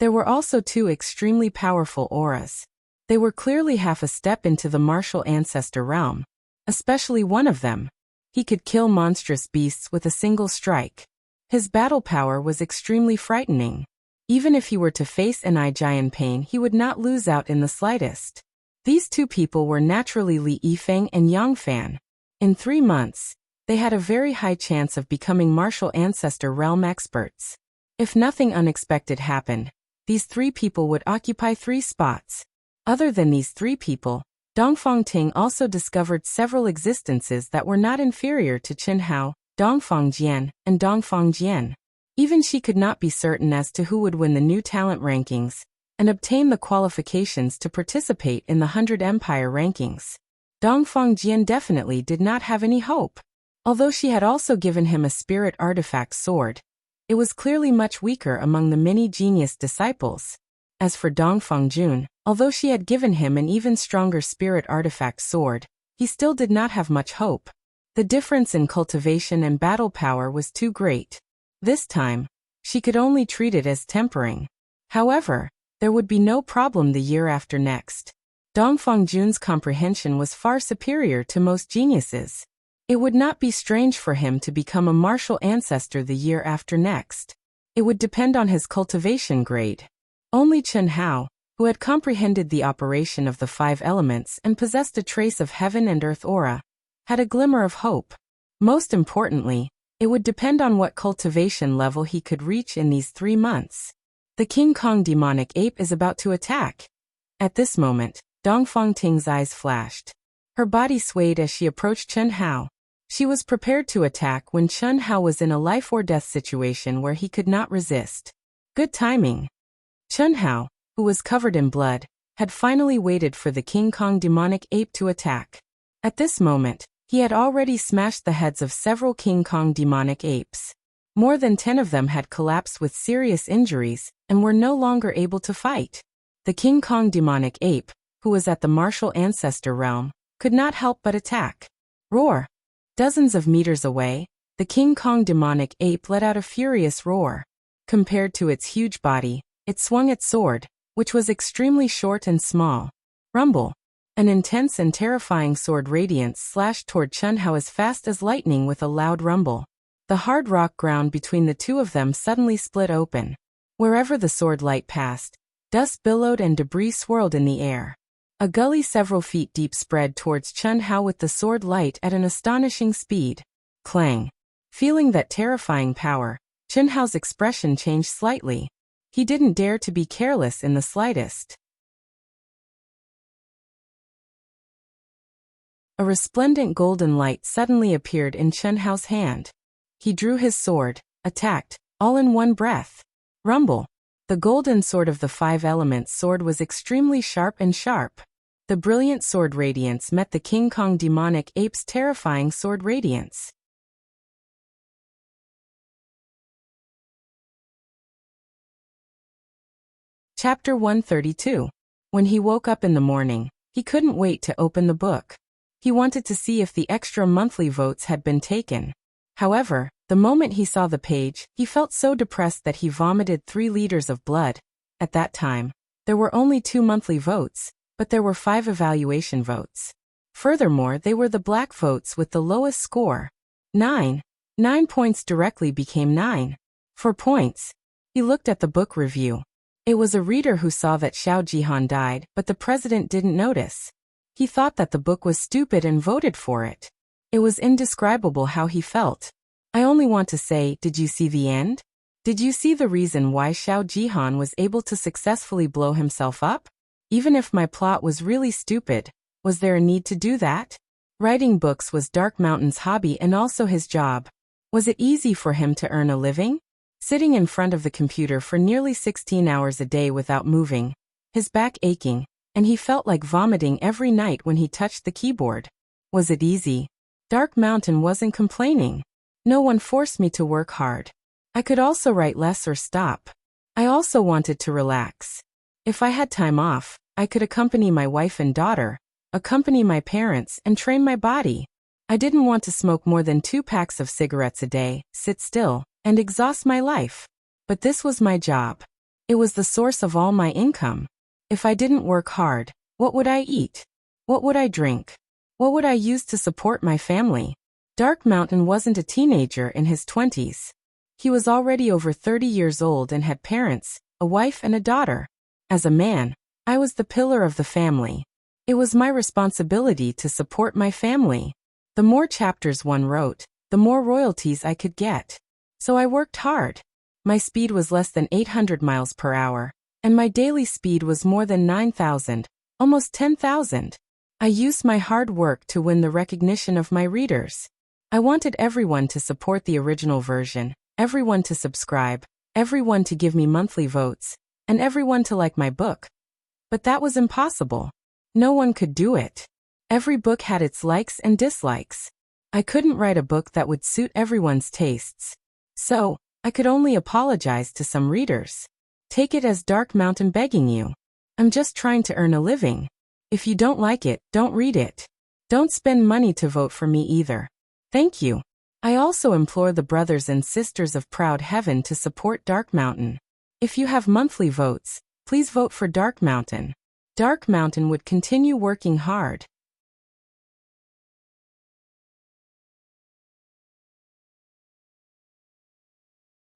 There were also two extremely powerful auras. They were clearly half a step into the martial ancestor realm. Especially one of them. He could kill monstrous beasts with a single strike. His battle power was extremely frightening. Even if he were to face an I Jian Pain, he would not lose out in the slightest. These two people were naturally Li Yifeng and Yang Fan. In 3 months, they had a very high chance of becoming martial ancestor realm experts. If nothing unexpected happened, these 3 people would occupy 3 spots. Other than these 3 people, Dongfeng Ting also discovered several existences that were not inferior to Chen Hao, Dongfeng Jian, and Dongfeng Jian. Even she could not be certain as to who would win the new talent rankings and obtain the qualifications to participate in the 100 Empire rankings. Dongfeng Jian definitely did not have any hope. Although she had also given him a spirit artifact sword, it was clearly much weaker among the many genius disciples. As for Dongfeng Jun, although she had given him an even stronger spirit artifact sword, he still did not have much hope. The difference in cultivation and battle power was too great. This time, she could only treat it as tempering. However, there would be no problem the year after next. Dongfeng Jun's comprehension was far superior to most geniuses. It would not be strange for him to become a martial ancestor the year after next. It would depend on his cultivation grade. Only Chen Hao, who had comprehended the operation of the 5 elements and possessed a trace of heaven and earth aura, had a glimmer of hope. Most importantly, it would depend on what cultivation level he could reach in these 3 months. The King Kong demonic ape is about to attack. At this moment, Dongfeng Ting's eyes flashed. Her body swayed as she approached Chen Hao. She was prepared to attack when Chen Hao was in a life or death situation where he could not resist. Good timing. Chen Hao, who was covered in blood, had finally waited for the King Kong demonic ape to attack. At this moment, he had already smashed the heads of several King Kong demonic apes. More than 10 of them had collapsed with serious injuries and were no longer able to fight. The King Kong demonic ape, who was at the martial ancestor realm, could not help but attack. Roar! Dozens of meters away, the King Kong demonic ape let out a furious roar. Compared to its huge body, it swung its sword, which was extremely short and small. Rumble! An intense and terrifying sword radiance slashed toward Chen Hao as fast as lightning with a loud rumble. The hard rock ground between the two of them suddenly split open. Wherever the sword light passed, dust billowed and debris swirled in the air. A gully several feet deep spread towards Chen Hao with the sword light at an astonishing speed. Clang! Feeling that terrifying power, Chen Hao's expression changed slightly. He didn't dare to be careless in the slightest. A resplendent golden light suddenly appeared in Chen Hao's hand. He drew his sword, attacked, all in one breath. Rumble! The golden sword of the 5 elements sword was extremely sharp and sharp. The brilliant sword radiance met the King Kong demonic ape's terrifying sword radiance. Chapter 132. When he woke up in the morning, he couldn't wait to open the book. He wanted to see if the extra monthly votes had been taken. However, the moment he saw the page, he felt so depressed that he vomited 3 liters of blood. At that time, there were only 2 monthly votes, but there were 5 evaluation votes. Furthermore, they were the black votes with the lowest score. 9. 9 points directly became 9. 4 points. He looked at the book review. It was a reader who saw that Xiao Jihan died, but the president didn't notice. He thought that the book was stupid and voted for it. It was indescribable how he felt. I only want to say, did you see the end? Did you see the reason why Xiao Jihan was able to successfully blow himself up? Even if my plot was really stupid, was there a need to do that? Writing books was Dark Mountain's hobby and also his job. Was it easy for him to earn a living? sitting in front of the computer for nearly 16 hours a day without moving, his back aching, and he felt like vomiting every night when he touched the keyboard. Was it easy? Dark Mountain wasn't complaining. No one forced me to work hard. I could also write less or stop. I also wanted to relax. If I had time off, I could accompany my wife and daughter, accompany my parents, and train my body. I didn't want to smoke more than 2 packs of cigarettes a day, sit still, and exhaust my life. But this was my job. It was the source of all my income. If I didn't work hard, what would I eat? What would I drink? What would I use to support my family? Dark Mountain wasn't a teenager in his 20s. He was already over 30 years old and had parents, a wife and a daughter. As a man, I was the pillar of the family. It was my responsibility to support my family. The more chapters one wrote, the more royalties I could get. So I worked hard. My speed was less than 800 miles per hour, and my daily speed was more than 9,000, almost 10,000. I used my hard work to win the recognition of my readers. I wanted everyone to support the original version, everyone to subscribe, everyone to give me monthly votes, and everyone to like my book. But that was impossible. No one could do it. Every book had its likes and dislikes. I couldn't write a book that would suit everyone's tastes. So, I could only apologize to some readers. Take it as Dark Mountain begging you. I'm just trying to earn a living. If you don't like it, don't read it. Don't spend money to vote for me either. Thank you. I also implore the brothers and sisters of Proud Heaven to support Dark Mountain. If you have monthly votes, please vote for Dark Mountain. Dark Mountain would continue working hard.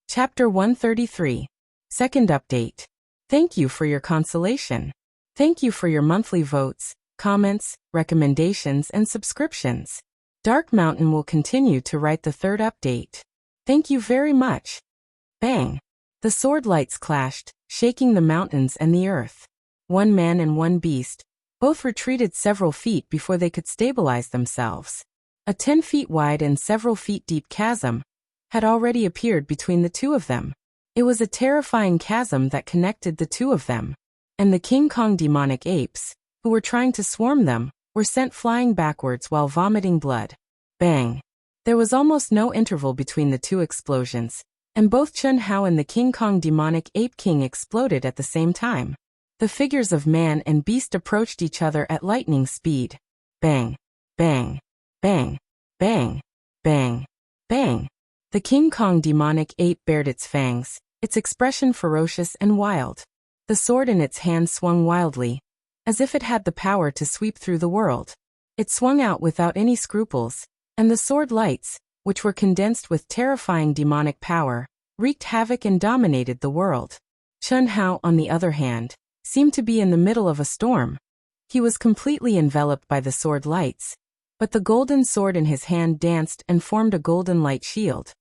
Chapter 133. Second update. Thank you for your consolation. Thank you for your monthly votes, comments, recommendations, and subscriptions. Dark Mountain will continue to write the third update. Thank you very much. Bang! The sword lights clashed, shaking the mountains and the earth. One man and one beast, both retreated several feet before they could stabilize themselves. A 10 feet wide and several feet deep chasm had already appeared between the two of them. It was a terrifying chasm that connected the two of them. And the King Kong demonic apes, who were trying to swarm them, were sent flying backwards while vomiting blood. Bang! There was almost no interval between the two explosions, and both Chun Hao and the King Kong demonic ape king exploded at the same time. The figures of man and beast approached each other at lightning speed. Bang! Bang! Bang! Bang! Bang! Bang! The King Kong demonic ape bared its fangs, its expression ferocious and wild. The sword in its hand swung wildly, as if it had the power to sweep through the world. It swung out without any scruples, and the sword lights, which were condensed with terrifying demonic power, wreaked havoc and dominated the world. Chun Hao, on the other hand, seemed to be in the middle of a storm. He was completely enveloped by the sword lights, but the golden sword in his hand danced and formed a golden light shield.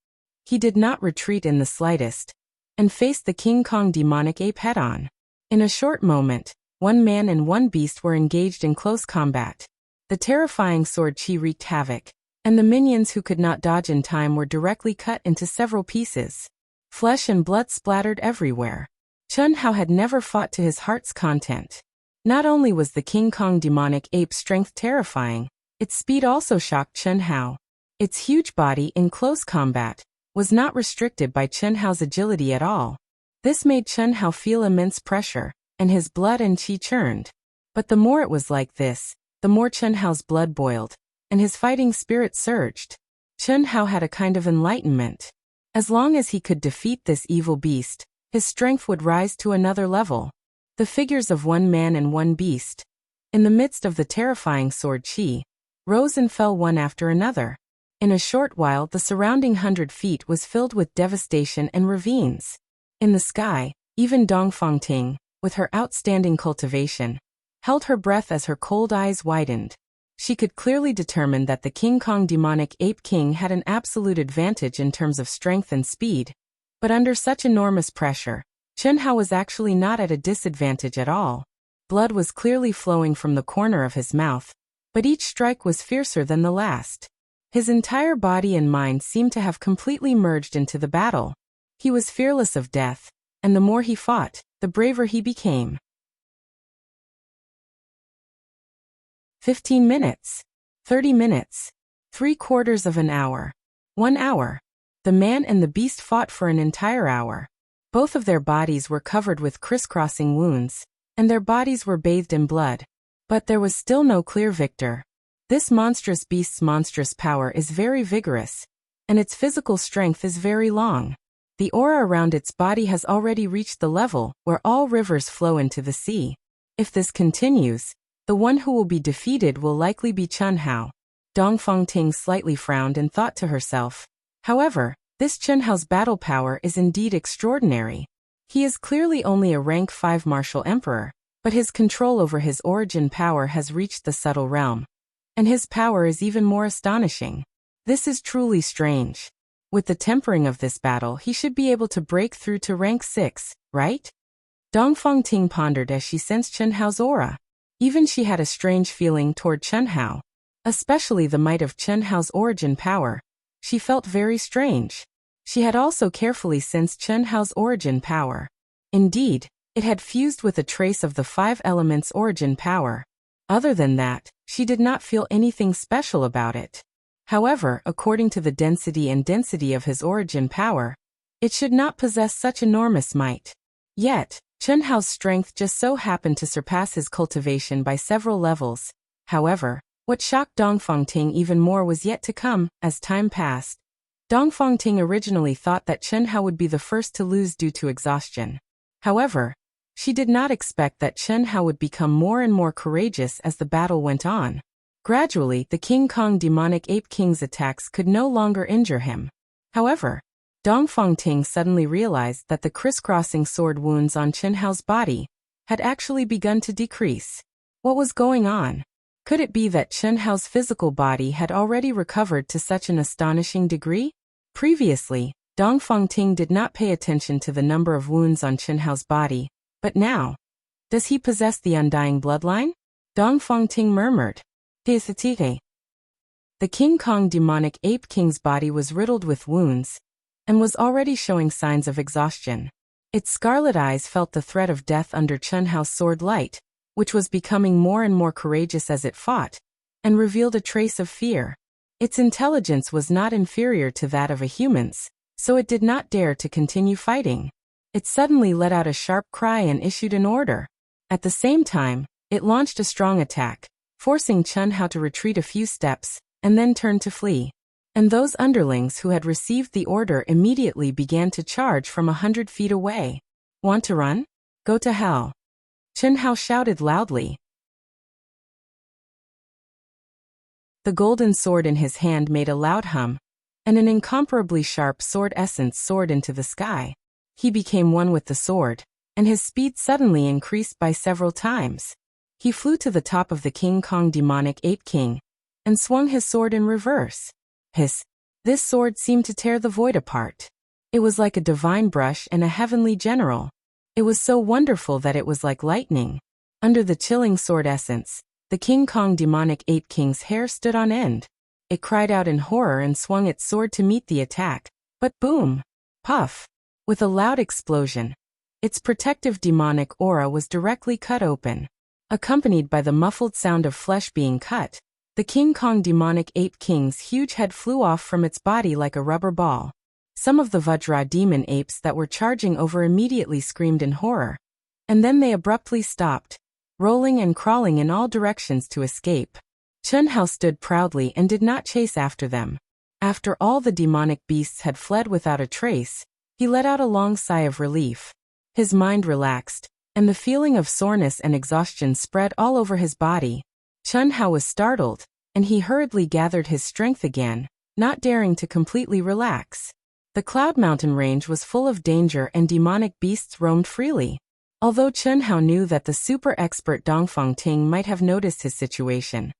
He did not retreat in the slightest, and faced the King Kong demonic ape head-on. In a short moment, one man and one beast were engaged in close combat. The terrifying sword chi wreaked havoc, and the minions who could not dodge in time were directly cut into several pieces. Flesh and blood splattered everywhere. Chun Hao had never fought to his heart's content. Not only was the King Kong demonic ape's strength terrifying, its speed also shocked Chun Hao. Its huge body in close combat was not restricted by Chun Hao's agility at all. This made Chun Hao feel immense pressure, and his blood and chi churned. But the more it was like this, the more Chun Hao's blood boiled, and his fighting spirit surged. Chun Hao had a kind of enlightenment. As long as he could defeat this evil beast, his strength would rise to another level. The figures of one man and one beast, in the midst of the terrifying sword chi, rose and fell one after another. In a short while the surrounding 100 feet was filled with devastation and ravines. In the sky, even Dongfang Ting, with her outstanding cultivation, held her breath as her cold eyes widened. She could clearly determine that the King Kong demonic ape king had an absolute advantage in terms of strength and speed. But under such enormous pressure, Chun Hao was actually not at a disadvantage at all. Blood was clearly flowing from the corner of his mouth, but each strike was fiercer than the last. His entire body and mind seemed to have completely merged into the battle. He was fearless of death, and the more he fought, the braver he became. 15 minutes. 30 minutes. 3/4 of an hour. 1 hour. The man and the beast fought for an entire hour. Both of their bodies were covered with crisscrossing wounds, and their bodies were bathed in blood. But there was still no clear victor. This monstrous beast's monstrous power is very vigorous, and its physical strength is very long. The aura around its body has already reached the level where all rivers flow into the sea. If this continues, the one who will be defeated will likely be Chen Hao. Dongfang Ting slightly frowned and thought to herself. However, this Chen Hao's battle power is indeed extraordinary. He is clearly only a rank 5 martial emperor, but his control over his origin power has reached the subtle realm. And his power is even more astonishing. This is truly strange. With the tempering of this battle, he should be able to break through to rank 6, right? Dongfang Ting pondered as she sensed Chen Hao's aura. Even she had a strange feeling toward Chen Hao. Especially the might of Chen Hao's origin power. She felt very strange. She had also carefully sensed Chen Hao's origin power. Indeed, it had fused with a trace of the 5 elements' origin power. Other than that, she did not feel anything special about it. However, according to the density of his origin power, it should not possess such enormous might. Yet, Chen Hao's strength just so happened to surpass his cultivation by several levels. However, what shocked Dongfang Ting even more was yet to come. As time passed, Dongfang Ting originally thought that Chen Hao would be the first to lose due to exhaustion. However, she did not expect that Chen Hao would become more and more courageous as the battle went on. Gradually, the King Kong demonic ape king's attacks could no longer injure him. However, Dongfang Ting suddenly realized that the crisscrossing sword wounds on Chen Hao's body had actually begun to decrease. What was going on? Could it be that Chen Hao's physical body had already recovered to such an astonishing degree? Previously, Dongfang Ting did not pay attention to the number of wounds on Chen Hao's body, but now, does he possess the undying bloodline? Dongfang Ting murmured. The King Kong demonic ape king's body was riddled with wounds, and was already showing signs of exhaustion. Its scarlet eyes felt the threat of death under Chen Hao's sword light, which was becoming more and more courageous as it fought, and revealed a trace of fear. Its intelligence was not inferior to that of a human's, so it did not dare to continue fighting. It suddenly let out a sharp cry and issued an order. At the same time, it launched a strong attack, forcing Chen Hao to retreat a few steps, and then turn to flee. And those underlings who had received the order immediately began to charge from 100 feet away. Want to run? Go to hell. Chen Hao shouted loudly. The golden sword in his hand made a loud hum, and an incomparably sharp sword essence soared into the sky. He became one with the sword, and his speed suddenly increased by several times. He flew to the top of the King Kong demonic ape king, and swung his sword in reverse. Hiss! This sword seemed to tear the void apart. It was like a divine brush and a heavenly general. It was so wonderful that it was like lightning. Under the chilling sword essence, the King Kong demonic ape king's hair stood on end. It cried out in horror and swung its sword to meet the attack, but boom! Puff! With a loud explosion, its protective demonic aura was directly cut open. Accompanied by the muffled sound of flesh being cut, the King Kong demonic ape king's huge head flew off from its body like a rubber ball. Some of the Vajra demon apes that were charging over immediately screamed in horror, and then they abruptly stopped, rolling and crawling in all directions to escape. Chen Hao stood proudly and did not chase after them. After all the demonic beasts had fled without a trace, he let out a long sigh of relief. His mind relaxed, and the feeling of soreness and exhaustion spread all over his body. Chen Hao was startled, and he hurriedly gathered his strength again, not daring to completely relax. The Cloud Mountain range was full of danger and demonic beasts roamed freely. Although Chen Hao knew that the super expert Dongfang Ting might have noticed his situation,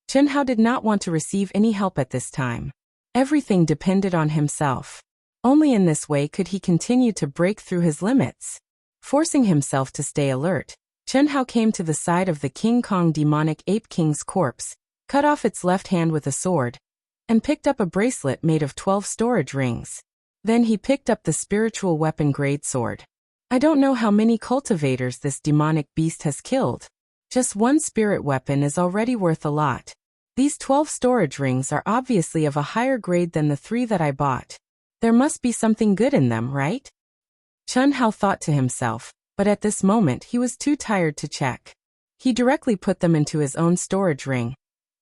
Chen Hao did not want to receive any help at this time. Everything depended on himself. Only in this way could he continue to break through his limits. Forcing himself to stay alert, Chen Hao came to the side of the King Kong demonic ape king's corpse, cut off its left hand with a sword, and picked up a bracelet made of 12 storage rings. Then he picked up the spiritual weapon greatsword. I don't know how many cultivators this demonic beast has killed. Just one spirit weapon is already worth a lot. These 12 storage rings are obviously of a higher grade than the 3 that I bought. There must be something good in them, right? Chun Hao thought to himself, but at this moment he was too tired to check. He directly put them into his own storage ring,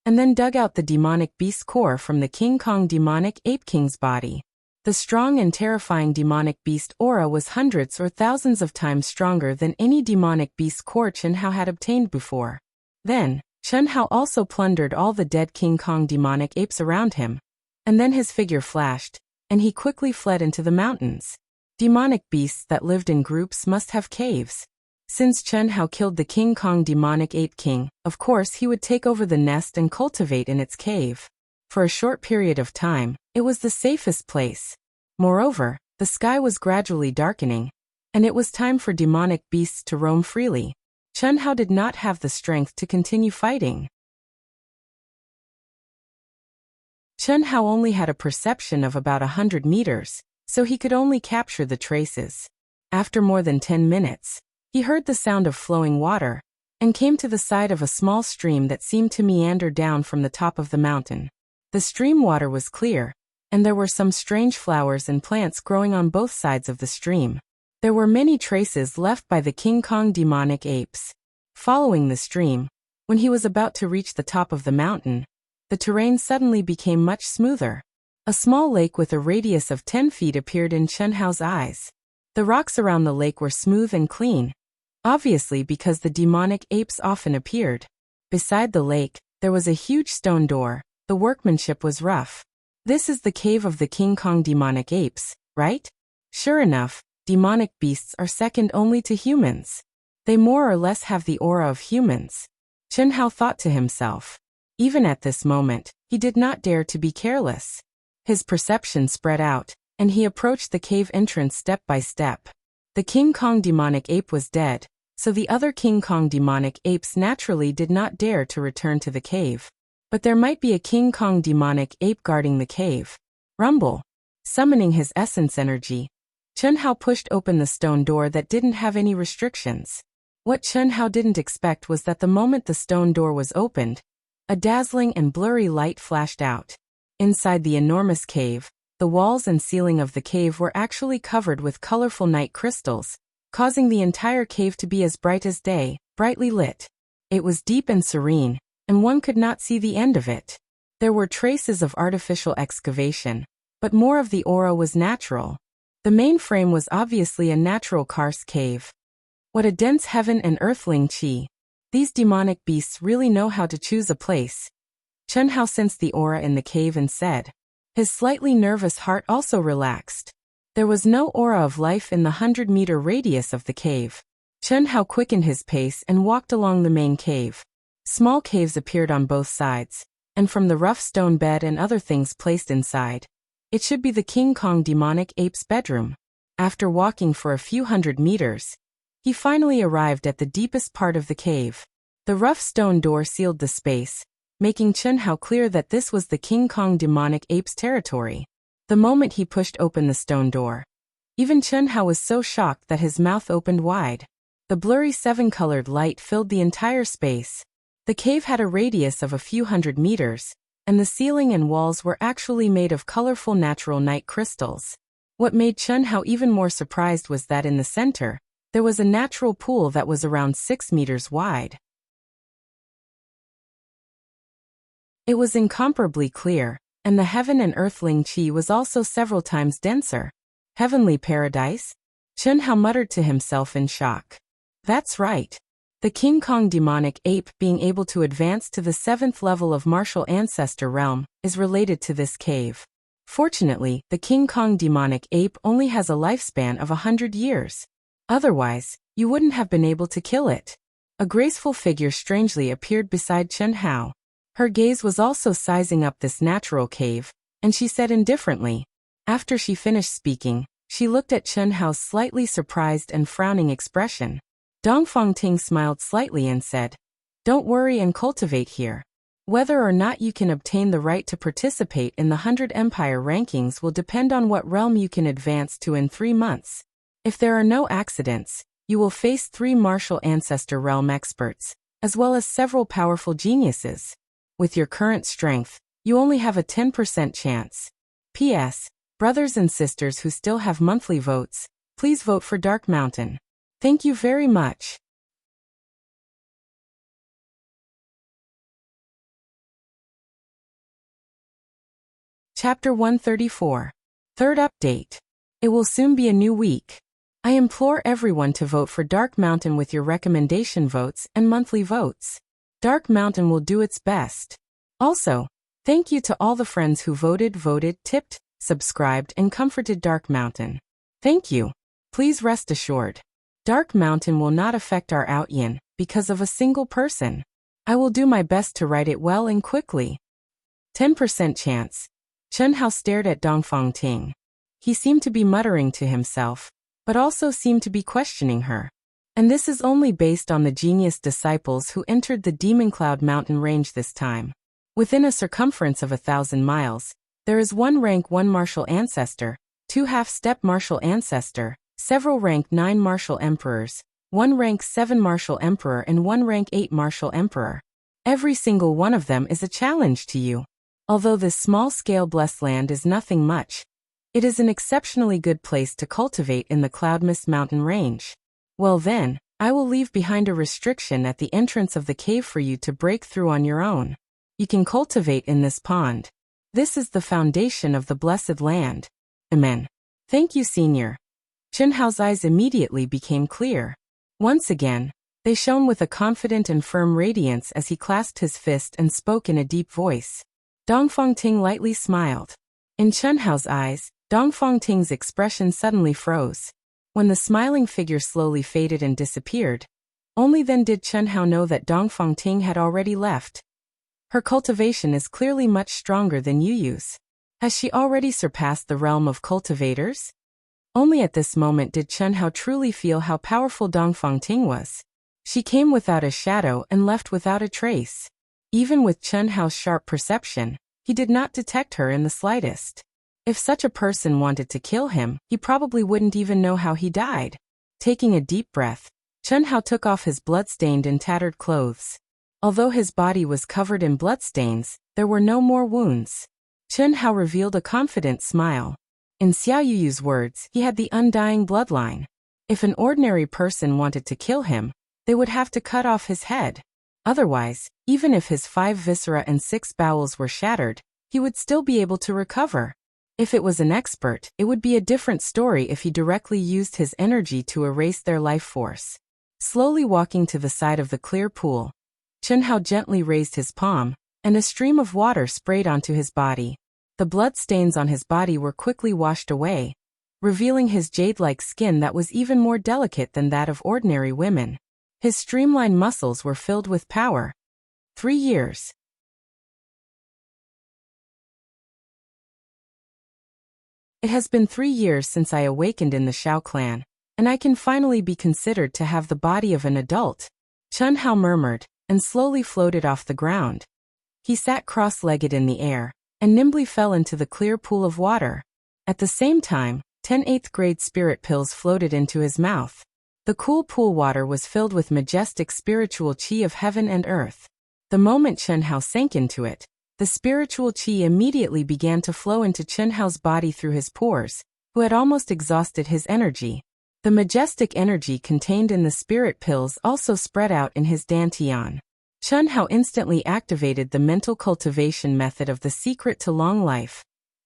and then dug out the demonic beast core from the King Kong demonic ape king's body. The strong and terrifying demonic beast aura was hundreds or thousands of times stronger than any demonic beast core Chun Hao had obtained before. Then, Chun Hao also plundered all the dead King Kong demonic apes around him, and then his figure flashed, and he quickly fled into the mountains. Demonic beasts that lived in groups must have caves. Since Chun Hao killed the King Kong demonic ape king, of course he would take over the nest and cultivate in its cave. For a short period of time, it was the safest place. Moreover, the sky was gradually darkening, and it was time for demonic beasts to roam freely. Chun Hao did not have the strength to continue fighting. Chun Hao only had a perception of about 100 meters, so he could only capture the traces. After more than 10 minutes, he heard the sound of flowing water, and came to the side of a small stream that seemed to meander down from the top of the mountain. The stream water was clear, and there were some strange flowers and plants growing on both sides of the stream. There were many traces left by the King Kong demonic apes. Following the stream, when he was about to reach the top of the mountain, the terrain suddenly became much smoother. A small lake with a radius of 10 feet appeared in Chun Hao's eyes. The rocks around the lake were smooth and clean, obviously because the demonic apes often appeared. Beside the lake, there was a huge stone door. The workmanship was rough. This is the cave of the King Kong demonic apes, right? Sure enough, demonic beasts are second only to humans. They more or less have the aura of humans. Chun Hao thought to himself. Even at this moment, he did not dare to be careless. His perception spread out, and he approached the cave entrance step by step. The King Kong demonic ape was dead, so the other King Kong demonic apes naturally did not dare to return to the cave. But there might be a King Kong demonic ape guarding the cave. Rumble. Summoning his essence energy, Chun Hao pushed open the stone door that didn't have any restrictions. What Chun Hao didn't expect was that the moment the stone door was opened, a dazzling and blurry light flashed out. Inside the enormous cave, the walls and ceiling of the cave were actually covered with colorful night crystals, causing the entire cave to be as bright as day, brightly lit. It was deep and serene, and one could not see the end of it. There were traces of artificial excavation, but more of the aura was natural. The main frame was obviously a natural karst cave. What a dense heaven and earthling chi. These demonic beasts really know how to choose a place. Chun Hao sensed the aura in the cave and said. His slightly nervous heart also relaxed. There was no aura of life in the 100-meter radius of the cave. Chun Hao quickened his pace and walked along the main cave. Small caves appeared on both sides, and from the rough stone bed and other things placed inside, it should be the King Kong demonic ape's bedroom. After walking for a few hundred meters, he finally arrived at the deepest part of the cave. The rough stone door sealed the space, making Chun Hao clear that this was the King Kong demonic ape's territory. The moment he pushed open the stone door, even Chun Hao was so shocked that his mouth opened wide. The blurry seven-colored light filled the entire space. The cave had a radius of a few hundred meters, and the ceiling and walls were actually made of colorful natural night crystals. What made Chun Hao even more surprised was that in the center, there was a natural pool that was around 6 meters wide. It was incomparably clear, and the heaven and earthling chi was also several times denser. Heavenly paradise? Chun Hao muttered to himself in shock. That's right. The King Kong demonic ape being able to advance to the 7th level of martial ancestor realm is related to this cave. Fortunately, the King Kong demonic ape only has a lifespan of 100 years. Otherwise, you wouldn't have been able to kill it. A graceful figure strangely appeared beside Chun Hao. Her gaze was also sizing up this natural cave, and she said indifferently. After she finished speaking, she looked at Chun Hao's slightly surprised and frowning expression. Dongfang Ting smiled slightly and said, "Don't worry and cultivate here. Whether or not you can obtain the right to participate in the 100 Empire rankings will depend on what realm you can advance to in 3 months. If there are no accidents, you will face 3 martial ancestor realm experts, as well as several powerful geniuses. With your current strength, you only have a 10% chance. P.S. Brothers and sisters who still have monthly votes, please vote for Dark Mountain. Thank you very much. Chapter 134. Third update. It will soon be a new week. I implore everyone to vote for Dark Mountain with your recommendation votes and monthly votes. Dark Mountain will do its best. Also, thank you to all the friends who voted, tipped, subscribed, and comforted Dark Mountain. Thank you. Please rest assured. Dark Mountain will not affect our outyin because of a single person. I will do my best to write it well and quickly. 10% chance. Chen Hao stared at Dongfang Ting. He seemed to be muttering to himself, but also seemed to be questioning her. And this is only based on the genius disciples who entered the Demon Cloud Mountain range this time. Within a circumference of 1,000 miles, there is 1 rank 1 martial ancestor, 2 half-step martial ancestor, several rank 9 martial emperors, 1 rank 7 martial emperor and 1 rank 8 martial emperor. Every single one of them is a challenge to you. Although this small-scale blessed land is nothing much, it is an exceptionally good place to cultivate in the Cloudmist Mountain range. Well then, I will leave behind a restriction at the entrance of the cave for you to break through on your own. You can cultivate in this pond. This is the foundation of the blessed land. Amen. Thank you, Senior. Chen Hao's eyes immediately became clear. Once again, they shone with a confident and firm radiance as he clasped his fist and spoke in a deep voice. Dongfang Ting lightly smiled. In Chen Hao's eyes, Dongfang Ting's expression suddenly froze. When the smiling figure slowly faded and disappeared, only then did Chen Hao know that Dongfang Ting had already left. Her cultivation is clearly much stronger than Yuyu's. Has she already surpassed the realm of cultivators? Only at this moment did Chen Hao truly feel how powerful Dongfang Ting was. She came without a shadow and left without a trace. Even with Chen Hao's sharp perception, he did not detect her in the slightest. If such a person wanted to kill him, he probably wouldn't even know how he died. Taking a deep breath, Chen Hao took off his blood-stained and tattered clothes. Although his body was covered in bloodstains, there were no more wounds. Chen Hao revealed a confident smile. In Xiao Yuyu's words, he had the undying bloodline. If an ordinary person wanted to kill him, they would have to cut off his head. Otherwise, even if his 5 viscera and 6 bowels were shattered, he would still be able to recover. If it was an expert, it would be a different story if he directly used his energy to erase their life force. Slowly walking to the side of the clear pool, Chen Hao gently raised his palm, and a stream of water sprayed onto his body. The blood stains on his body were quickly washed away, revealing his jade-like skin that was even more delicate than that of ordinary women. His streamlined muscles were filled with power. 3 years. It has been 3 years since I awakened in the Shao clan, and I can finally be considered to have the body of an adult. Chen Hao murmured, and slowly floated off the ground. He sat cross-legged in the air, and nimbly fell into the clear pool of water. At the same time, 10 8th-grade spirit pills floated into his mouth. The cool pool water was filled with majestic spiritual qi of heaven and earth. The moment Chen Hao sank into it, the spiritual qi immediately began to flow into Chen Hao's body through his pores, who had almost exhausted his energy. The majestic energy contained in the spirit pills also spread out in his dantian. Chen Hao instantly activated the mental cultivation method of the secret to long life,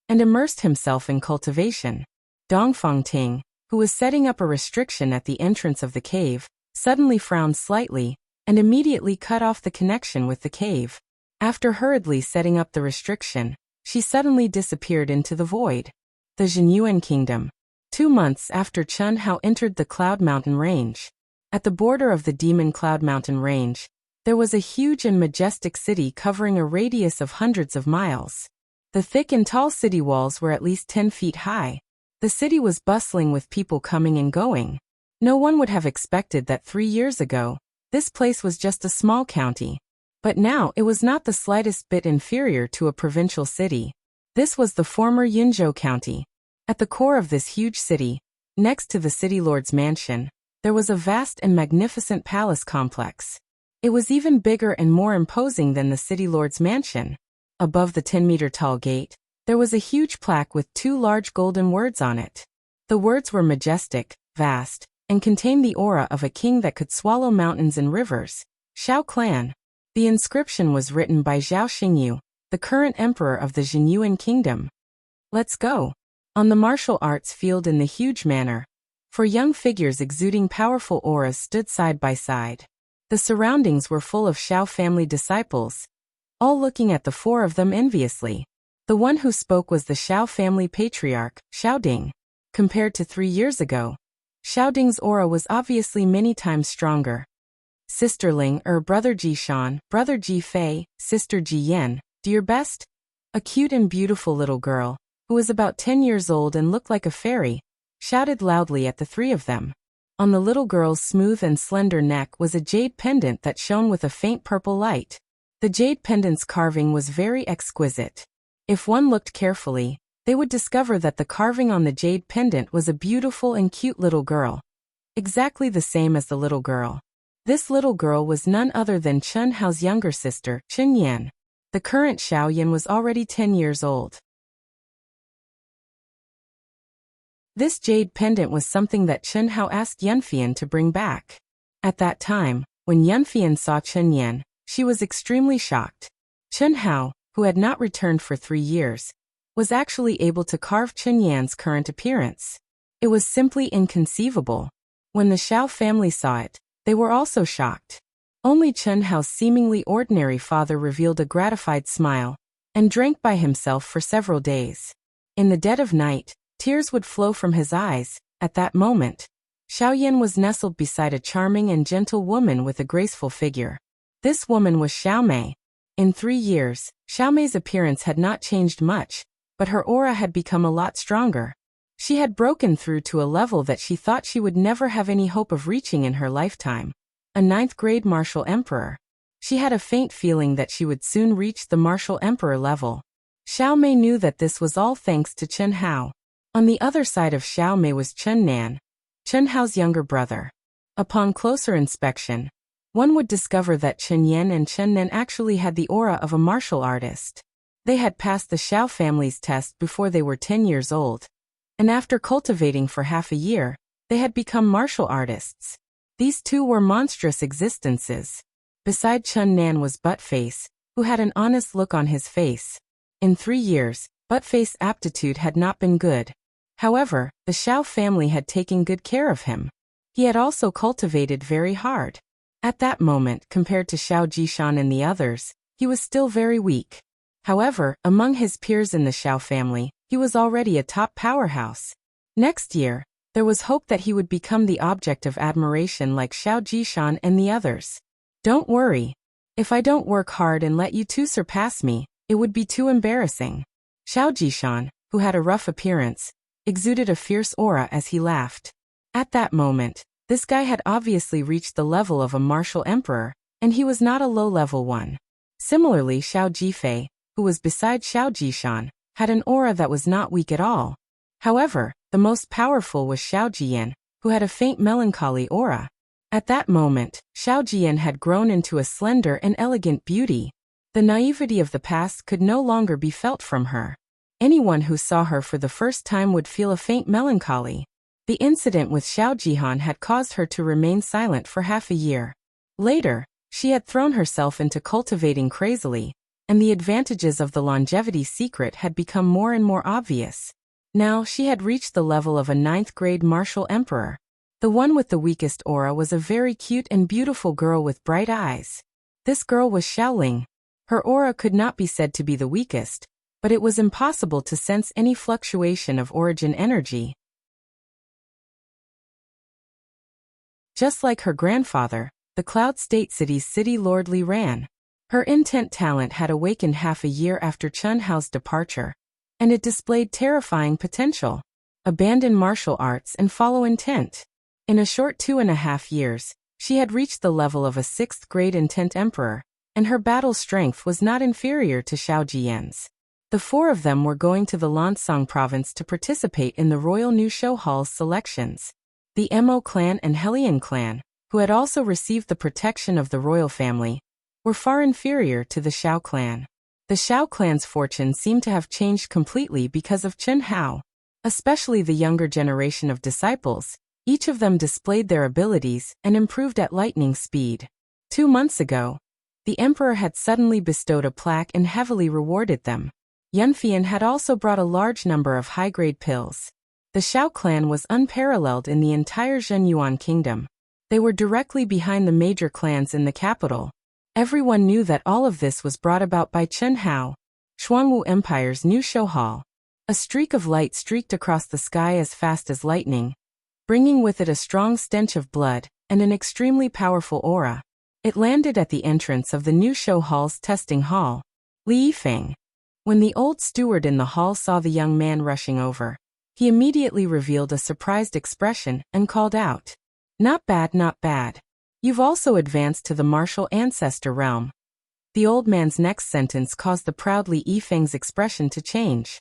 and immersed himself in cultivation. Dongfang Ting, who was setting up a restriction at the entrance of the cave, suddenly frowned slightly, and immediately cut off the connection with the cave. After hurriedly setting up the restriction, she suddenly disappeared into the void. The Zhenyuan Kingdom. 2 months after Chen Hao entered the Cloud Mountain Range. At the border of the Demon Cloud Mountain Range, there was a huge and majestic city covering a radius of hundreds of miles. The thick and tall city walls were at least 10 feet high. The city was bustling with people coming and going. No one would have expected that 3 years ago, this place was just a small county. But now it was not the slightest bit inferior to a provincial city. This was the former Yunzhou County. At the core of this huge city, next to the city lord's mansion, there was a vast and magnificent palace complex. It was even bigger and more imposing than the city lord's mansion. Above the 10-meter-tall gate, there was a huge plaque with 2 large golden words on it. The words were majestic, vast, and contained the aura of a king that could swallow mountains and rivers. Xiao Clan. The inscription was written by Zhao Xingyu, the current emperor of the Jinyuan kingdom. Let's go. On the martial arts field in the huge manor, 4 young figures exuding powerful auras stood side by side. The surroundings were full of Xiao family disciples, all looking at the 4 of them enviously. The one who spoke was the Xiao family patriarch, Xiao Ding. Compared to 3 years ago, Xiao Ding's aura was obviously many times stronger. Sister Ling brother Ji Shan, brother Ji Fei, sister Ji Yan, do your best? A cute and beautiful little girl, who was about 10 years old and looked like a fairy, shouted loudly at the 3 of them. On the little girl's smooth and slender neck was a jade pendant that shone with a faint purple light. The jade pendant's carving was very exquisite. If one looked carefully, they would discover that the carving on the jade pendant was a beautiful and cute little girl. Exactly the same as the little girl. This little girl was none other than Chen Hao's younger sister, Chen Yan. The current Xiao Yan was already 10 years old. This jade pendant was something that Chen Hao asked Yunfian to bring back. At that time, when Yunfian saw Chen Yan, she was extremely shocked. Chen Hao, who had not returned for 3 years, was actually able to carve Chen Yan's current appearance. It was simply inconceivable. When the Xiao family saw it, they were also shocked. Only Chen Hao's seemingly ordinary father revealed a gratified smile, and drank by himself for several days. In the dead of night, tears would flow from his eyes. At that moment, Xiao Yan was nestled beside a charming and gentle woman with a graceful figure. This woman was Xiao Mei. In 3 years, Xiao Mei's appearance had not changed much, but her aura had become a lot stronger. She had broken through to a level that she thought she would never have any hope of reaching in her lifetime. A 9th-grade martial emperor. She had a faint feeling that she would soon reach the martial emperor level. Xiao Mei knew that this was all thanks to Chen Hao. On the other side of Xiao Mei was Chen Nan, Chen Hao's younger brother. Upon closer inspection, one would discover that Chen Yan and Chen Nan actually had the aura of a martial artist. They had passed the Xiao family's test before they were 10 years old. And after cultivating for half a year, they had become martial artists. These 2 were monstrous existences. Beside Chen Nan was Buttface, who had an honest look on his face. In 3 years, Buttface's aptitude had not been good. However, the Xiao family had taken good care of him. He had also cultivated very hard. At that moment, compared to Xiao Jishan and the others, he was still very weak. However, among his peers in the Xiao family, he was already a top powerhouse. Next year, there was hope that he would become the object of admiration like Xiao Jishan and the others. Don't worry. If I don't work hard and let you 2 surpass me, it would be too embarrassing. Xiao Jishan, who had a rough appearance, exuded a fierce aura as he laughed. At that moment, this guy had obviously reached the level of a martial emperor, and he was not a low-level one. Similarly, Xiao Jifei, who was beside Xiao Jishan, had an aura that was not weak at all. However, the most powerful was Xiao Jian, who had a faint melancholy aura. At that moment, Xiao Jian had grown into a slender and elegant beauty. The naivety of the past could no longer be felt from her. Anyone who saw her for the first time would feel a faint melancholy. The incident with Xiao Jihan had caused her to remain silent for half a year. Later, she had thrown herself into cultivating crazily, and the advantages of the longevity secret had become more and more obvious. Now she had reached the level of a 9th-grade martial emperor. The one with the weakest aura was a very cute and beautiful girl with bright eyes. This girl was Xiaoling. Her aura could not be said to be the weakest, but it was impossible to sense any fluctuation of origin energy. Just like her grandfather, the Cloud State City's city lord Li Ran. Her intent talent had awakened half a year after Chen Hao's departure, and it displayed terrifying potential. Abandon martial arts and follow intent. In a short 2.5 years, she had reached the level of a 6th-grade intent emperor, and her battle strength was not inferior to Xiao Jiyan's. The four of them were going to the Lansang province to participate in the Royal New Show Hall's selections. The Mo clan and Helian clan, who had also received the protection of the royal family, were far inferior to the Xiao clan. The Xiao clan's fortune seemed to have changed completely because of Chen Hao. Especially the younger generation of disciples, each of them displayed their abilities and improved at lightning speed. 2 months ago, the emperor had suddenly bestowed a plaque and heavily rewarded them. Yunfian had also brought a large number of high-grade pills. The Xiao clan was unparalleled in the entire Zhenyuan kingdom. They were directly behind the major clans in the capital. Everyone knew that all of this was brought about by Chen Hao, Shuangwu Empire's new show hall. A streak of light streaked across the sky as fast as lightning, bringing with it a strong stench of blood and an extremely powerful aura. It landed at the entrance of the new show hall's testing hall. Li Yifeng. When the old steward in the hall saw the young man rushing over, he immediately revealed a surprised expression and called out, "Not bad, not bad. You've also advanced to the martial ancestor realm." The old man's next sentence caused the proud Li Yifeng's expression to change.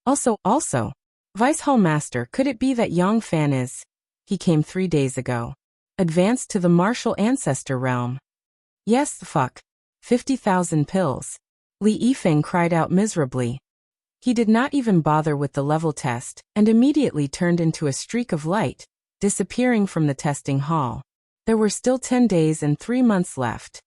Also, Vice Hall Master, could it be that Yang Fan is? He came 3 days ago. Advanced to the martial ancestor realm. Yes, fuck. 50,000 pills. Li Yifeng cried out miserably. He did not even bother with the level test, and immediately turned into a streak of light, disappearing from the testing hall. There were still 10 days and 3 months left.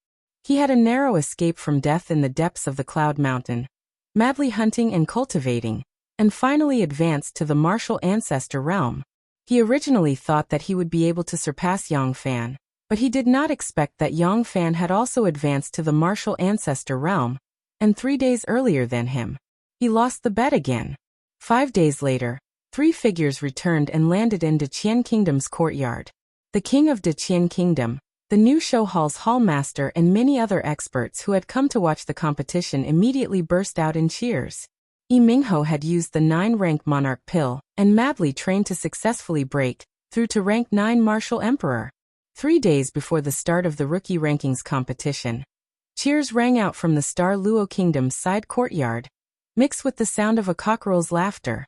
He had a narrow escape from death in the depths of the Cloud Mountain, madly hunting and cultivating, and finally advanced to the martial ancestor realm. He originally thought that he would be able to surpass Yang Fan, but he did not expect that Yang Fan had also advanced to the martial ancestor realm, and 3 days earlier than him. He lost the bet again. 5 days later, 3 figures returned and landed in Deqian Kingdom's courtyard. The king of Deqian Kingdom, the new show hall's hall master, and many other experts who had come to watch the competition immediately burst out in cheers. Yi Mingho had used the 9-rank monarch pill and madly trained to successfully break through to rank 9 martial emperor. 3 days before the start of the rookie rankings competition, cheers rang out from the Star Luo Kingdom's side courtyard, mixed with the sound of a cockerel's laughter.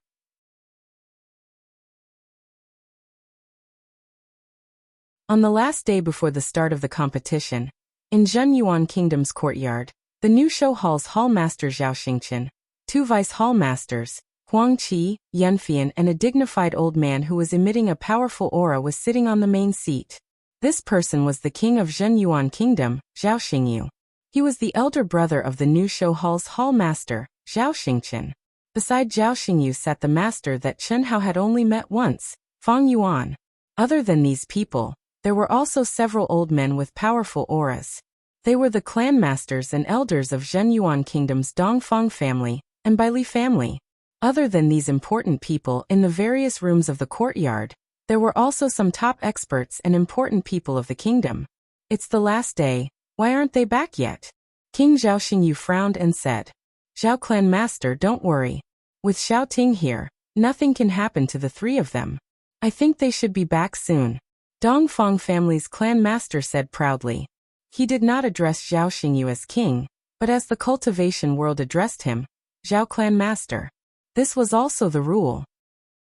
On the last day before the start of the competition, in Zhenyuan Kingdom's courtyard, the new show hall's hall master Zhao Xingqian, 2 vice hall masters, Huang Qi, Yunfian, and a dignified old man who was emitting a powerful aura was sitting on the main seat. This person was the king of Zhenyuan Kingdom, Zhao Xingyu. He was the elder brother of the new show hall's hall master, Zhao Xingqian. Beside Zhao Xingyu sat the master that Chen Hao had only met once, Fang Yuan. Other than these people, there were also several old men with powerful auras. They were the clan masters and elders of Zhenyuan Kingdom's Dongfang family and Baili family. Other than these important people in the various rooms of the courtyard, there were also some top experts and important people of the kingdom. It's the last day, why aren't they back yet? King Zhao Xingyu frowned and said, Zhao clan master, don't worry. With Xiao Ting here, nothing can happen to the 3 of them. I think they should be back soon. Dongfang family's clan master said proudly. He did not address Zhao Xingyu as king, but as the cultivation world addressed him, Zhao clan master. This was also the rule.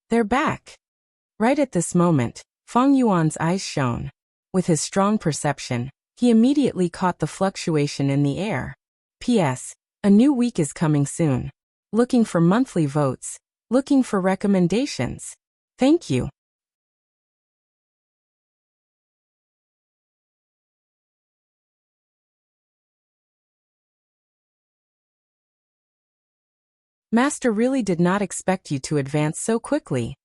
They're back. Right at this moment, Fang Yuan's eyes shone. With his strong perception, he immediately caught the fluctuation in the air. P.S. A new week is coming soon. Looking for monthly votes. Looking for recommendations. Thank you. Master really did not expect you to advance so quickly.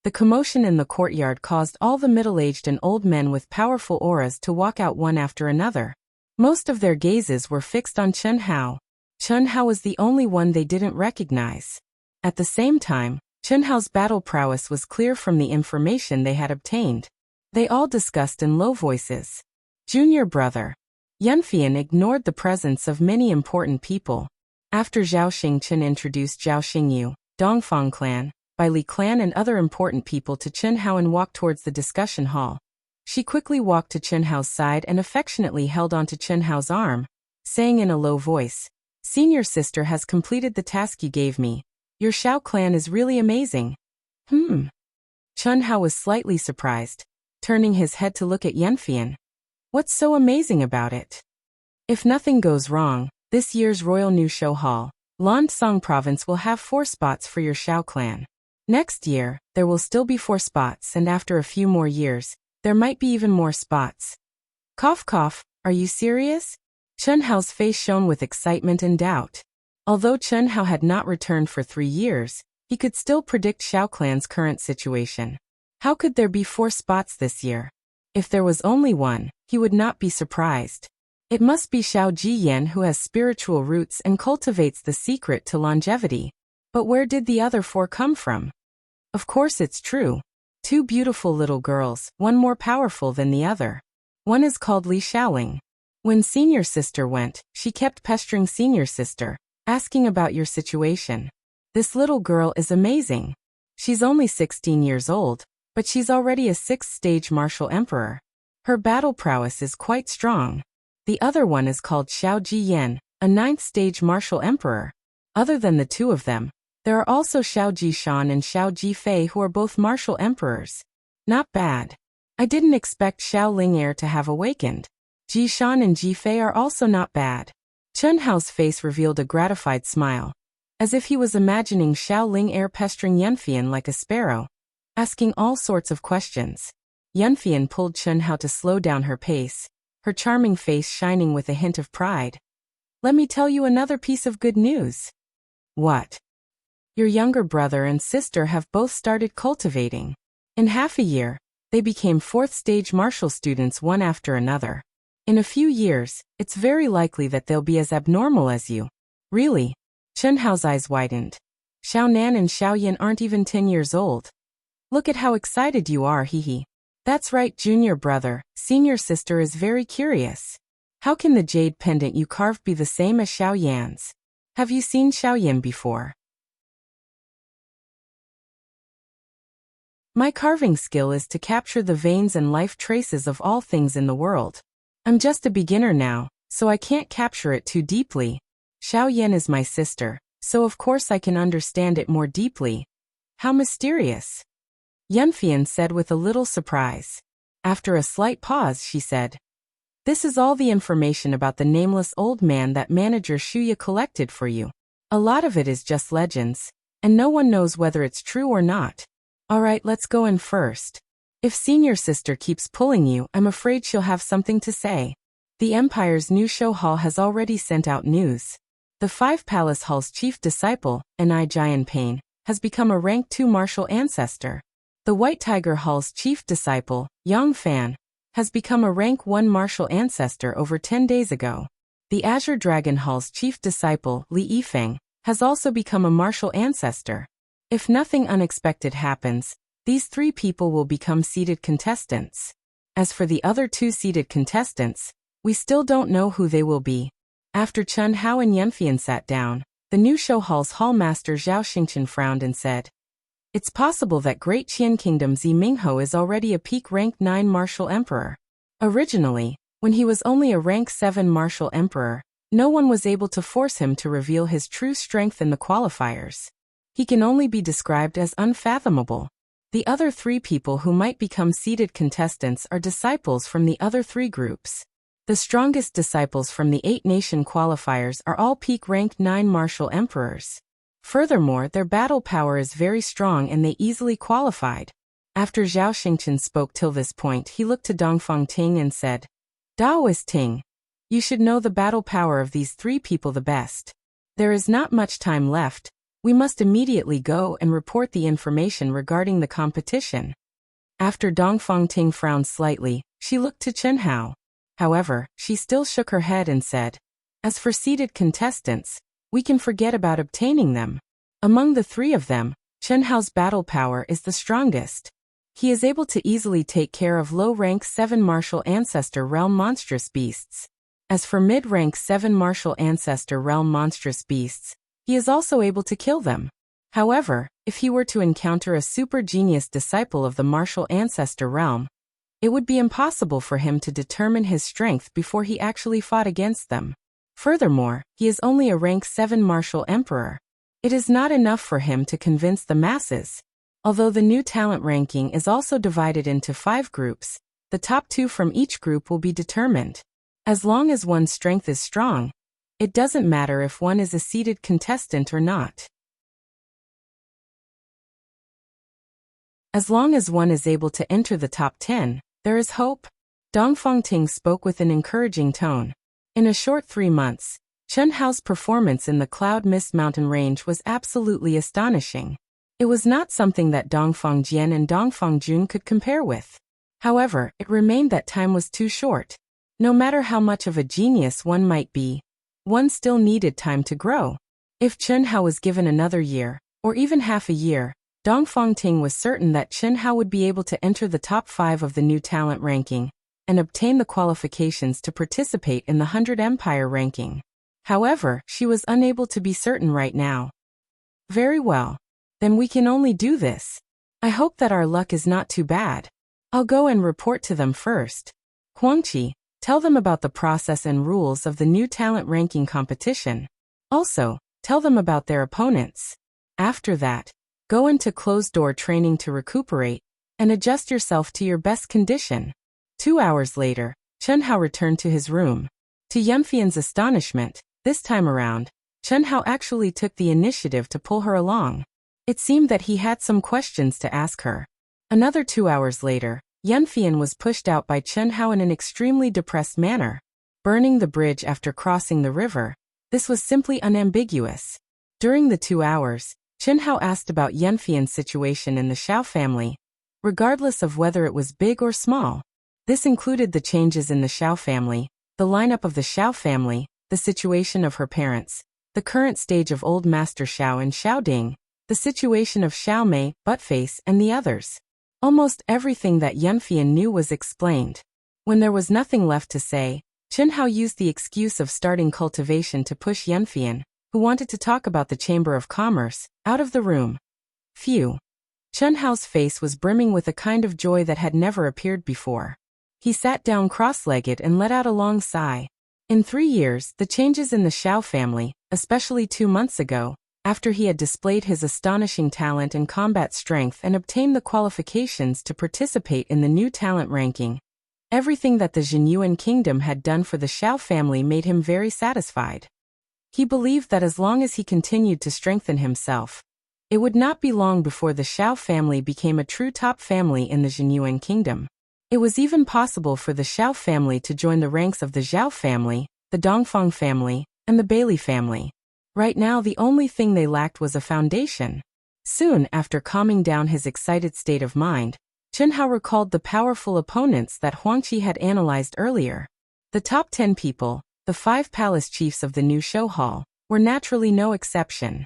The commotion in the courtyard caused all the middle-aged and old men with powerful auras to walk out one after another. Most of their gazes were fixed on Chen Hao. Chen Hao was the only one they didn't recognize. At the same time, Chen Hao's battle prowess was clear from the information they had obtained. They all discussed in low voices. Junior brother. Yunfian ignored the presence of many important people. After Zhao Xingqian introduced Zhao Xingyu, Dongfang clan, Baili clan and other important people to Chen Hao and walked towards the discussion hall, she quickly walked to Chen Hao's side and affectionately held onto Chen Hao's arm, saying in a low voice, "Senior sister has completed the task you gave me. Your Xiao clan is really amazing." Chun Hao was slightly surprised, turning his head to look at Yanfian. "What's so amazing about it?" "If nothing goes wrong, this year's Royal New Show Hall, Lansong Province will have 4 spots for your Xiao clan. Next year, there will still be 4 spots, and after a few more years, there might be even more spots." Cough cough, "Are you serious?" Chun Hao's face shone with excitement and doubt. Although Chun Hao had not returned for 3 years, he could still predict Xiao Clan's current situation. How could there be 4 spots this year? If there was only 1, he would not be surprised. It must be Xiao Jiyan who has spiritual roots and cultivates the secret to longevity. But where did the other 4 come from? Of course it's true. 2 beautiful little girls, one more powerful than the other. One is called Li Xiaoling. When senior sister went, she kept pestering senior sister, asking about your situation. This little girl is amazing. She's only 16 years old, but she's already a 6th-stage martial emperor. Her battle prowess is quite strong. The other one is called Xiao Jiyan, a 9th-stage martial emperor. Other than the 2 of them, there are also Xiao Jishan and Xiao Jifei who are both martial emperors. Not bad. I didn't expect Xiao Ling to have awakened. Jishan and Jifei are also not bad. Chun Hao's face revealed a gratified smile, as if he was imagining Xiao Ling pestering Yanfian like a sparrow, asking all sorts of questions. Yanfian pulled Chun Hao to slow down her pace, her charming face shining with a hint of pride. "Let me tell you another piece of good news." "What?" "Your younger brother and sister have both started cultivating. In half a year, they became 4th-stage martial students one after another. In a few years, it's very likely that they'll be as abnormal as you." "Really?" Chun Hao's eyes widened. "Xiao Nan and Xiao Yin aren't even 10 years old. Look at how excited you are, hee. That's right, junior brother. Senior sister is very curious. How can the jade pendant you carved be the same as Xiao Yan's? Have you seen Xiao Yan before?" "My carving skill is to capture the veins and life traces of all things in the world. I'm just a beginner now, so I can't capture it too deeply. Xiao Yan is my sister, so of course I can understand it more deeply." "How mysterious," Yanfian said with a little surprise. After a slight pause, she said, "This is all the information about the nameless old man that manager Shuya collected for you. A lot of it is just legends, and no one knows whether it's true or not. Alright, let's go in first. If senior sister keeps pulling you, I'm afraid she'll have something to say. The Empire's new show hall has already sent out news. The 5 Palace Hall's chief disciple, Ni Jian Pain, has become a rank 2 martial ancestor. The White Tiger Hall's chief disciple, Yang Fan, has become a rank 1 martial ancestor over 10 days ago. The Azure Dragon Hall's chief disciple, Li Yifeng, has also become a martial ancestor. If nothing unexpected happens, these 3 people will become seeded contestants. As for the other 2 seeded contestants, we still don't know who they will be." After Chun Hao and Yanfian sat down, the new show hall's hallmaster Zhao Xingchen frowned and said, "It's possible that Great Qian Kingdom's Yi Mingho is already a peak rank 9 martial emperor. Originally, when he was only a rank 7 martial emperor, no one was able to force him to reveal his true strength in the qualifiers. He can only be described as unfathomable. The other 3 people who might become seeded contestants are disciples from the other 3 groups. The strongest disciples from the 8-nation qualifiers are all peak rank 9 martial emperors. Furthermore, their battle power is very strong and they easily qualified." After Zhao Xingchen spoke till this point, he looked to Dongfang Ting and said, "Daoist Ting, you should know the battle power of these 3 people the best. There is not much time left. We must immediately go and report the information regarding the competition." After Dongfang Ting frowned slightly, she looked to Chun Hao. However, she still shook her head and said, "As for seeded contestants, we can forget about obtaining them. Among the 3 of them, Chun Hao's battle power is the strongest. He is able to easily take care of low-rank 7 martial ancestor realm monstrous beasts. As for mid-rank 7 martial ancestor realm monstrous beasts, he is also able to kill them. However, if he were to encounter a super genius disciple of the martial ancestor realm, it would be impossible for him to determine his strength before he actually fought against them. Furthermore, he is only a rank 7 martial emperor. It is not enough for him to convince the masses. Although the new talent ranking is also divided into 5 groups, the top 2 from each group will be determined. As long as one's strength is strong, it doesn't matter if one is a seeded contestant or not. As long as one is able to enter the top 10, there is hope. Dongfangting spoke with an encouraging tone. In a short 3 months, Chen Hao's performance in the Cloud Mist Mountain Range was absolutely astonishing. It was not something that Dongfang Jian and Dongfang Jun could compare with. However, it remained that time was too short. No matter how much of a genius one might be, one still needed time to grow. If Chen Hao was given another year, or even half a year, Dongfangting was certain that Chen Hao would be able to enter the top 5 of the new talent ranking and obtain the qualifications to participate in the 100 Empire ranking. However, she was unable to be certain right now. Very well. Then we can only do this. I hope that our luck is not too bad. I'll go and report to them first. Huangqi, tell them about the process and rules of the new talent ranking competition. Also, tell them about their opponents. After that, go into closed-door training to recuperate and adjust yourself to your best condition. 2 hours later, Chen Hao returned to his room. To Yunfian's astonishment, this time around, Chen Hao actually took the initiative to pull her along. It seemed that he had some questions to ask her. Another 2 hours later, Yunfian was pushed out by Chen Hao in an extremely depressed manner. Burning the bridge after crossing the river, this was simply unambiguous. During the 2 hours, Chen Hao asked about Yunfian's situation in the Xiao family, regardless of whether it was big or small. This included the changes in the Xiao family, the lineup of the Xiao family, the situation of her parents, the current stage of Old Master Xiao and Xiao Ding, the situation of Xiao Mei, Buttface, and the others. Almost everything that Yunfian knew was explained. When there was nothing left to say, Chen Hao used the excuse of starting cultivation to push Yunfian, who wanted to talk about the Chamber of Commerce, out of the room. Phew. Chen Hao's face was brimming with a kind of joy that had never appeared before. He sat down cross-legged and let out a long sigh. In 3 years, the changes in the Xiao family, especially 2 months ago, after he had displayed his astonishing talent and combat strength and obtained the qualifications to participate in the new talent ranking, everything that the Jinyuan kingdom had done for the Xiao family made him very satisfied. He believed that as long as he continued to strengthen himself, it would not be long before the Xiao family became a true top family in the Jinyuan kingdom. It was even possible for the Xiao family to join the ranks of the Zhao family, the Dongfang family, and the Bailey family. Right now the only thing they lacked was a foundation. Soon after calming down his excited state of mind, Chen Hao recalled the powerful opponents that Huangqi had analyzed earlier. The top 10 people, the 5 palace chiefs of the new show hall, were naturally no exception.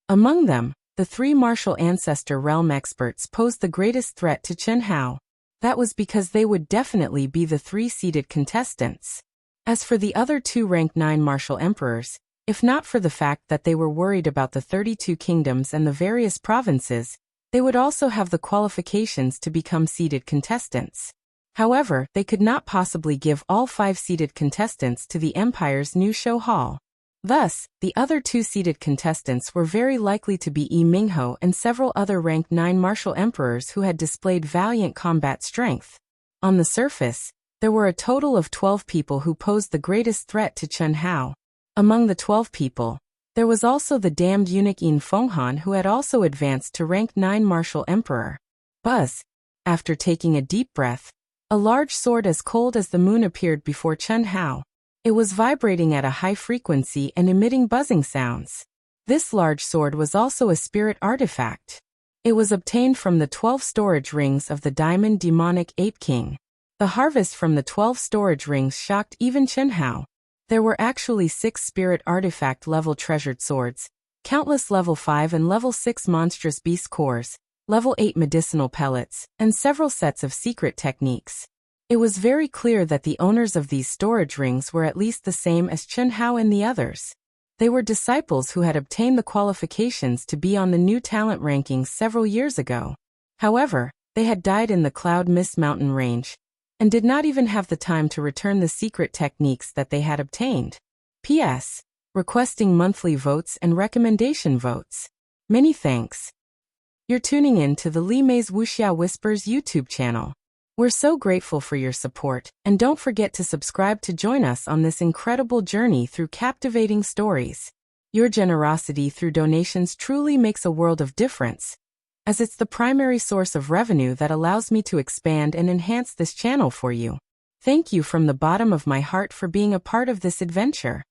Among them, the 3 martial ancestor realm experts posed the greatest threat to Chen Hao. That was because they would definitely be the 3 seeded contestants. As for the other 2 rank 9 martial emperors, if not for the fact that they were worried about the 32 kingdoms and the various provinces, they would also have the qualifications to become seeded contestants. However, they could not possibly give all 5 seeded contestants to the Empire's new show hall. Thus, the other 2 seeded contestants were very likely to be Yi Mingho and several other rank 9 martial emperors who had displayed valiant combat strength. On the surface, there were a total of 12 people who posed the greatest threat to Chen Hao. Among the 12 people, there was also the damned eunuch Yin Fenghan who had also advanced to rank 9 martial emperor. Buzz. After taking a deep breath, a large sword as cold as the moon appeared before Chen Hao. It was vibrating at a high frequency and emitting buzzing sounds. This large sword was also a spirit artifact. It was obtained from the 12 storage rings of the Diamond Demonic Ape King. The harvest from the 12 storage rings shocked even Chen Hao. There were actually 6 spirit artifact level treasured swords, countless level 5 and level 6 monstrous beast cores, level 8 medicinal pellets, and several sets of secret techniques. It was very clear that the owners of these storage rings were at least the same as Chen Hao and the others. They were disciples who had obtained the qualifications to be on the new talent rankings several years ago. However, they had died in the Cloud Mist Mountain Range, and did not even have the time to return the secret techniques that they had obtained. P.S. Requesting monthly votes and recommendation votes. Many thanks. You're tuning in to the Li Mei's Wuxia Whispers YouTube channel. We're so grateful for your support, and don't forget to subscribe to join us on this incredible journey through captivating stories. Your generosity through donations truly makes a world of difference, as it's the primary source of revenue that allows me to expand and enhance this channel for you. Thank you from the bottom of my heart for being a part of this adventure.